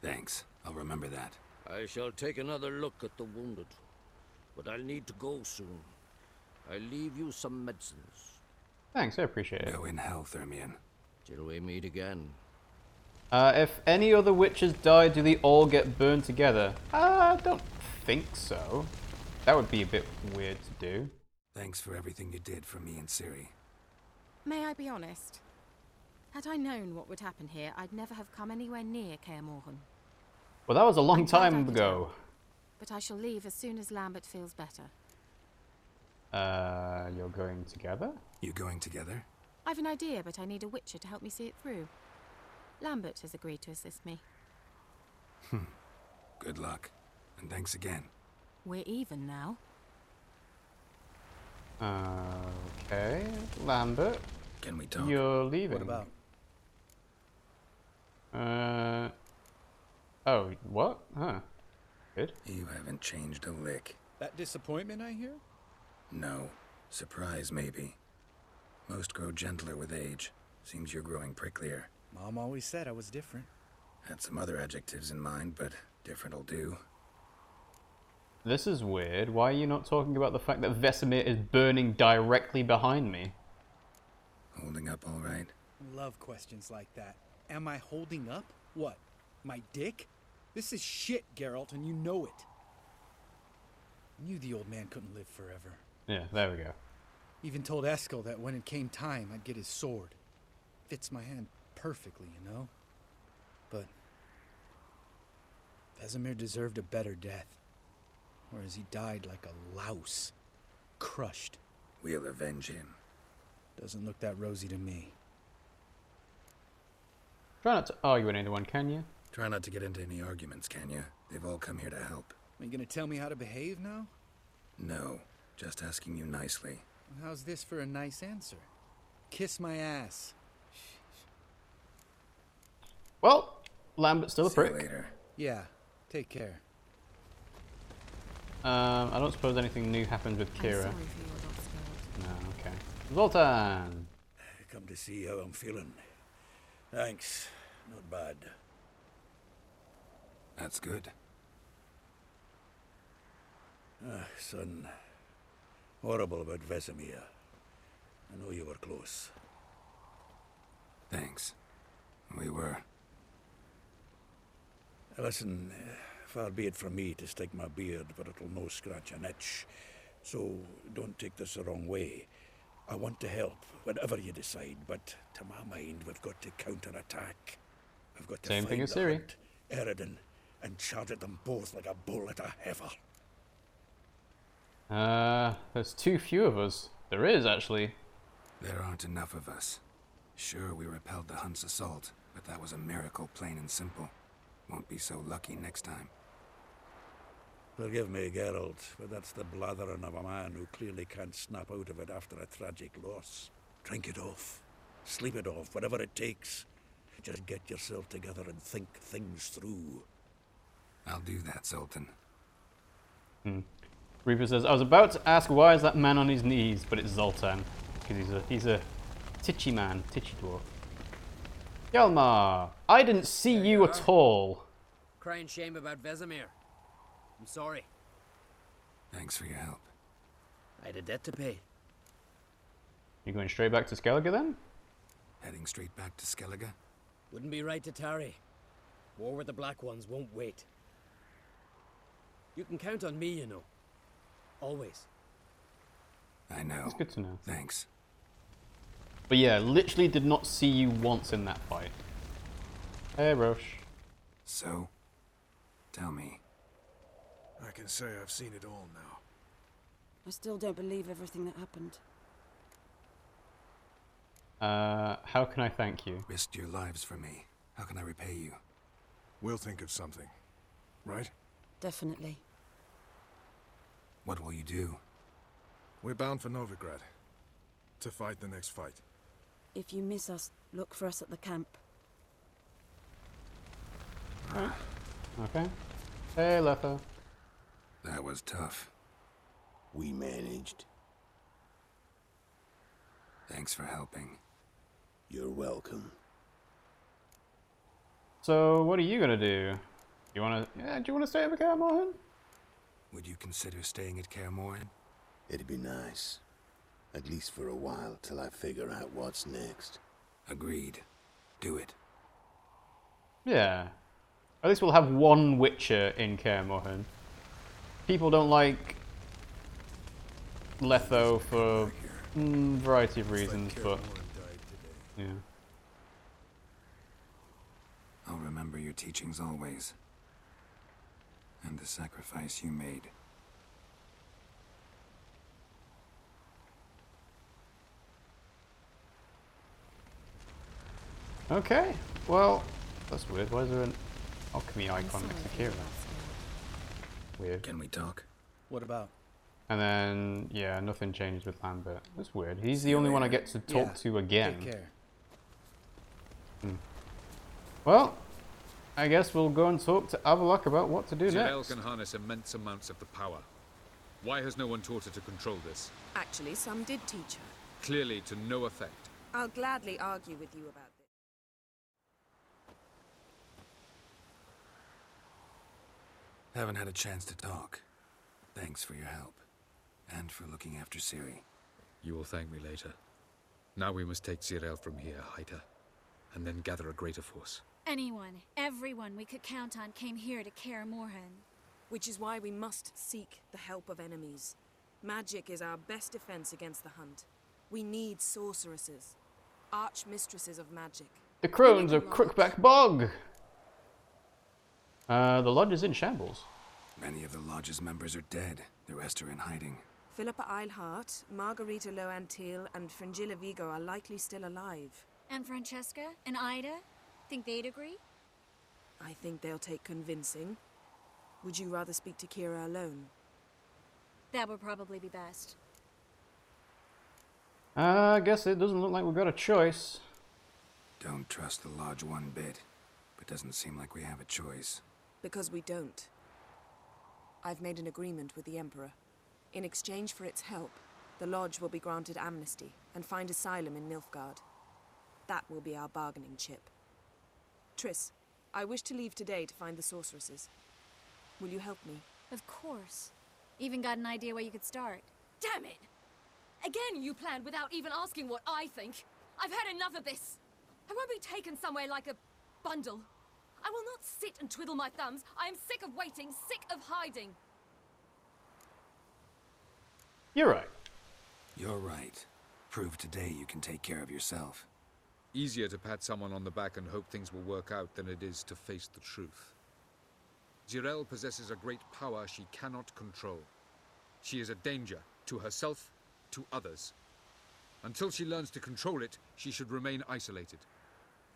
Thanks. I'll remember that. I shall take another look at the wounded, but I'll need to go soon. I'll leave you some medicines. Thanks, I appreciate it. Go in health, Hermione. Till we meet again. If any other witches die, do they all get burned together? I don't think so. That would be a bit weird to do. Thanks for everything you did for me and Ciri. May I be honest? Had I known what would happen here, I'd never have come anywhere near Kaer Morhen. Well, that was a long I'm glad I time could ago. help, but I shall leave as soon as Lambert feels better. You're going together? You going together? I've an idea, but I need a witcher to help me see it through. Lambert has agreed to assist me. Good luck. And thanks again. We're even now. Okay, Lambert. Can we talk? You're leaving. What about? Oh, what? Huh. Good. You haven't changed a lick. That disappointment I hear? No. Surprise, maybe. Most grow gentler with age. Seems you're growing pricklier. Mom always said I was different. Had some other adjectives in mind, but different'll do. This is weird. Why are you not talking about the fact that Vesemir is burning directly behind me? Holding up all right? Love questions like that. Am I holding up? What? My dick? This is shit, Geralt, and you know it. I knew the old man couldn't live forever. Yeah, there we go. Even told Eskel that when it came time, I'd get his sword. Fits my hand perfectly, you know? But Vesemir deserved a better death. Whereas he died like a louse. Crushed. We'll avenge him. Doesn't look that rosy to me. Try not to argue with anyone, can you? Try not to get into any arguments, can you? They've all come here to help. Are you gonna tell me how to behave now? No, just asking you nicely. Well, how's this for a nice answer? Kiss my ass. Well, Lambert's still a See prick. you later. Yeah, take care. I don't suppose anything new happened with Kaer. I'm sorry for your loss, Geralt. No, okay. Zoltan! Come to see how I'm feeling. Thanks. Not bad. That's good. Son. Horrible about Vesemir. I know you were close. Thanks. We were. Listen, far be it from me to stick my beard, but it'll no scratch an itch. So don't take this the wrong way. I want to help, whatever you decide, but to my mind, we've got to counterattack. We've got to Same thing find as the Ciri. Hunt, Eredin, and charge at them both like a bull at a heifer. There's too few of us. There is, actually. There aren't enough of us. Sure, we repelled the Hunt's assault, but that was a miracle, plain and simple. Won't be so lucky next time. Forgive me, Geralt, but that's the blathering of a man who clearly can't snap out of it after a tragic loss. Drink it off. Sleep it off, whatever it takes. Just get yourself together and think things through. I'll do that, Sultan. Reaper says, I was about to ask why is that man on his knees, but it's Zoltan. Because he's a titchy man, titchy dwarf. Hjalmar, I didn't see you at all. Crying shame about Vesemir. I'm sorry. Thanks for your help. I had a debt to pay. You going straight back to Skellige then? Heading straight back to Skellige? Wouldn't be right to tarry. War with the Black Ones won't wait. You can count on me, you know. Always. I know. It's good to know. Thanks. But yeah, literally did not see you once in that fight. Hey, Roche. So, tell me. I can say I've seen it all now. I still don't believe everything that happened. How can I thank you? Risked your lives for me. How can I repay you? We'll think of something. Right? Definitely. What will you do? We're bound for Novigrad. To fight the next fight. If you miss us, look for us at the camp. Okay. Hey, Letho. That was tough. We managed. Thanks for helping. You're welcome. So, what are you gonna do? You wanna? Yeah, do you wanna stay at Kaer Morhen? Would you consider staying at Kaer Morhen? It'd be nice. At least for a while, till I figure out what's next. Agreed. Do it. Yeah. At least we'll have one Witcher in Kaer Morhen. People don't like Letho for a variety of reasons, but yeah. I'll remember your teachings always. And the sacrifice you made. Okay, well, that's weird. Why is there an alchemy icon next to Kira? Weird. Can we talk? What about? And then, yeah, nothing changed with Lambert. That's weird. He's the only one I get to talk to again. Take care. Well, I guess we'll go and talk to Avalok about what to do Zirael next. can harness immense amounts of the power. Why has no one taught her to control this? Actually, some did teach her. Clearly to no effect. I'll gladly argue with you about this. Haven't had a chance to talk. Thanks for your help. And for looking after Ciri. You will thank me later. Now we must take Zirael from here, hide her, and then gather a greater force. Anyone, everyone we could count on came here to Kaer Morhen. Which is why we must seek the help of enemies. Magic is our best defense against the hunt. We need sorceresses, archmistresses of magic. The crones of Crookback Bog! The lodge is in shambles. Many of the lodge's members are dead. The rest are in hiding. Philippa Eilhart, Margarita Loantil, and Fringilla Vigo are likely still alive. And Francesca and Ida? Think they'd agree? I think they'll take convincing. Would you rather speak to Kira alone? That would probably be best. I guess it doesn't look like we've got a choice. Don't trust the lodge one bit, but doesn't seem like we have a choice. Because we don't. I've made an agreement with the Emperor. In exchange for its help, the lodge will be granted amnesty and find asylum in Nilfgaard. That will be our bargaining chip. Triss, I wish to leave today to find the sorceresses. Will you help me? Of course. Even got an idea where you could start. Damn it! Again you planned without even asking what I think. I've had enough of this. I won't be taken somewhere like a bundle. I will not sit and twiddle my thumbs. I am sick of waiting, sick of hiding. You're right. You're right. Prove today you can take care of yourself. Easier to pat someone on the back and hope things will work out than it is to face the truth. Jirel possesses a great power she cannot control. She is a danger to herself, to others. Until she learns to control it, she should remain isolated.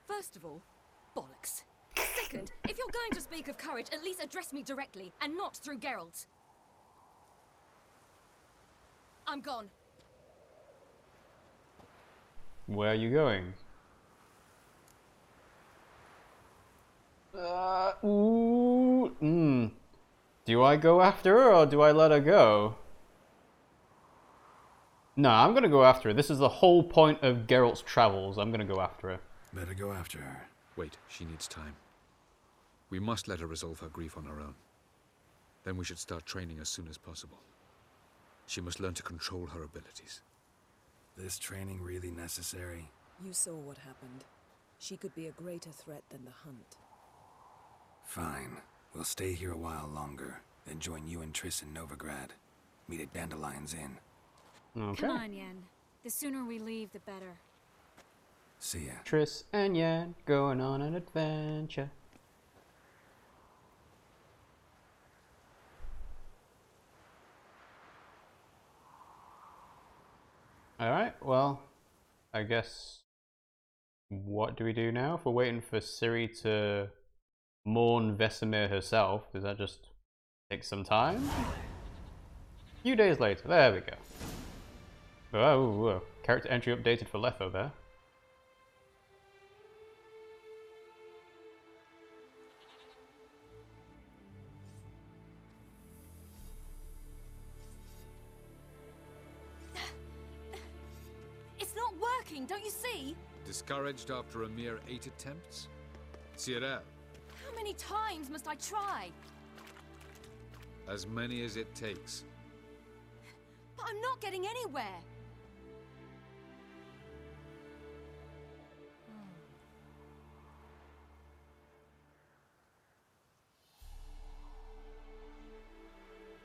First of all, bollocks. Second, if you're going to speak of courage, at least address me directly, and not through Geralt. I'm gone. Where are you going? Do I go after her or do I let her go? No, I'm gonna go after her. This is the whole point of Geralt's travels. I'm gonna go after her. Better go after her. Wait, she needs time. We must let her resolve her grief on her own. Then we should start training as soon as possible. She must learn to control her abilities. This training really necessary? You saw what happened. She could be a greater threat than the hunt. Fine. We'll stay here a while longer, then join you and Triss in Novigrad. Meet at Dandelion's Inn. Okay. Come on, Yen. The sooner we leave, the better. See ya. Triss and Yen going on an adventure. Alright, well, I guess what do we do now? If we're waiting for Ciri to mourn Vesemir herself, does that just take some time? A few days later, there we go. Whoa. Character entry updated for Letho there. It's not working, don't you see? Discouraged after a mere 8 attempts? Cyril. How many times must I try? As many as it takes. But I'm not getting anywhere.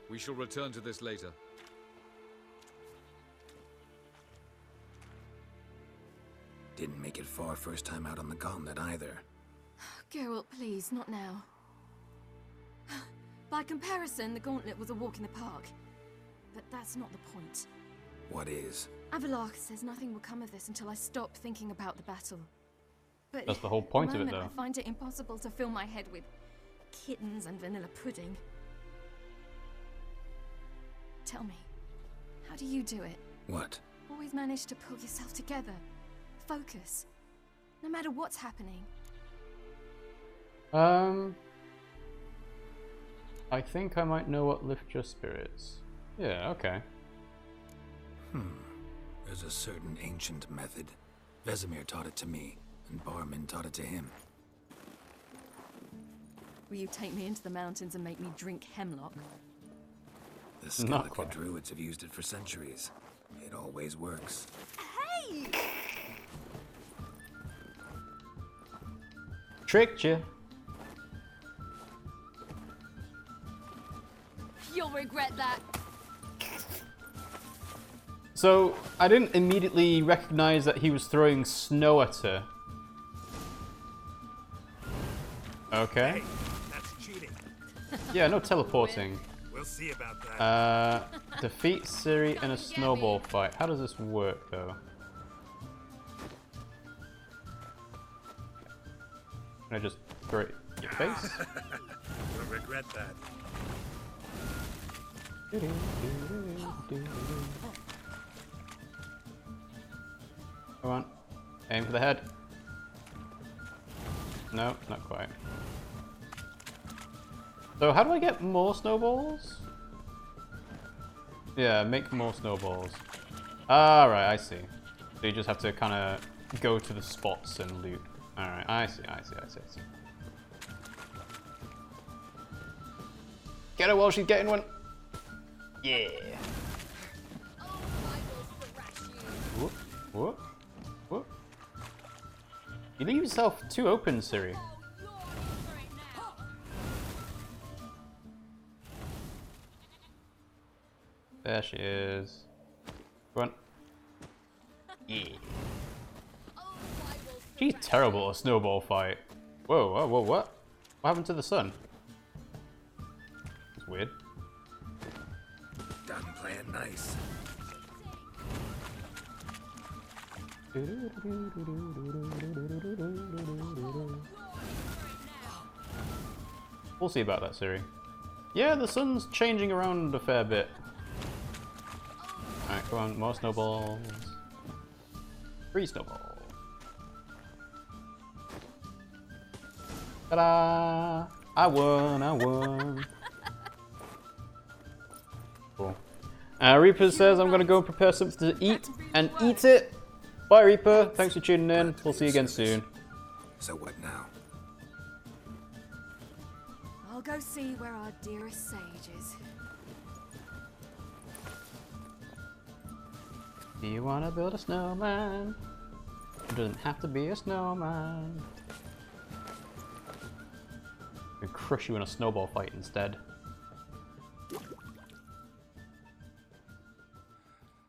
We shall return to this later. Didn't make it far first time out on the gauntlet either. Geralt, please, not now. By comparison, the gauntlet was a walk in the park. But that's not the point. What is? Avalok says nothing will come of this until I stop thinking about the battle. But that's the whole point at the of it, moment, though. I find it impossible to fill my head with kittens and vanilla pudding. Tell me, how do you do it? What? Always manage to pull yourself together. Focus. No matter what's happening. I think I might know what lifts your spirits. Yeah, okay. There's a certain ancient method. Vesemir taught it to me, and Barman taught it to him. Will you take me into the mountains and make me drink hemlock? The Skeleton Druids have used it for centuries. It always works. Hey! Tricked you. You'll regret that. So, I didn't immediately recognize that he was throwing snow at her. Okay. Hey, that's cheating. Yeah, no teleporting. We'll see about that. Defeat Ciri in a snowball fight. How does this work, though? Can I just throw it in your face? You'll regret that. Come on. Aim for the head. No, not quite. So how do I get more snowballs? Yeah, make more snowballs. Ah, right, I see. So you just have to kind of go to the spots and loot. Alright, I see. Get her while she's getting one. Yeah. Whoop, whoop, whoop. You leave yourself too open, Ciri. There she is. Go on. Yeah. She's terrible at a snowball fight. Whoa, whoa, whoa, what? What happened to the sun? It's weird. Done playing nice. We'll see about that, Ciri. Yeah, the sun's changing around a fair bit. Alright, come on, more snowballs. 3 snowballs. Ta-da! I won! Cool. Reaper says I'm gonna go and prepare something to eat and eat it. Bye, Reaper. Thanks for tuning in. We'll see you again soon. So what now? I'll go see where our dearest sage is. Do you wanna build a snowman? It doesn't have to be a snowman. I could crush you in a snowball fight instead.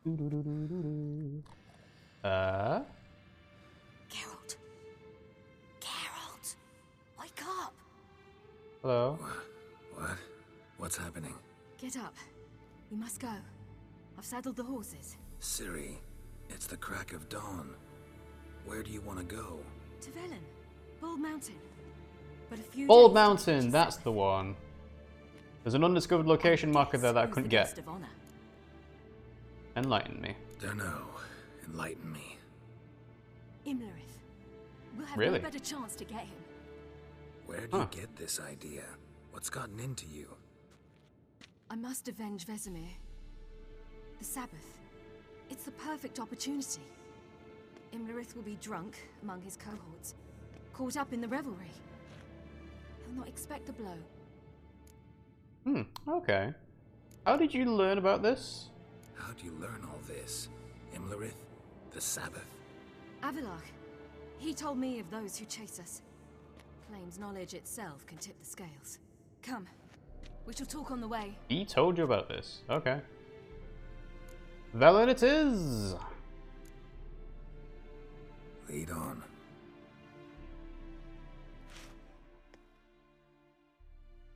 Geralt. Geralt. Wake up. Hello? What? What's happening? Get up. We must go. I've saddled the horses. Ciri, it's the crack of dawn. Where do you want to go? To Velen. Bald Mountain. But a few Bald days Mountain, that's the one. There's an undiscovered location marker there that I couldn't get. Enlighten me. Dunno. Enlighten me. Imlerith. We'll have Really? no better chance to get him. Where'd you get this idea? What's gotten into you? I must avenge Vesemir. The Sabbath. It's the perfect opportunity. Imlerith will be drunk among his cohorts, caught up in the revelry. He'll not expect the blow. Okay. How did you learn about this? How'd you learn all this? Imlerith? The Sabbath? Avilarch. He told me of those who chase us. Claims knowledge itself can tip the scales. Come. We shall talk on the way. He told you about this. Okay. Velen it is! Lead on.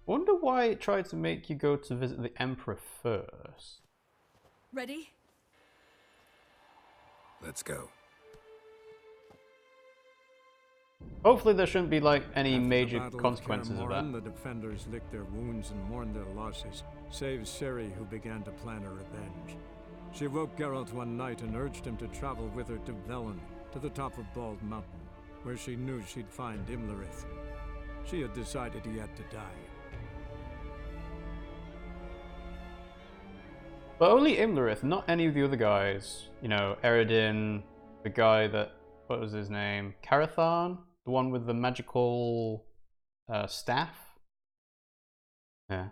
Wonder why it tried to make you go to visit the Emperor first. Ready? Let's go. Hopefully there shouldn't be like any After the major Battle consequences of that. Morhen, the defenders licked their wounds and mourned their losses, save Ciri, who began to plan a revenge. She woke Geralt one night and urged him to travel with her to Velen, to the top of Bald Mountain, where she knew she'd find Imlerith. She had decided he had to die. But only Imlerith, not any of the other guys. You know, Eredin, the guy that, what was his name? Carathan? The one with the magical staff? Yeah.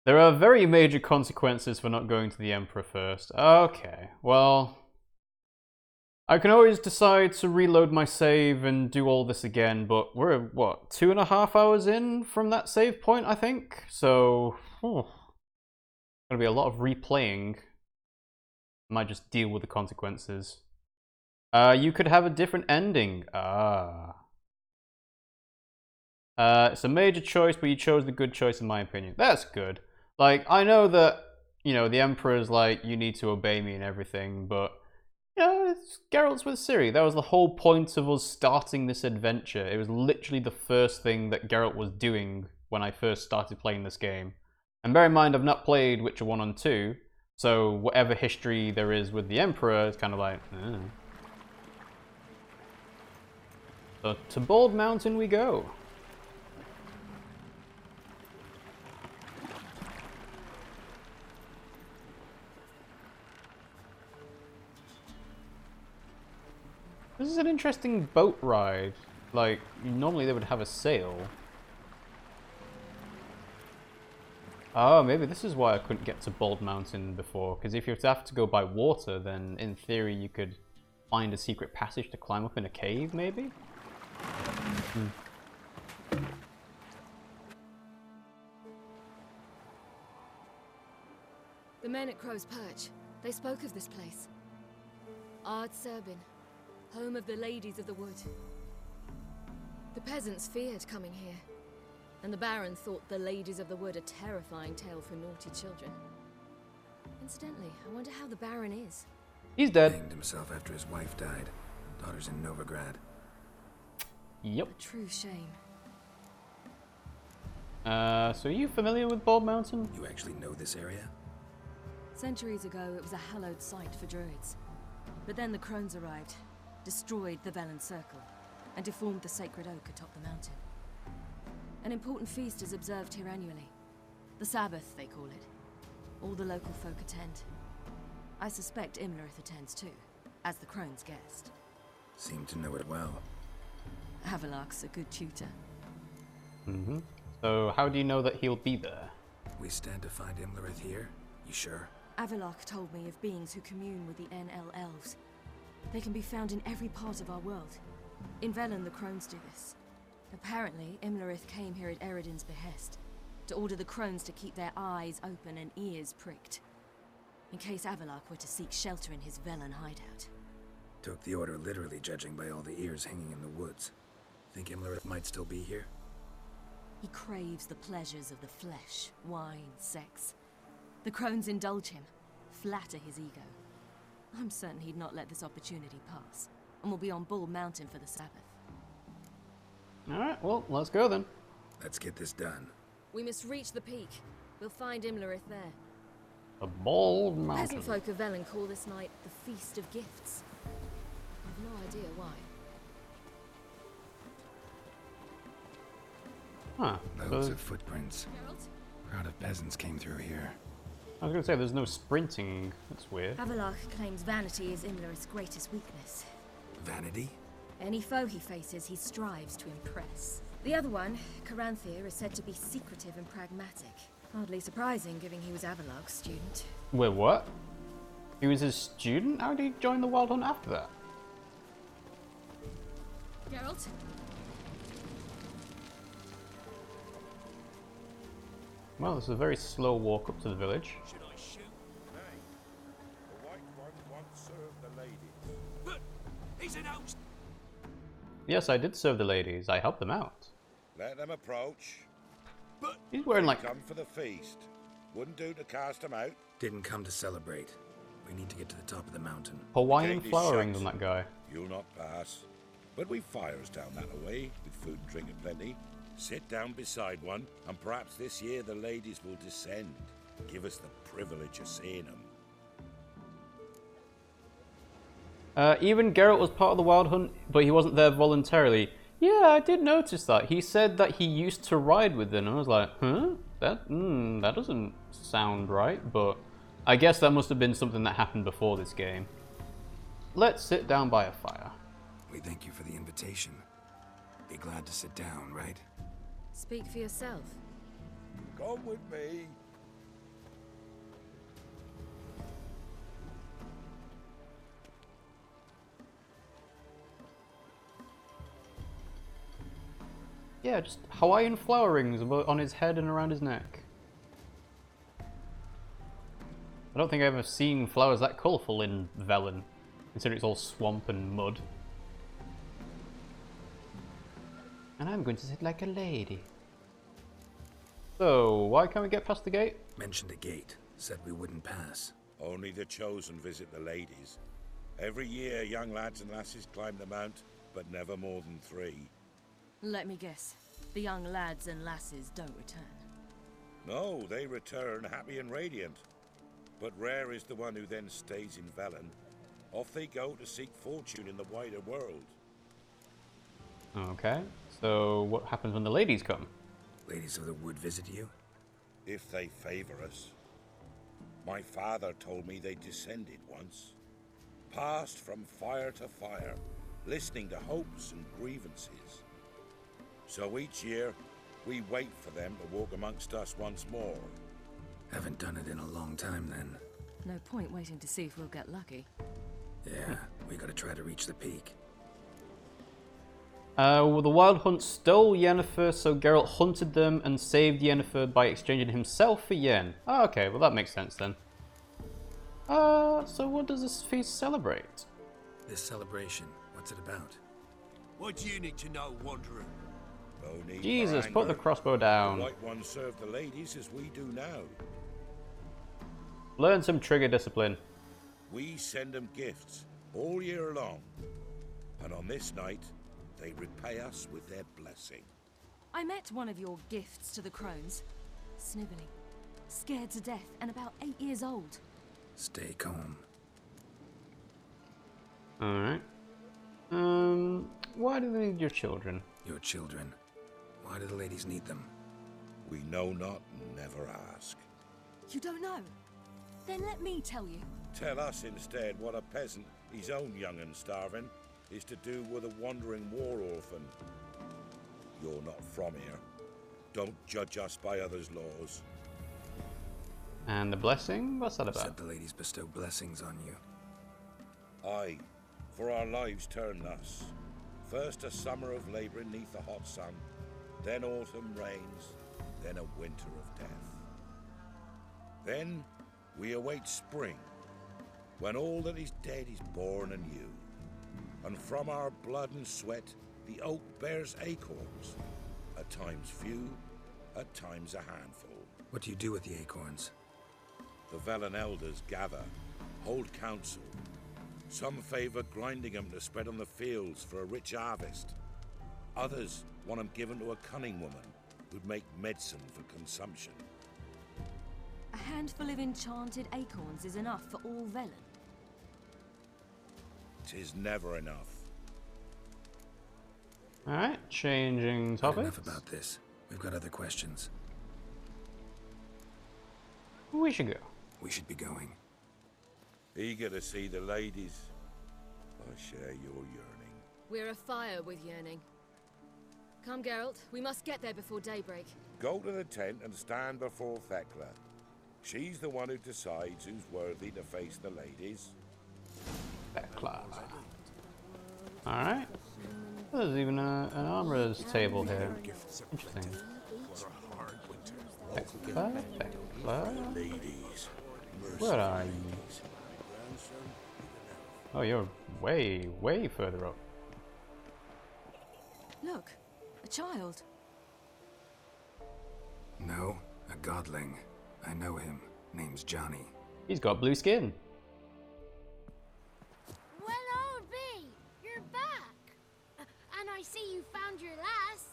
There are very major consequences for not going to the Emperor first. Okay, well... I can always decide to reload my save and do all this again, but we're, what, 2.5 hours in from that save point, I think? So, gonna be a lot of replaying. Might just deal with the consequences. You could have a different ending. It's a major choice, but you chose the good choice in my opinion. That's good. Like, I know that, you know, the Emperor's like, you need to obey me and everything, but, you know, it's Geralt's with Ciri. That was the whole point of us starting this adventure. It was literally the first thing that Geralt was doing when I first started playing this game. And bear in mind, I've not played Witcher 1 and 2, so whatever history there is with the Emperor, it's kind of like, So to Bald Mountain we go. This is an interesting boat ride. Like, normally they would have a sail. Oh, maybe this is why I couldn't get to Bald Mountain before, because if you have to go by water, then in theory you could find a secret passage to climb up in a cave, maybe? The men at Crow's Perch, they spoke of this place. Ard Serbin, home of the Ladies of the Wood. The peasants feared coming here, and the Baron thought the Ladies of the Wood a terrifying tale for naughty children. Incidentally, I wonder how the Baron is. He's dead. Hanged himself after his wife died. Daughter's in Novigrad. Yep. A true shame. So are you familiar with Bald Mountain? You actually know this area? Centuries ago, it was a hallowed site for druids. But then the crones arrived, destroyed the Velen Circle, and deformed the sacred oak atop the mountain. An important feast is observed here annually. The Sabbath, they call it. All the local folk attend. I suspect Imlerith attends too, as the crone's guest. Seem to know it well. Avalok's a good tutor. So how do you know that he'll be there? We stand to find Imlerith here? You sure? Avalok told me of beings who commune with the NL elves. They can be found in every part of our world. In Velen, the crones do this. Apparently, Imlerith came here at Eredin's behest, to order the crones to keep their eyes open and ears pricked, in case Avalok were to seek shelter in his Velen hideout. Took the order literally, judging by all the ears hanging in the woods. Think Imlerith might still be here? He craves the pleasures of the flesh, wine, sex. The crones indulge him, flatter his ego. I'm certain he'd not let this opportunity pass, and will be on Bald Mountain for the Sabbath. Alright, well, let's go then. Let's get this done. We must reach the peak. We'll find Imlerith there. The Bald Mountain. Peasant folk of Velen call this night the Feast of Gifts. I've no idea why. Huh. Loads of footprints. Crowd of peasants came through here. I was going to say, there's no sprinting. That's weird. Avalok claims vanity is Imlerith's greatest weakness. Vanity? Any foe he faces, he strives to impress. The other one, Caranthir, is said to be secretive and pragmatic. Hardly surprising, given he was Avalok's student. Wait, what? He was his student? How did he join the Wild Hunt after that? Geralt? Well, this is a very slow walk up to the village. Should I shoot? Nay. The White One once served the ladies. But he's an host. Yes, I did serve the ladies. I helped them out. Let them approach. But he's wearing like... Come for the feast. Wouldn't do to cast them out. Didn't come to celebrate. We need to get to the top of the mountain. Hawaiian flower rings on that guy. You'll not pass. But we've fires down that away, with food and drink aplenty. Sit down beside one, and perhaps this year the ladies will descend. Give us the privilege of seeing them. Even Geralt was part of the Wild Hunt, but he wasn't there voluntarily. Yeah, I did notice that. He said that he used to ride with them, and I was like, huh? That doesn't sound right, but I guess that must have been something that happened before this game. Let's sit down by a fire. We thank you for the invitation. Be glad to sit down, right? Speak for yourself. Come with me. yeah, just Hawaiian flower rings on his head and around his neck. I don't think I've ever seen flowers that colourful in Velen, considering it's all swamp and mud. And I'm going to sit like a lady. So, why can't we get past the gate? Mentioned a gate. Said we wouldn't pass. Only the chosen visit the ladies. Every year, young lads and lasses climb the mount, but never more than 3. Let me guess. The young lads and lasses don't return. No, they return happy and radiant. But rare is the one who then stays in Velen. Off they go to seek fortune in the wider world. Okay, so what happens when the ladies come? Ladies of the wood visit you? If they favor us. My father told me they descended once. Passed from fire to fire, listening to hopes and grievances. So each year, we wait for them to walk amongst us once more. Haven't done it in a long time then. No point waiting to see if we'll get lucky. Yeah, we gotta try to reach the peak. Well, the Wild Hunt stole Yennefer, so Geralt hunted them and saved Yennefer by exchanging himself for Yen. Oh, okay, well that makes sense then. So what does this feast celebrate? This celebration, what's it about? What do you need to know, Wanderer? No need Jesus, for put anger. the crossbow down. The White Ones serve the ladies as we do now. Learn some trigger discipline. We send them gifts all year long. And on this night, they repay us with their blessing. I met one of your gifts to the crones. Sniveling, scared to death, and about 8 years old. Stay calm. Alright. Why do they need your children? Your children. Why do the ladies need them? We know not and never ask. You don't know? Then let me tell you. Tell us instead what a peasant, his own young and starving, is to do with a wandering war orphan. You're not from here. Don't judge us by others' laws. And the blessing? What's that about? Said the ladies bestow blessings on you. Aye, for our lives turn thus. First a summer of labouring neath the hot sun, then autumn rains, then a winter of death. Then we await spring, when all that is dead is born anew. And from our blood and sweat, the oak bears acorns, at times few, at times a handful. What do you do with the acorns? The Velen elders gather, hold council. Some favour grinding them to spread on the fields for a rich harvest. Others want them given to a cunning woman who'd make medicine for consumption. A handful of enchanted acorns is enough for all Velen. 'Tis never enough. Alright, changing topics. Enough about this. We've got other questions. We should go. We should be going. Eager to see the ladies. I share your yearning. We're afire with yearning. Come, Geralt. We must get there before daybreak. Go to the tent and stand before Thekla. She's the one who decides who's worthy to face the ladies. Thekla. Alright. There's even an armorer's table here. Interesting. Thekla, Thekla. Ladies. Where are you? Oh, you're way, way further up. Look, a child. No, a godling. I know him. Name's Johnny. He's got blue skin. Well, old B, you're back. And I see you found your lass.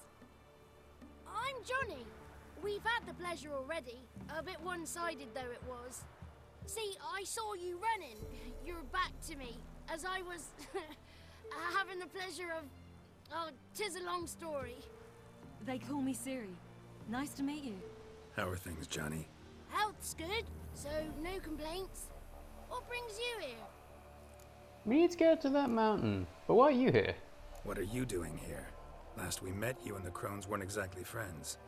I'm Johnny. We've had the pleasure already. A bit one-sided though it was. See, I saw you running. Your back to me, as I was having the pleasure of... Oh, 'tis a long story. They call me Ciri. Nice to meet you. How are things, Johnny? Health's good, so no complaints. What brings you here? We need to get to that mountain. But why are you here? What are you doing here? Last we met, you and the crones weren't exactly friends.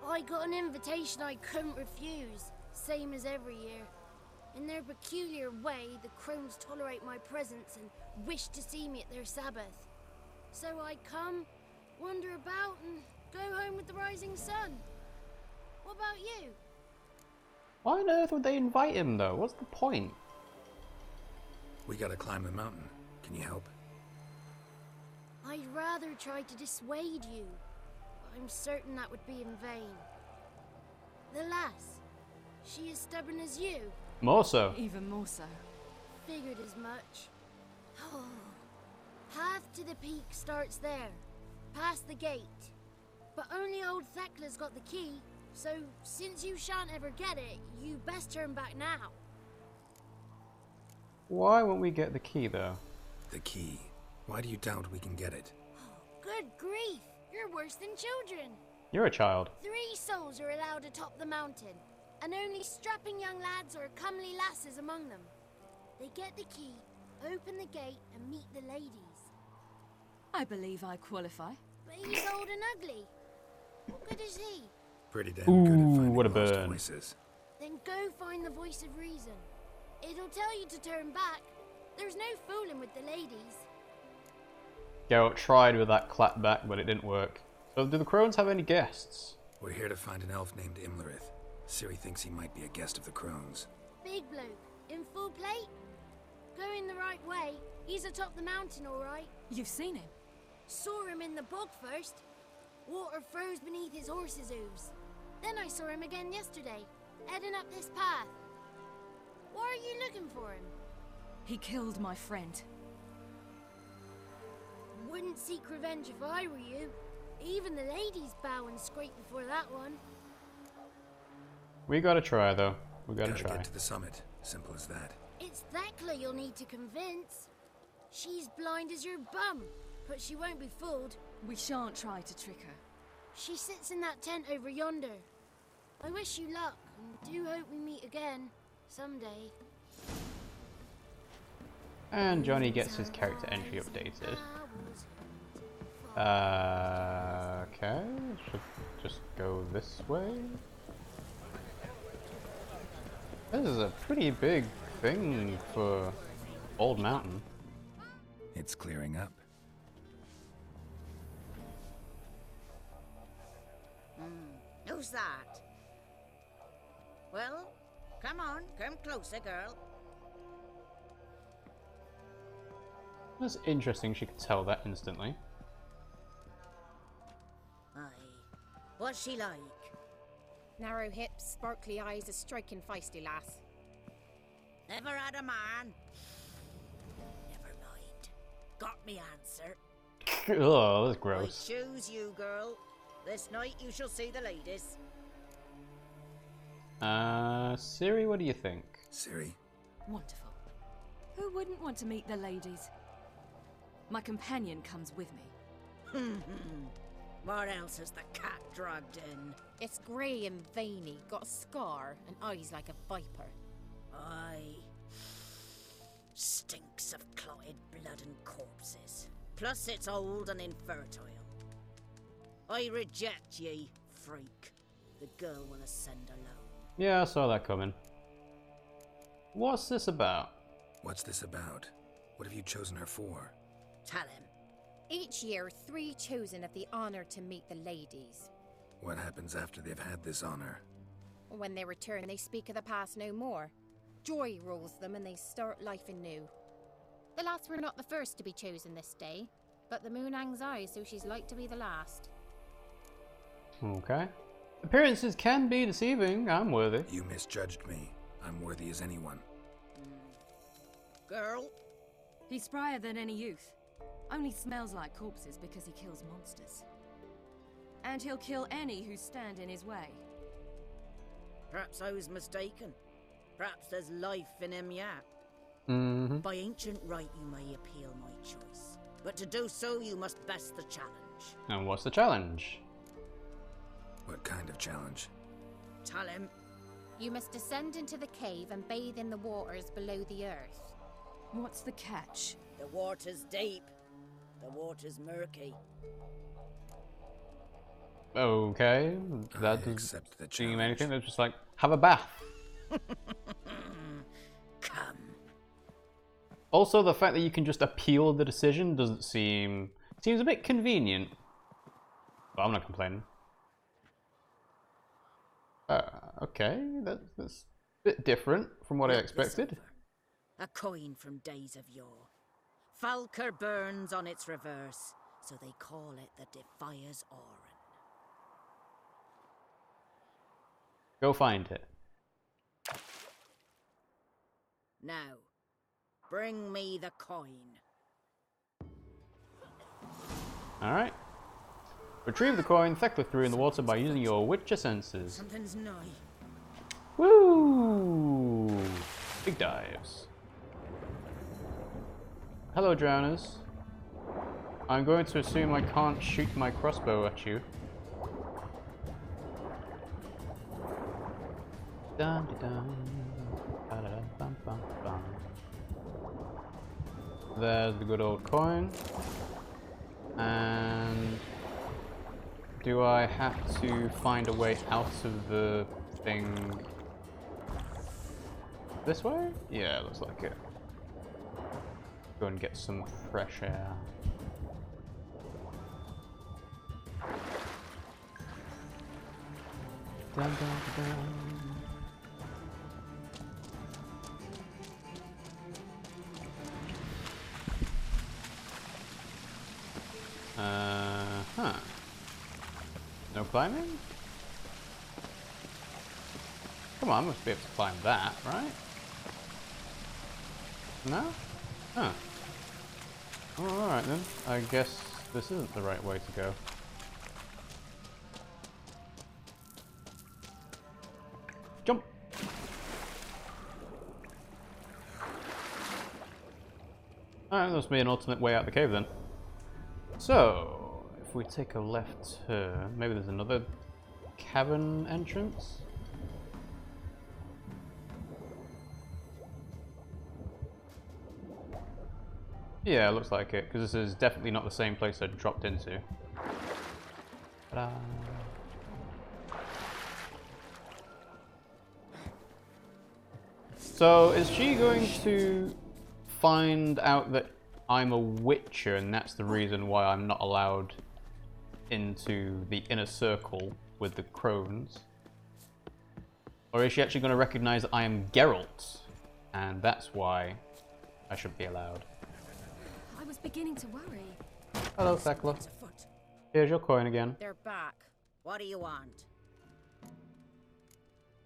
I got an invitation I couldn't refuse, same as every year. In their peculiar way, the crones tolerate my presence and wish to see me at their Sabbath. So I come, wander about, and Go home with the rising sun. What about you? Why on earth would they invite him, though? What's the point? We gotta climb the mountain. Can you help? I'd rather try to dissuade you, but I'm certain that would be in vain. The lass, she as stubborn as you? More so. Even more so. Figured as much. Path to the peak starts there, past the gate. But only old Thekla's got the key, so since you shan't ever get it, you best turn back now. Why won't we get the key, though? The key? Why do you doubt we can get it? Good grief, you're worse than children. You're a child. 3 souls are allowed atop the mountain, and only strapping young lads or comely lasses among them. They get the key, open the gate, and meet the ladies. I believe I qualify. But he's old and ugly. What good is he? Pretty damn good at finding what a lost burn. voices. Then go find the voice of reason. It'll tell you to turn back. There's no fooling with the ladies. Geralt tried with that clap back, but it didn't work. So do the crones have any guests? We're here to find an elf named Imlerith. Ciri thinks he might be a guest of the crones. Big bloke, in full plate? Going the right way. He's atop the mountain, all right. You've seen him? Saw him in the bog first. Water froze beneath his horse's hooves. Then I saw him again yesterday, heading up this path. Why are you looking for him? He killed my friend. Wouldn't seek revenge if I were you. Even the ladies bow and scrape before that one. We gotta try, though. We gotta try. Get to the summit. Simple as that. It's Thekla you'll need to convince. She's blind as your bum, but she won't be fooled. We shan't try to trick her. She sits in that tent over yonder. I wish you luck, and do hope we meet again, someday. And Johnny gets his character entry updated. Okay, should just go this way. This is a pretty big thing for Old Mountain. It's clearing up. Who's that? Well, come on, come closer, girl. That's interesting, she could tell that instantly. Aye. What's she like? Narrow hips, sparkly eyes, a striking feisty lass. Never had a man. Never mind. Got me answer. Oh, that's gross. I choose you, girl. This night you shall see the ladies. Ciri, what do you think? Ciri? Wonderful. Who wouldn't want to meet the ladies? My companion comes with me. What else has the cat dragged in? It's grey and veiny, got a scar, and eyes like a viper. Aye. Stinks of clotted blood and corpses. Plus it's old and infertile. I reject ye, freak. The girl will ascend alone. Yeah, I saw that coming. What's this about? What's this about? What have you chosen her for? Tell him. Each year, 3 chosen have the honor to meet the ladies. What happens after they've had this honor? When they return, they speak of the past no more. Joy rules them and they start life anew. The lass were not the first to be chosen this day, but the moon hangs high, so she's like to be the last. Okay. Appearances can be deceiving. I'm worthy. You misjudged me. I'm worthy as anyone. Girl? He's sprier than any youth. Only smells like corpses because he kills monsters. And he'll kill any who stand in his way. Perhaps I was mistaken. Perhaps there's life in him yet. By ancient right you may appeal my choice. But to do so you must best the challenge. And what's the challenge? What kind of challenge? Tell him. You must descend into the cave and bathe in the waters below the earth. What's the catch? The water's deep. The water's murky. Okay, that doesn't seem anything. It's just like, have a bath. Come. Also, the fact that you can just appeal the decision doesn't seems a bit convenient. But I'm not complaining. Okay, that's a bit different from what I expected. A coin from days of yore. Falker burns on its reverse, so they call it the Defier's Oran. Go find it. Now, bring me the coin. Alright. Retrieve the coin, Thekla threw in the water by using your Witcher senses. Something's nigh. Woo! Big dives. Hello, drowners. I'm going to assume I can't shoot my crossbow at you. Dun, dun, dun. Da-da-dum, bum, bum, bum. There's the good old coin. And do I have to find a way out of the thing this way? Yeah, looks like it. Go and get some fresh air. Dun, dun, dun. Huh. No climbing? Come on, I must be able to climb that, right? No? Huh. Oh, alright then. I guess this isn't the right way to go. Jump! Alright, there must be an alternate way out the cave then. So, if we take a left turn, maybe there's another cavern entrance? Yeah, looks like it, because this is definitely not the same place I dropped into. Ta-da. So, is she going to find out that I'm a Witcher and that's the reason why I'm not allowed into the inner circle with the crones? Or is she actually going to recognize that I am Geralt and that's why I shouldn't be allowed? I was beginning to worry. Hello, Thekla. Here's your coin again. They're back. What do you want?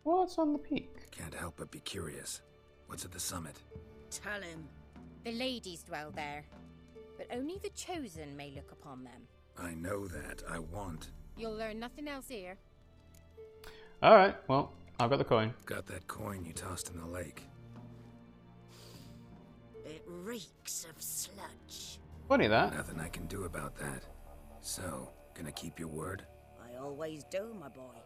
What's on the peak? Can't help but be curious. What's at the summit? Tell him. The ladies dwell there, but only the chosen may look upon them. I know that. I want. You'll learn nothing else here. Alright, well, I've got the coin. Got that coin you tossed in the lake. It reeks of sludge. Funny that. Nothing I can do about that. So, gonna keep your word? I always do, my boy.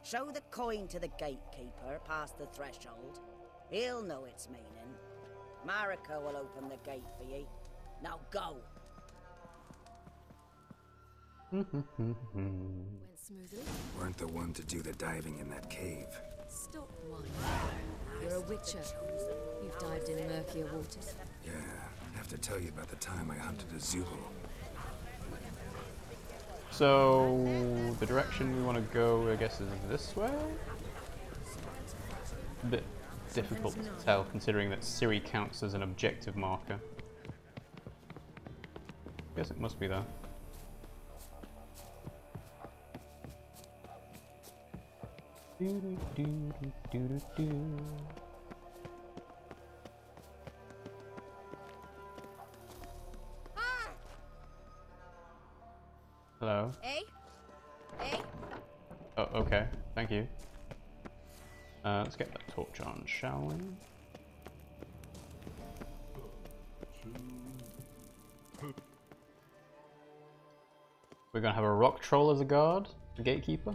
Show the coin to the gatekeeper past the threshold. He'll know its meaning. Marika will open the gate for ye. Now go. Went smoothly. Weren't the one to do the diving in that cave. Stop whining. You're a Witcher. You've dived in murkier waters. Yeah, have to tell you about the time I hunted a Zulu. So, the direction we want to go, I guess, is this way? A bit difficult to tell, considering that Ciri counts as an objective marker. Guess it must be though. Hello. Eh? Eh? Oh, okay. Thank you. Let's get that torch on, shall we? We're gonna have a rock troll as a guard, a gatekeeper.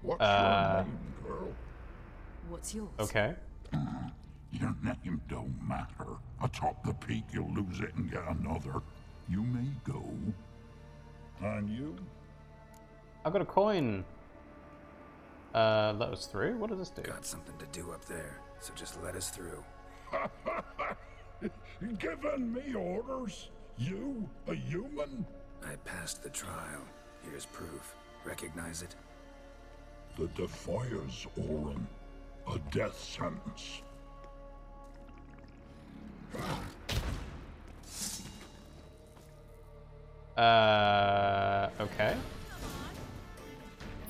What's your name, girl? What's yours? Okay. Your name don't matter. Atop the peak, you'll lose it and get another. You may go. And you? I've got a coin. Let us through? What does this do? Got something to do up there, so just let us through. Giving me orders? You, a human? I passed the trial. Here's proof. Recognize it? The Defier's Orin. A death sentence. Okay.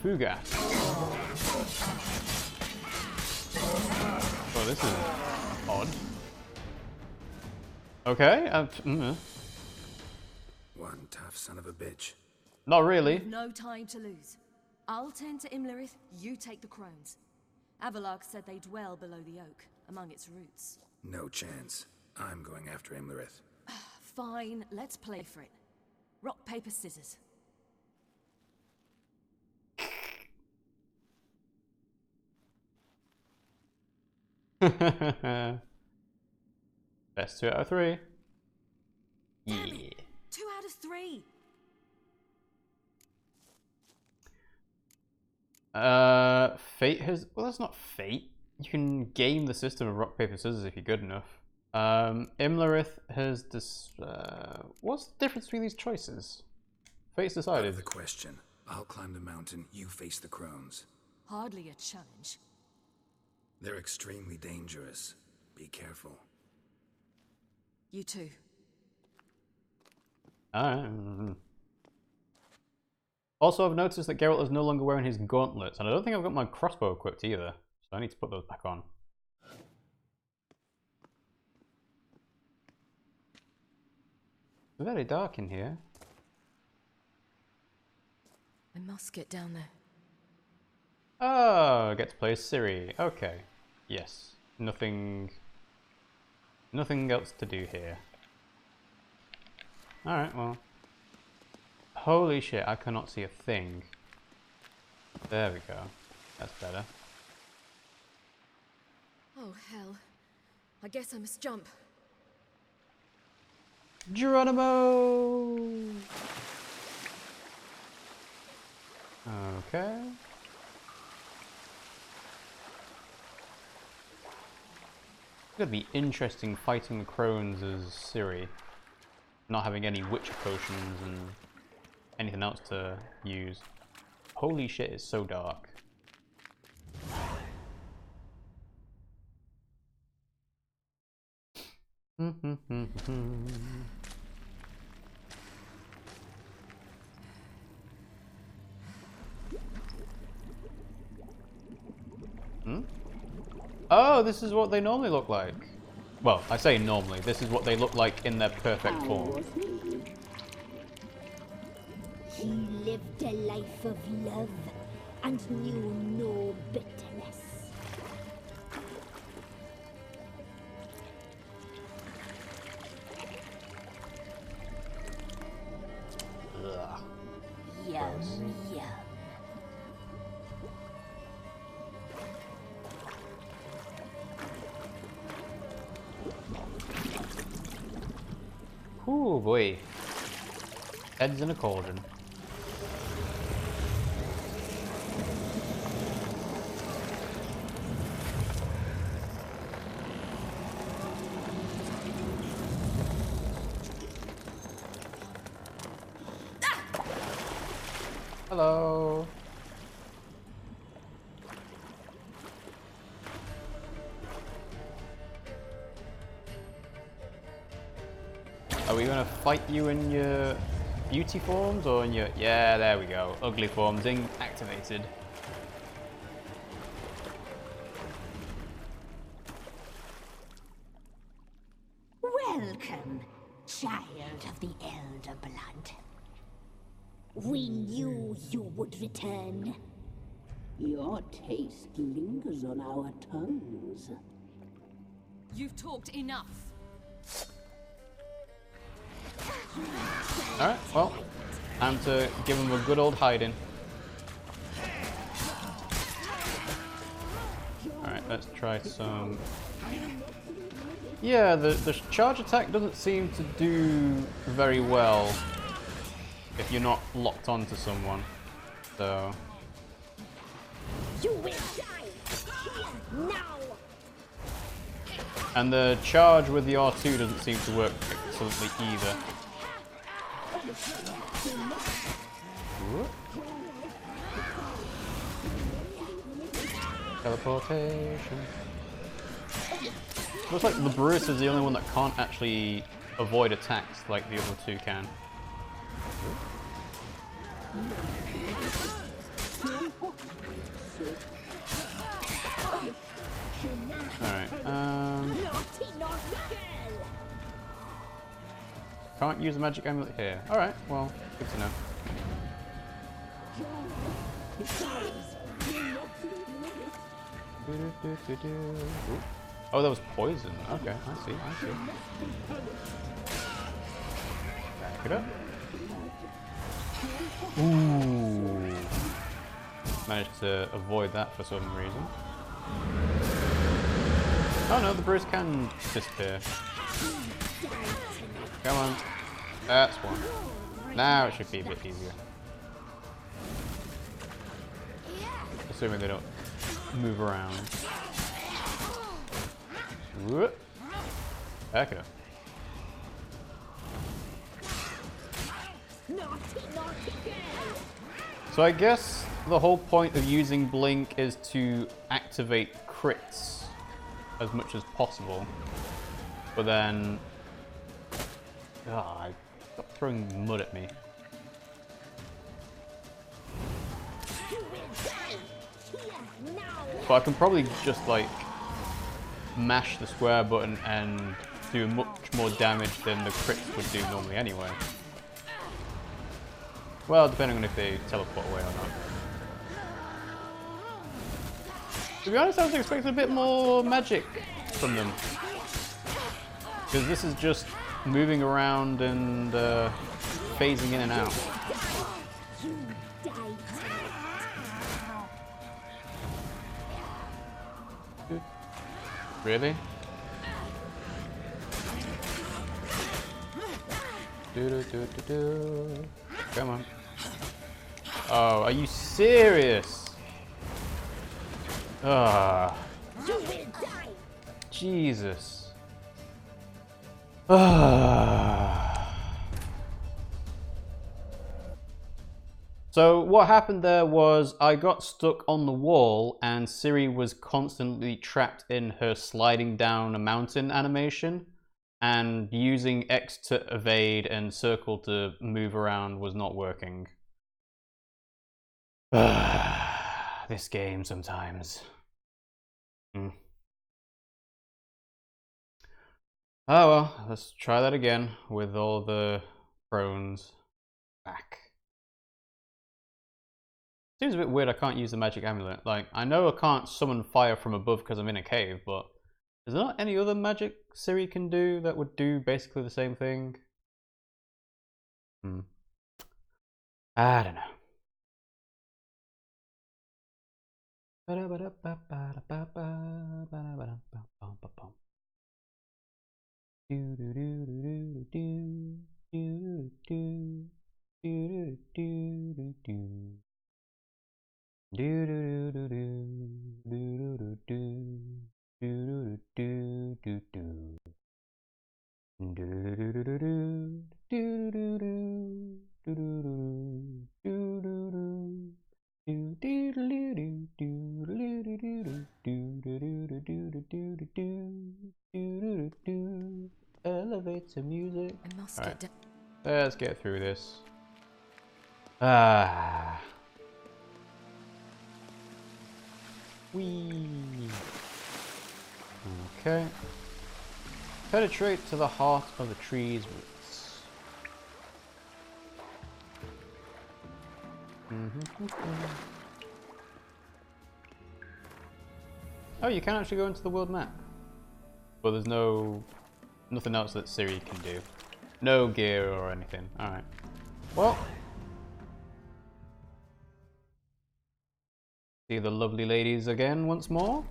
Fuga. Oh, this is odd. Okay. One tough son of a bitch. Not really. We've no time to lose. I'll tend to Imlerith, you take the crones. Avalark said they dwell below the oak, among its roots. No chance. I'm going after Imlerith. Fine, let's play for it. Rock, paper, scissors. Best 2 out of 3. Damn it. 2 out of 3. Fate has... Well, that's not fate. You can game the system of rock, paper, scissors if you're good enough. Imlerith has this... what's the difference between these choices? Fate's decided. The question. I'll climb the mountain, you face the crones. Hardly a challenge. They're extremely dangerous. Be careful. You too. Also, I've noticed that Geralt is no longer wearing his gauntlets, and I don't think I've got my crossbow equipped either, so I need to put those back on. It's very dark in here. I must get down there. Oh, I get to play as Ciri. Okay. Yes. Nothing else to do here. Alright, well. Holy shit, I cannot see a thing. There we go. That's better. Oh, hell. I guess I must jump. Geronimo! Okay. It's gonna be interesting fighting the crones as Ciri. Not having any witch potions and anything else to use. Holy shit, it's so dark. Oh, this is what they normally look like. Well, I say normally. This is what they look like in their perfect form. He lived a life of love and knew no bitterness. Ugh. Yum, yum. Ooh boy. Heads in a cauldron. Hello. Are we gonna fight you in your beauty forms or in your... Yeah, there we go. Ugly forms activated. Welcome, child of the Elder Blood. We knew you would return. Your taste lingers on our tongues. You've talked enough. Alright, well, time to give him a good old hiding. Alright, let's try some... Yeah, the charge attack doesn't seem to do very well if you're not locked onto someone, so... You will die now. And the charge with the R2 doesn't seem to work excellently either. Whoop. Teleportation. Looks like Labruus is the only one that can't actually avoid attacks like the other two can. Alright, can't use a magic amulet here. Alright, well, good to know. Oh, that was poison. Okay, I see, I see. Back it up. Ooh. Managed to avoid that for some reason. Oh no, the Bruce can disappear. Come on. That's one. Now it should be a bit easier. Assuming they don't move around. Whoop. Back it up. So I guess the whole point of using Blink is to activate crits as much as possible. But then... Ah, stop throwing mud at me. But I can probably just like mash the square button and do much more damage than the crits would do normally anyway. Well, depending on if they teleport away or not. To be honest, I was expecting a bit more magic from them. Because this is just moving around and phasing in and out. Really? Come on. Oh, are you serious? Ah. Jesus. Ah. So what happened there was I got stuck on the wall and Ciri was constantly trapped in her sliding down a mountain animation, and using X to evade and circle to move around was not working. This game sometimes. Oh well, let's try that again with all the crones back. Seems a bit weird I can't use the magic amulet. Like, I know I can't summon fire from above because I'm in a cave, but is there not any other magic Ciri can do that would do basically the same thing? I don't know. Elevator music. I must Right. get Let's get through this. Ah. Whee. Okay. Penetrate to the heart of the tree's roots. Oh, you can actually go into the world map. But there's nothing else that Ciri can do. No gear or anything. Alright. Well. See the lovely ladies again once more.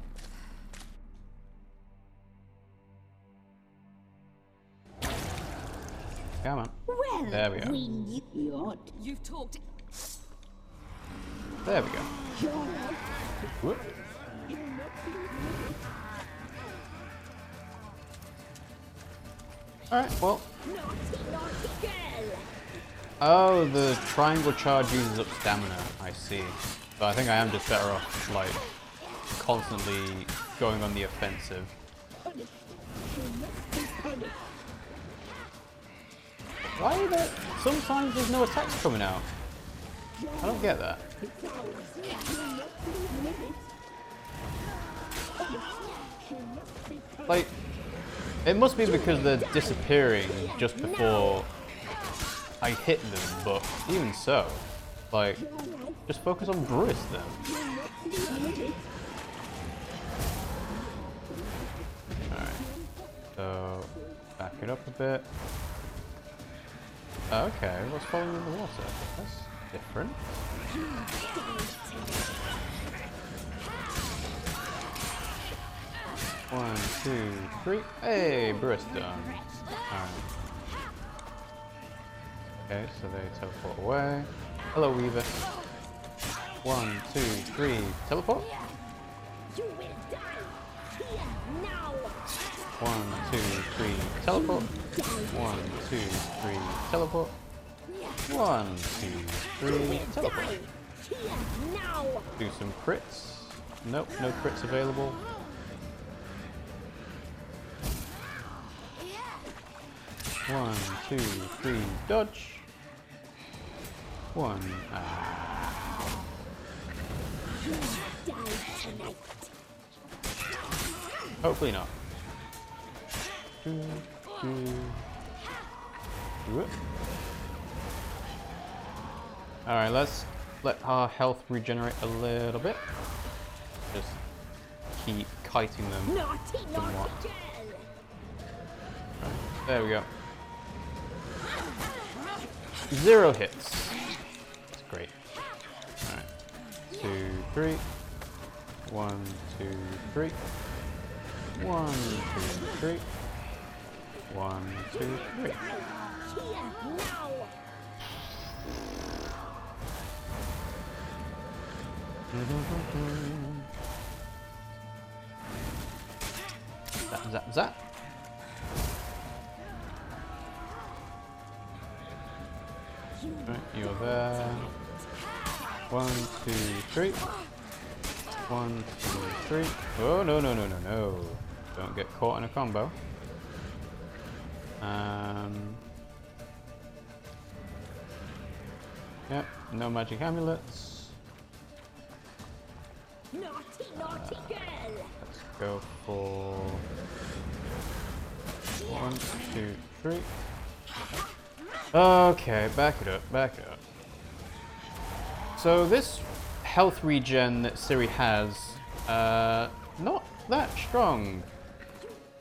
Come on. Well, there we go. You've talked. There we go. Whoop. Alright, well. Oh, the triangle charge uses up stamina. I see. So I think I am just better off, like, constantly going on the offensive. Why are there... Sometimes there's no attacks coming out. I don't get that. Like, it must be because they're disappearing just before I hit them, but even so, like, just focus on Bruce then. Alright, so back it up a bit. Okay, what's falling in the water? That's different. One, two, three. Hey, Bruce done. Alright. Okay, so they teleport away. Hello, Weaver. One, two, three. Teleport. One, two, three. Teleport. One, two, three. Teleport. One, two, three. Teleport. Do some crits. Nope, no crits available. One, two, three. Dodge. One. Hopefully not. Alright, let's let our health regenerate a little bit. Just keep kiting them somewhat. Right, there we go. 0 hits. That's great. Alright. 2, 3. 1, 2, 3. 1, 2, 3. 1, 2, 3. Zap, zap, zap. Right, you're there. 1, 2, 3. 1, 2, 3. Oh, no, no, no, no, no. Don't get caught in a combo. Yep, no magic amulets. Naughty, naughty girl. Let's go for 1, 2, 3. Okay, back it up, back it up. So this health regen that Ciri has, not that strong.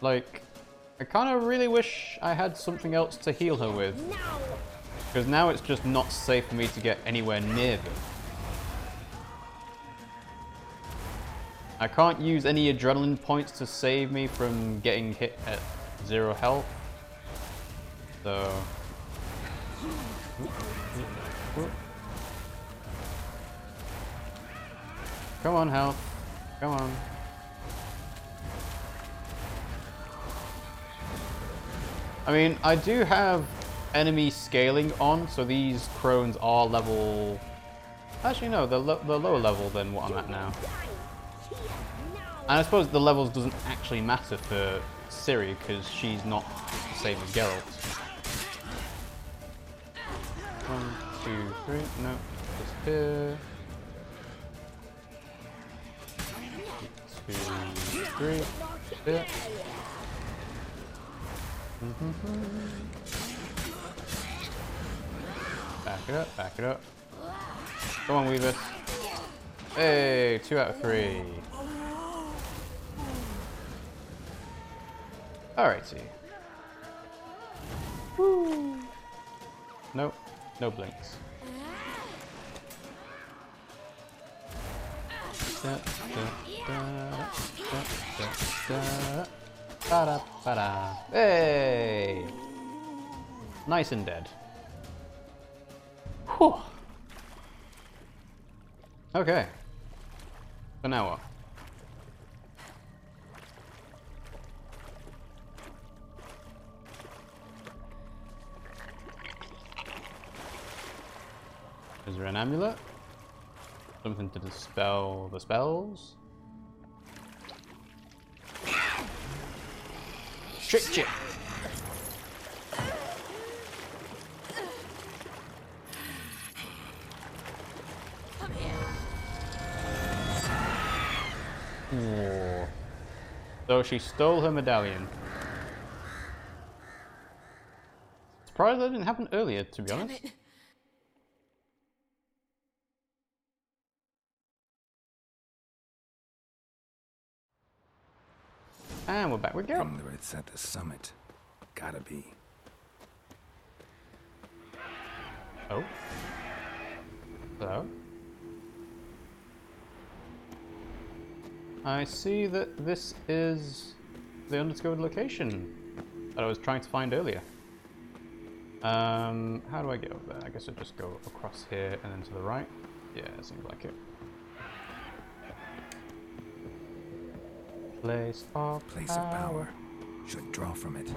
Like, I kind of really wish I had something else to heal her with. Because now it's just not safe for me to get anywhere near them. I can't use any adrenaline points to save me from getting hit at 0 health. So... Come on, health. Come on. I mean, I do have enemy scaling on, so these crones are level... Actually, no, they're lower level than what I'm at now. And I suppose the levels doesn't actually matter for Ciri, because she's not the same as Geralt. 1, 2, 3, no, just here. 2, 3, here. Back it up, back it up. Come on, Weaver. Hey, 2 out of 3. Alrighty. Woo. Nope, no blinks. Hey! Nice and dead. Whew. Okay. So now what? Is there an amulet? Something to dispel the spells? Tricked you! Oh. So she stole her medallion. Surprised that didn't happen earlier, to be honest. And we're back with Geralt. Wonder it's at the summit. Gotta be. Oh. Hello. I see that this is the undiscovered location that I was trying to find earlier. How do I get over there? I guess I'll just go across here and then to the right. Yeah, seems like it. Place of power. Should draw from it.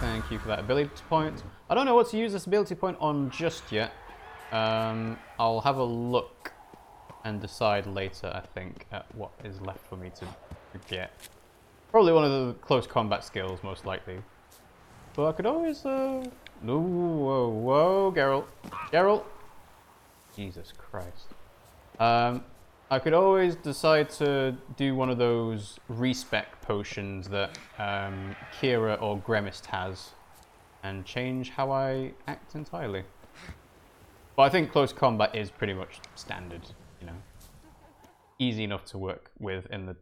Thank you for that ability point. I don't know what to use this ability point on just yet. I'll have a look and decide later, I think, at what is left for me to get. Probably one of the close combat skills, most likely. But I could always, no, whoa, Geralt. Geralt! Jesus Christ. I could always decide to do one of those respec potions that Kaer or Gremist has and change how I act entirely. But I think close combat is pretty much standard, you know. Easy enough to work with in the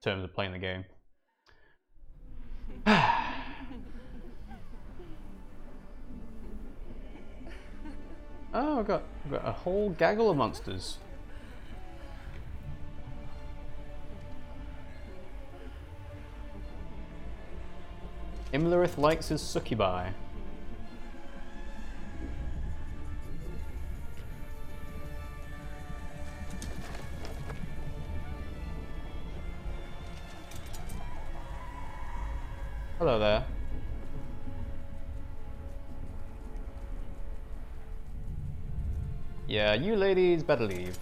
terms of playing the game. Oh, I've got a whole gaggle of monsters. Imlerith likes his succubi. Hello there. Yeah, you ladies better leave.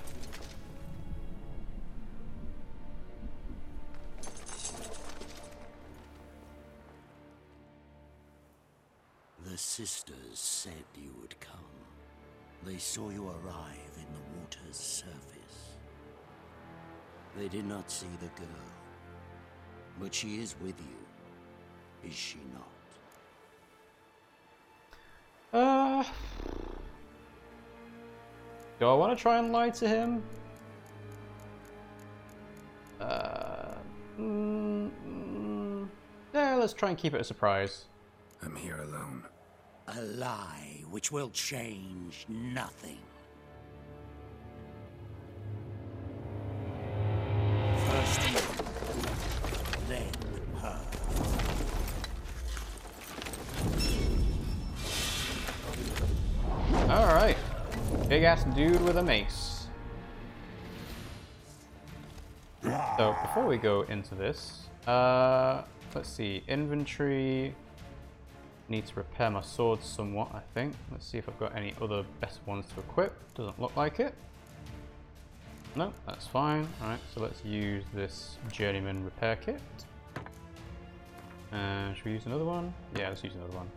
The sisters said you would come. They saw you arrive in the water's surface. They did not see the girl. But she is with you, is she not? Do I want to try and lie to him? Yeah, let's try and keep it a surprise. I'm here alone. A lie which will change nothing. First you, then her. Alright. Big ass dude with a mace. So, before we go into this, let's see. Inventory. Need to repair my sword somewhat, I think. Let's see if I've got any other best ones to equip. Doesn't look like it. No, that's fine. Alright, so let's use this journeyman repair kit. Should we use another one? Yeah, let's use another one.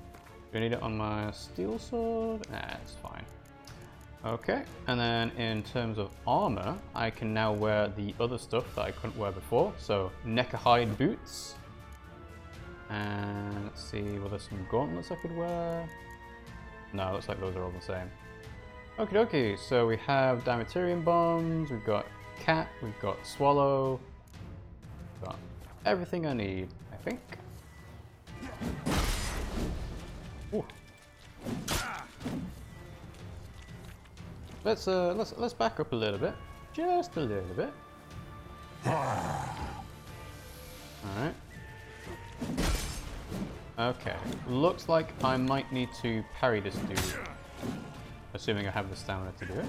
Do I need it on my steel sword? Nah, it's fine. Okay, and then in terms of armor, I can now wear the other stuff that I couldn't wear before. So, Neckerhide boots. And let's see, were there some gauntlets I could wear? No, looks like those are all the same. Okie dokie, so we have Dimetarian bombs, we've got Cat, we've got Swallow. We've got everything I need, I think. Ooh. Let's back up a little bit. Just a little bit. Alright. Okay, looks like I might need to parry this dude. Assuming I have the stamina to do it.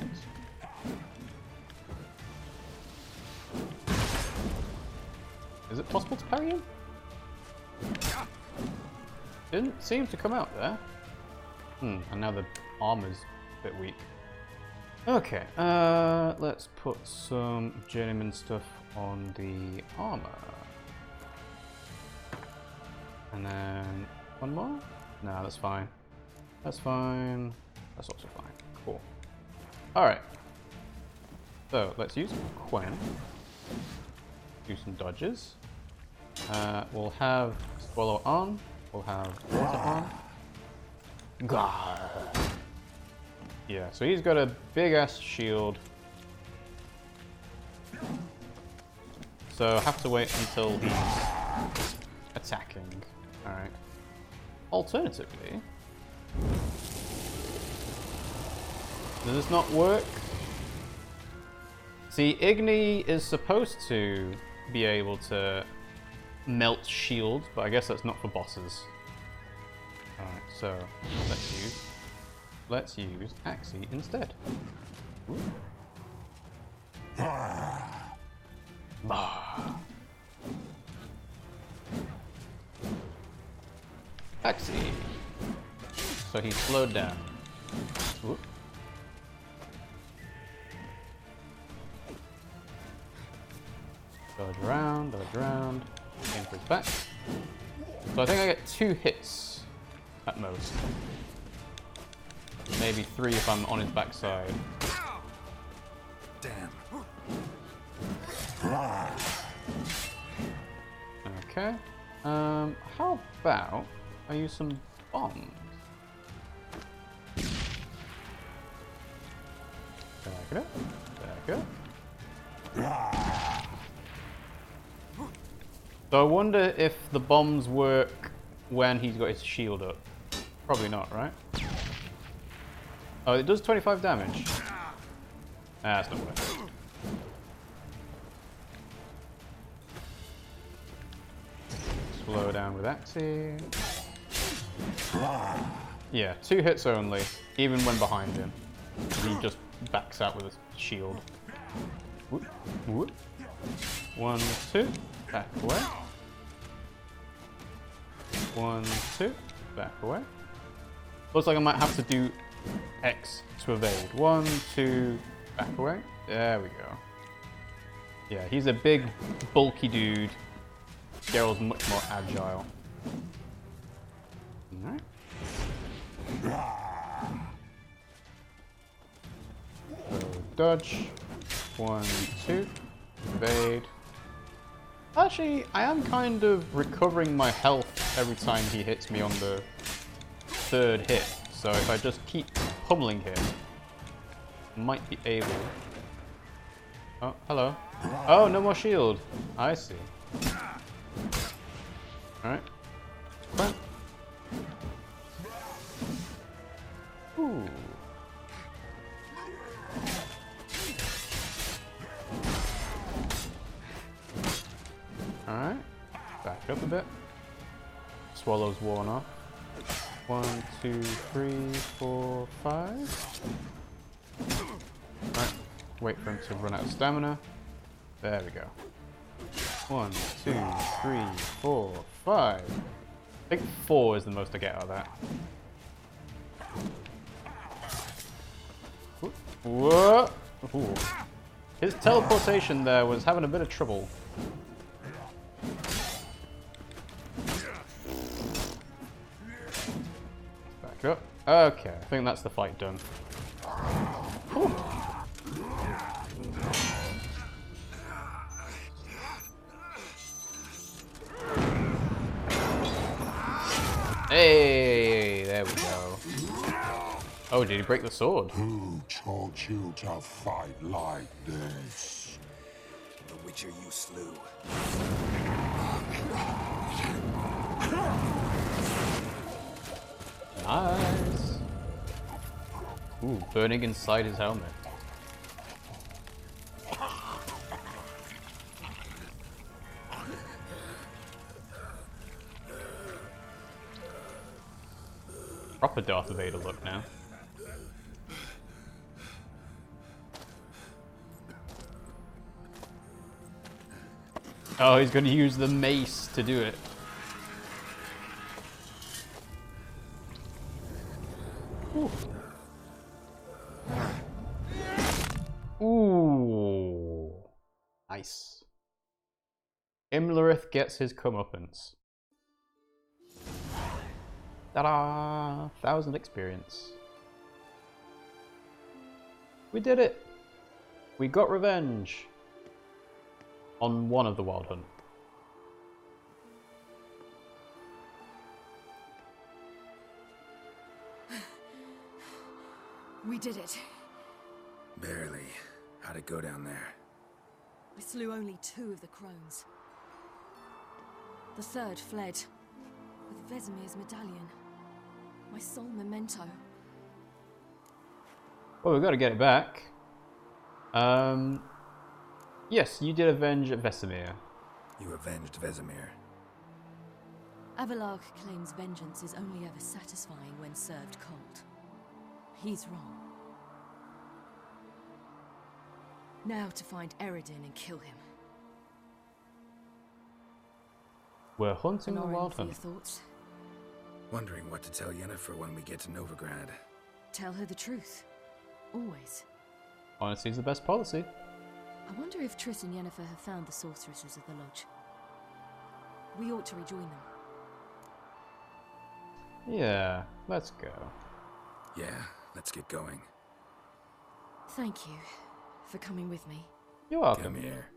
Is it possible to parry him? Didn't seem to come out there. And now the armor's a bit weak. Okay, let's put some journeyman stuff on the armor. And then one more? No, that's fine. That's fine. That's also fine. Cool. Alright. So, let's use Quen. Do some dodges. We'll have Swallow on. We'll have Water on. Gah. Yeah, so he's got a big ass shield. So I have to wait until he's attacking. Alright. Alternatively, does this not work? See, Igni is supposed to be able to melt shields, but I guess that's not for bosses. Alright, so let's use Axii instead. Axii. So he's slowed down. Whoop. Dodge around, aim for his back. So I think I get 2 hits at most. Maybe 3 if I'm on his backside. Damn. Okay. How about I use some bombs? Back it up. Back it up. So I wonder if the bombs work when he's got his shield up. Probably not, right? Oh, it does 25 damage. That's not worth it. Slow down with Axii. Yeah, 2 hits only, even when behind him. He just backs out with a shield. Whoop, whoop. 1, 2, back away. 1, 2, back away. Looks like I might have to do X to evade. 1, 2, back away. There we go. Yeah, he's a big, bulky dude. Geralt's much more agile. Alright. So, dodge. 1, 2, evade. Actually, I am kind of recovering my health every time he hits me on the 3rd hit. So if I just keep pummeling him, I might be able... Oh, hello. Oh, no more shield. I see. Alright. Quen. Ooh. Alright. Back up a bit. Swallow's worn off. 1, 2, 3, 4, 5. Right. Wait for him to run out of stamina. There we go. 1, 2, 3, 4, 5. I think 4 is the most I get out of that. Whoa! Ooh. His teleportation there was having a bit of trouble. Back up. Okay, I think that's the fight done. Ooh. Hey, there we go. Oh, did he break the sword? Who taught you to fight like this? The Witcher you slew. Nice. Ooh, burning inside his helmet. Proper Darth Vader look now. Oh, he's gonna use the mace to do it. Ooh. Nice. Imlerith gets his comeuppance. Ta-da! 1,000 experience. We did it! We got revenge! On one of the Wild Hunt. We did it. Barely. How'd it go down there? I slew only 2 of the crones. The third fled, with Vesemir's medallion. My sole memento. Well, we've got to get it back. Yes, you did avenge Vesemir. You avenged Vesemir. Avalark claims vengeance is only ever satisfying when served cold. He's wrong. Now to find Eredin and kill him. We're hunting the Wild For your Hunt. thoughts? Wondering what to tell Yennefer when we get to Novigrad. Tell her the truth. Always. Honesty is the best policy. I wonder if Triss and Yennefer have found the sorceresses of the Lodge. We ought to rejoin them. Yeah, let's go. Yeah, let's get going. Thank you for coming with me. You're welcome. Come here.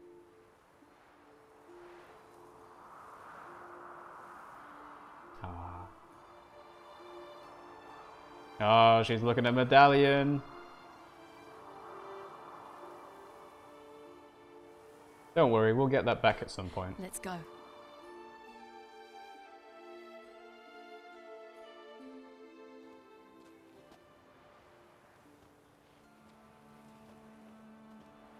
Oh, she's looking at medallion. Don't worry, we'll get that back at some point. Let's go.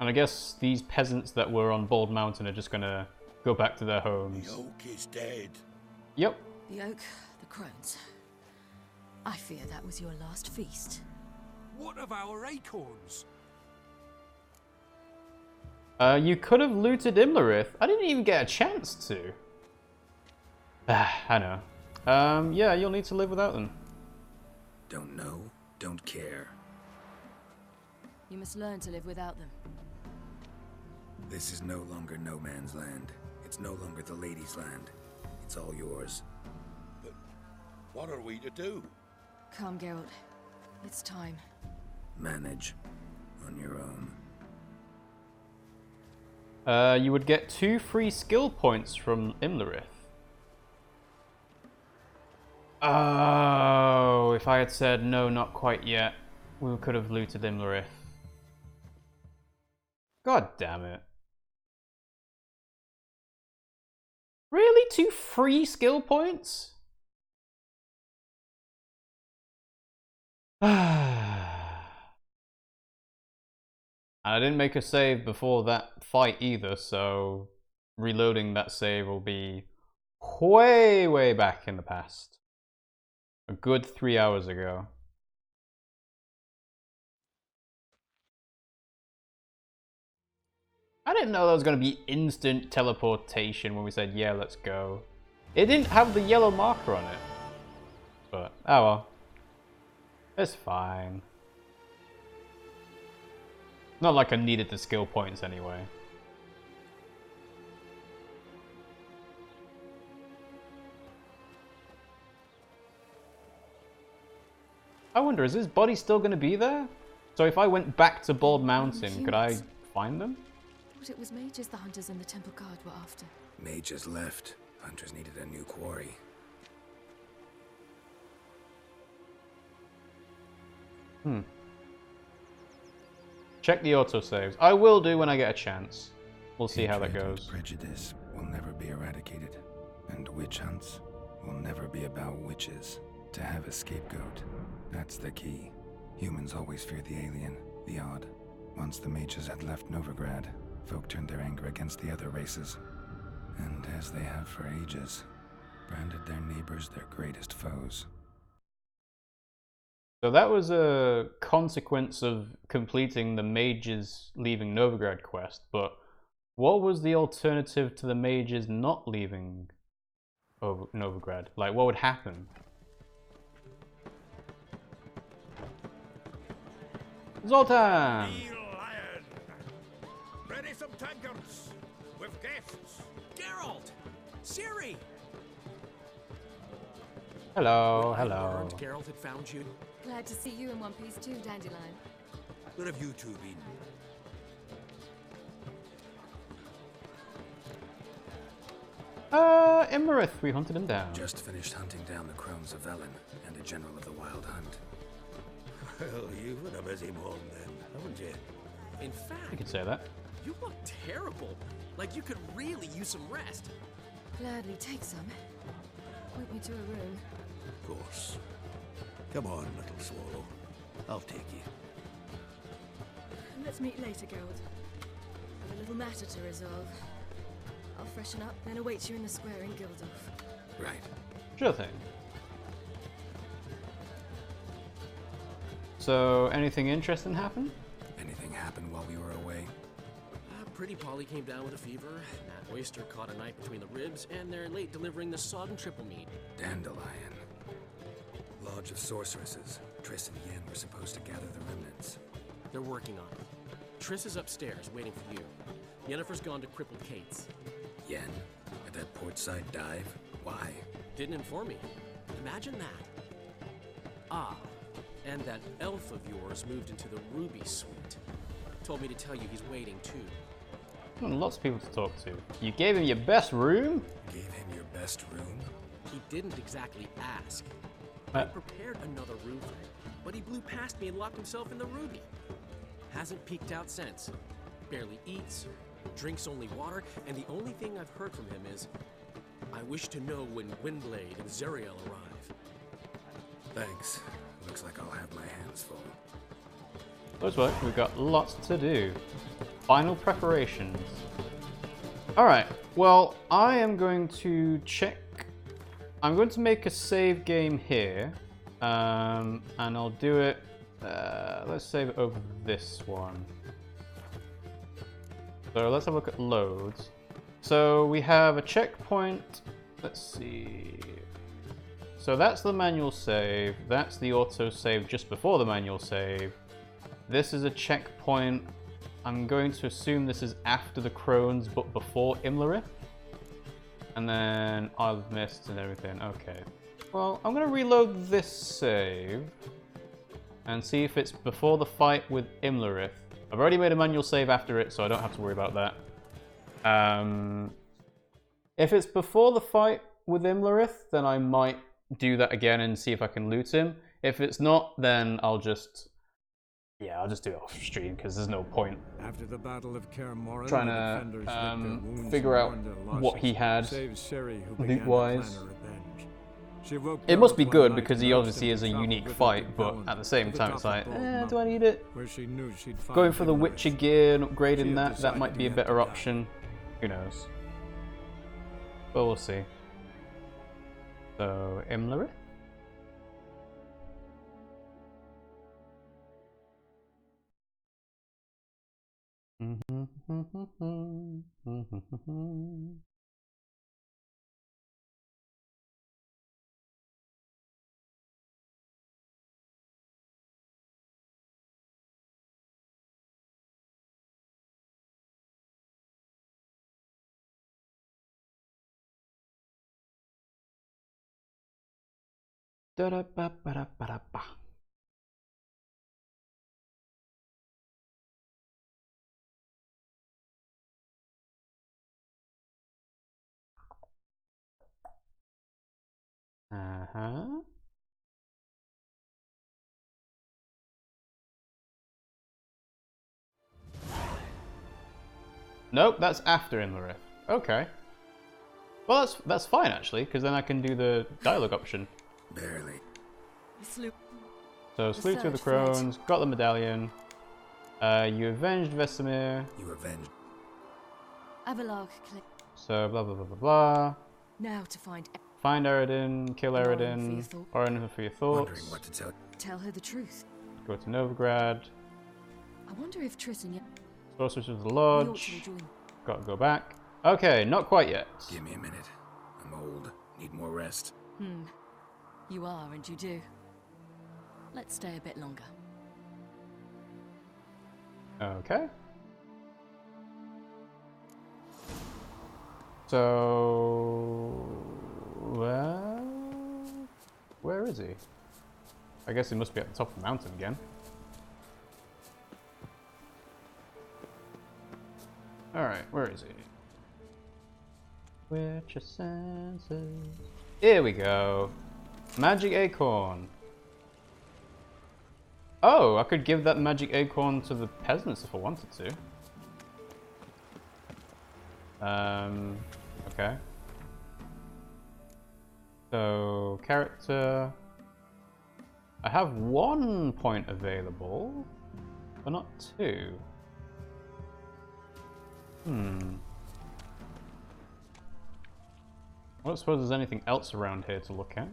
And I guess these peasants that were on Bald Mountain are just gonna go back to their homes. The oak is dead. Yep. The oak, the crones. I fear that was your last feast. What of our acorns? You could have looted Imlerith. I didn't even get a chance to. I know. Yeah, you'll need to live without them. Don't know, don't care. You must learn to live without them. This is no longer no man's land. It's no longer the lady's land. It's all yours. But what are we to do? Come, Geralt. It's time. Manage on your own. You would get 2 free skill points from Imlerith. Oh, if I had said no, not quite yet, we could have looted Imlerith. God damn it. Really? 2 free skill points? I didn't make a save before that fight either, so reloading that save will be way, way back in the past. A good 3 hours ago. I didn't know there was going to be instant teleportation when we said, yeah, let's go. It didn't have the yellow marker on it. But, oh well. It's fine. Not like I needed the skill points anyway. I wonder, is his body still going to be there? So if I went back to Bald Mountain, could I find them? But it was mages the hunters and the temple guard were after. Mages left. Hunters needed a new quarry. Check the autosaves. I will do when I get a chance. We'll see how that Hatred and goes. Prejudice will never be eradicated, and witch hunts will never be about witches. To have a scapegoat, that's the key. Humans always fear the alien, the odd. Once the mages had left Novigrad, folk turned their anger against the other races. And as they have for ages, branded their neighbors their greatest foes. So that was a consequence of completing the mages leaving Novigrad quest, but what was the alternative to the mages not leaving Novigrad? Like, what would happen? Zoltan! tankards! With guests! Geralt! Ciri! Hello, Well, I hello. learned Geralt had found you. Glad to see you in one piece too, Dandelion. Where have you two been? Immerith, we hunted him down. Just finished hunting down the crones of Velen and a general of the Wild Hunt. Well, you've had a busy morning then, haven't you? In fact, You could say that. you look terrible. Like you could really use some rest. Gladly take some. Point me to a room. Of course. Come on, little swallow. I'll take you. Let's meet later, Geralt. Have a little matter to resolve. I'll freshen up, then await you in the square in Gildorf. Right. Sure thing. So, anything interesting happen? Anything happened while we were away? Pretty Polly came down with a fever. That oyster caught a knife between the ribs, and they're late delivering the sodden triple meat. Dandelion. Lodge of Sorceresses. Triss and Yen were supposed to gather the remnants. They're working on it. Triss is upstairs, waiting for you. Yennefer's gone to crippled Kate's. Yen? At that portside dive? Why? Didn't inform me. Imagine that. Ah, and that elf of yours moved into the Ruby Suite. Told me to tell you he's waiting too. Lots of people to talk to. You gave him your best room? Gave him your best room? He didn't exactly ask. I prepared another room for him, but he blew past me and locked himself in the Ruby. Hasn't peeked out since. Barely eats, drinks only water, and the only thing I've heard from him is, I wish to know when Windblade and Zeriel arrive. Thanks. Looks like I'll have my hands full. Looks like we've got lots to do. Final preparations. Alright, well, I am going to check. I'm going to make a save game here. And I'll do it. Let's save it over this one. So let's have a look at loads. So we have a checkpoint. Let's see. So that's the manual save. That's the auto save just before the manual save. This is a checkpoint. I'm going to assume this is after the Crones, but before Imlerith. And then Isle of Mist and everything. Okay. Well, I'm going to reload this save and see if it's before the fight with Imlerith. I've already made a manual save after it, so I don't have to worry about that. If it's before the fight with Imlerith, then I might do that again and see if I can loot him. If it's not, then I'll just do it off stream because there's no point After the Battle of Kaer Morhen, trying the defenders to figure out what he had loot-wise. It must be good because he obviously is a unique fight, but at the same time it's like, do I need it? Going for the Witcher gear and upgrading that might be a better option. Who knows? But we'll see. So, Imlerith? Da-da-ba-ba-da-ba-da-ba. Uh-huh. Nope, that's after Imlerith. Okay. Well, that's fine actually, because then I can do the dialogue option. Barely. So slew two of the crones, got the medallion. You avenged Vesemir. You avenged. Avalok, So blah blah blah blah blah. now to find Eredin, kill Eredin, Orin for your thoughts. Wondering what to tell. Tell her the truth. Go to Novigrad. I wonder if Triss and Sorceress of the Lodge. Gotta go back. Okay, not quite yet. Give me a minute. I'm old. Need more rest. You are, and you do. Let's stay a bit longer. So, well, where is he? I guess he must be at the top of the mountain again. Alright, where is he? Witcher senses. Here we go. Magic acorn. Oh, I could give that magic acorn to the peasants if I wanted to. Okay. So, character. I have 1 point available, but not 2. I don't suppose there's anything else around here to look at.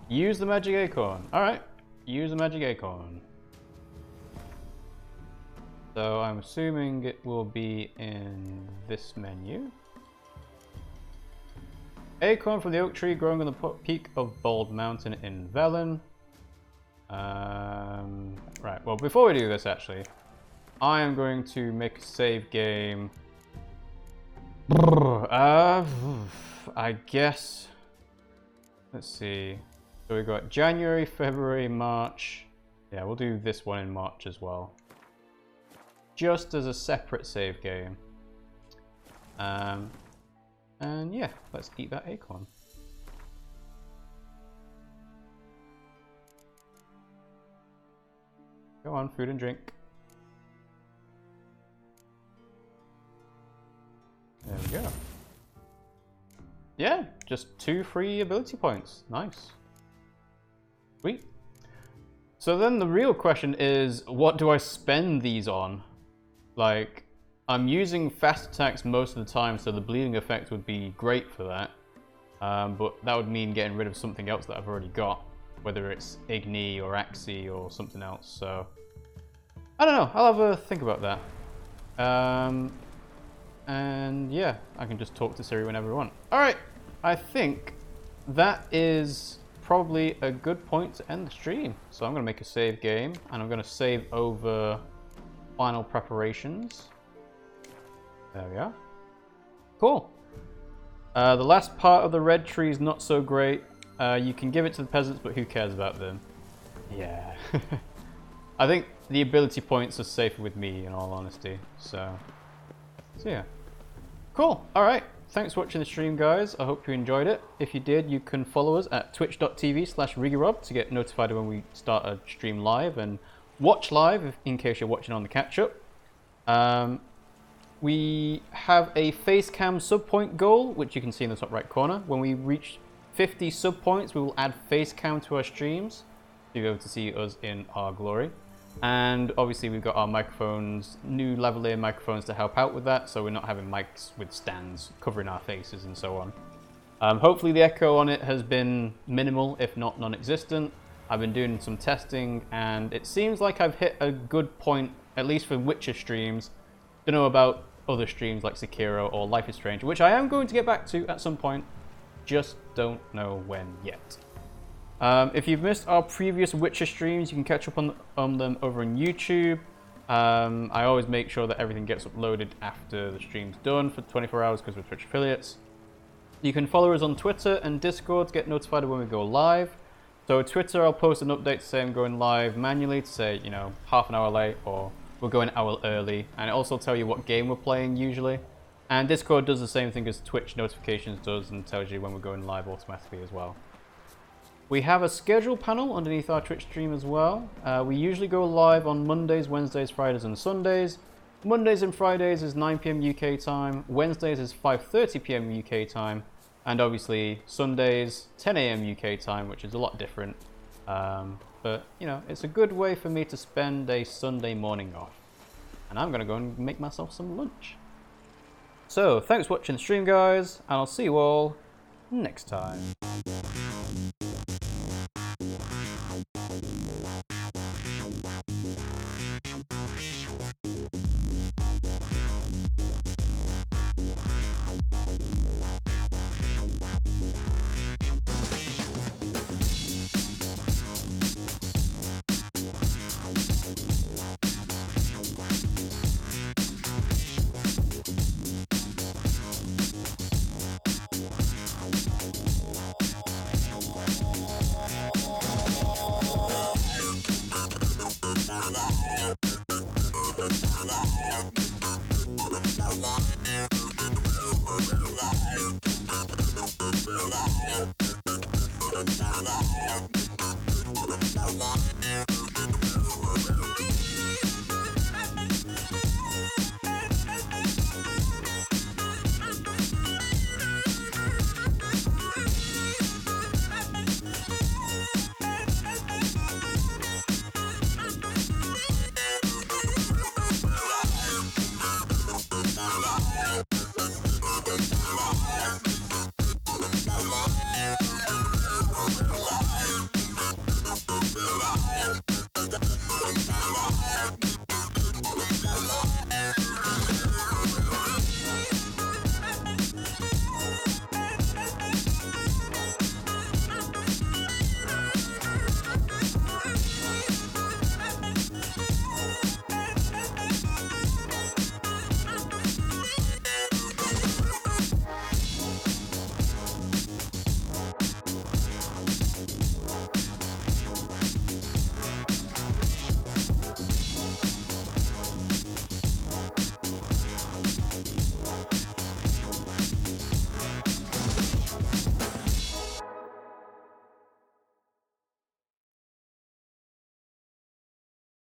Use the magic acorn. Alright, use the magic acorn. So I'm assuming it will be in this menu. Acorn from the oak tree growing on the peak of Bald Mountain in Velen. Right, well before we do this actually, I am going to make a save game. I guess, let's see. So we've got January, February, March. Yeah, we'll do this one in March as well. Just as a separate save game. And yeah, let's eat that acorn. Go on, food and drink. There we go. Yeah, just 2 free ability points. Nice. Sweet. So then the real question is, what do I spend these on? Like, I'm using fast attacks most of the time, so the bleeding effect would be great for that. But that would mean getting rid of something else that I've already got, whether it's Igni or Axii or something else. So I don't know. I'll have a think about that. And yeah, I can just talk to Siri whenever I want. Alright, I think that is probably a good point to end the stream. So I'm going to make a save game, and I'm going to save over final preparations. There we are. Cool. The last part of the red tree is not so great. You can give it to the peasants, but who cares about them? Yeah. I think the ability points are safer with me, in all honesty. So yeah. Cool. Alright. Thanks for watching the stream, guys. I hope you enjoyed it. If you did, you can follow us at twitch.tv/RiggyRob to get notified when we start a stream live, and watch live in case you're watching on the catch-up. We have a face cam sub point goal, which you can see in the top right corner. When we reach 50 sub points, we will add face cam to our streams, so you'll be able to see us in our glory. And obviously we've got our microphones, new lavalier microphones to help out with that, so we're not having mics with stands covering our faces and so on. Hopefully the echo on it has been minimal, if not non-existent. I've been doing some testing, and it seems like I've hit a good point, at least for Witcher streams. Don't know about other streams like Sekiro or Life is Strange, which I am going to get back to at some point, just don't know when yet. If you've missed our previous Witcher streams, you can catch up on them over on YouTube. I always make sure that everything gets uploaded after the stream's done for 24 hours because we're Twitch affiliates. You can follow us on Twitter and Discord to get notified when we go live. So Twitter, I'll post an update to say I'm going live manually, to say, you know, half an hour late, or we're going an hour early. And it also tell you what game we're playing usually. And Discord does the same thing as Twitch notifications does, and tells you when we're going live automatically as well. We have a schedule panel underneath our Twitch stream as well. We usually go live on Mondays, Wednesdays, Fridays and Sundays. Mondays and Fridays is 9 PM UK time. Wednesdays is 5:30 PM UK time. And obviously Sundays, 10 AM UK time, which is a lot different. But, you know, it's a good way for me to spend a Sunday morning off. And I'm going to go and make myself some lunch. So, thanks for watching the stream, guys. And I'll see you all next time. Alive.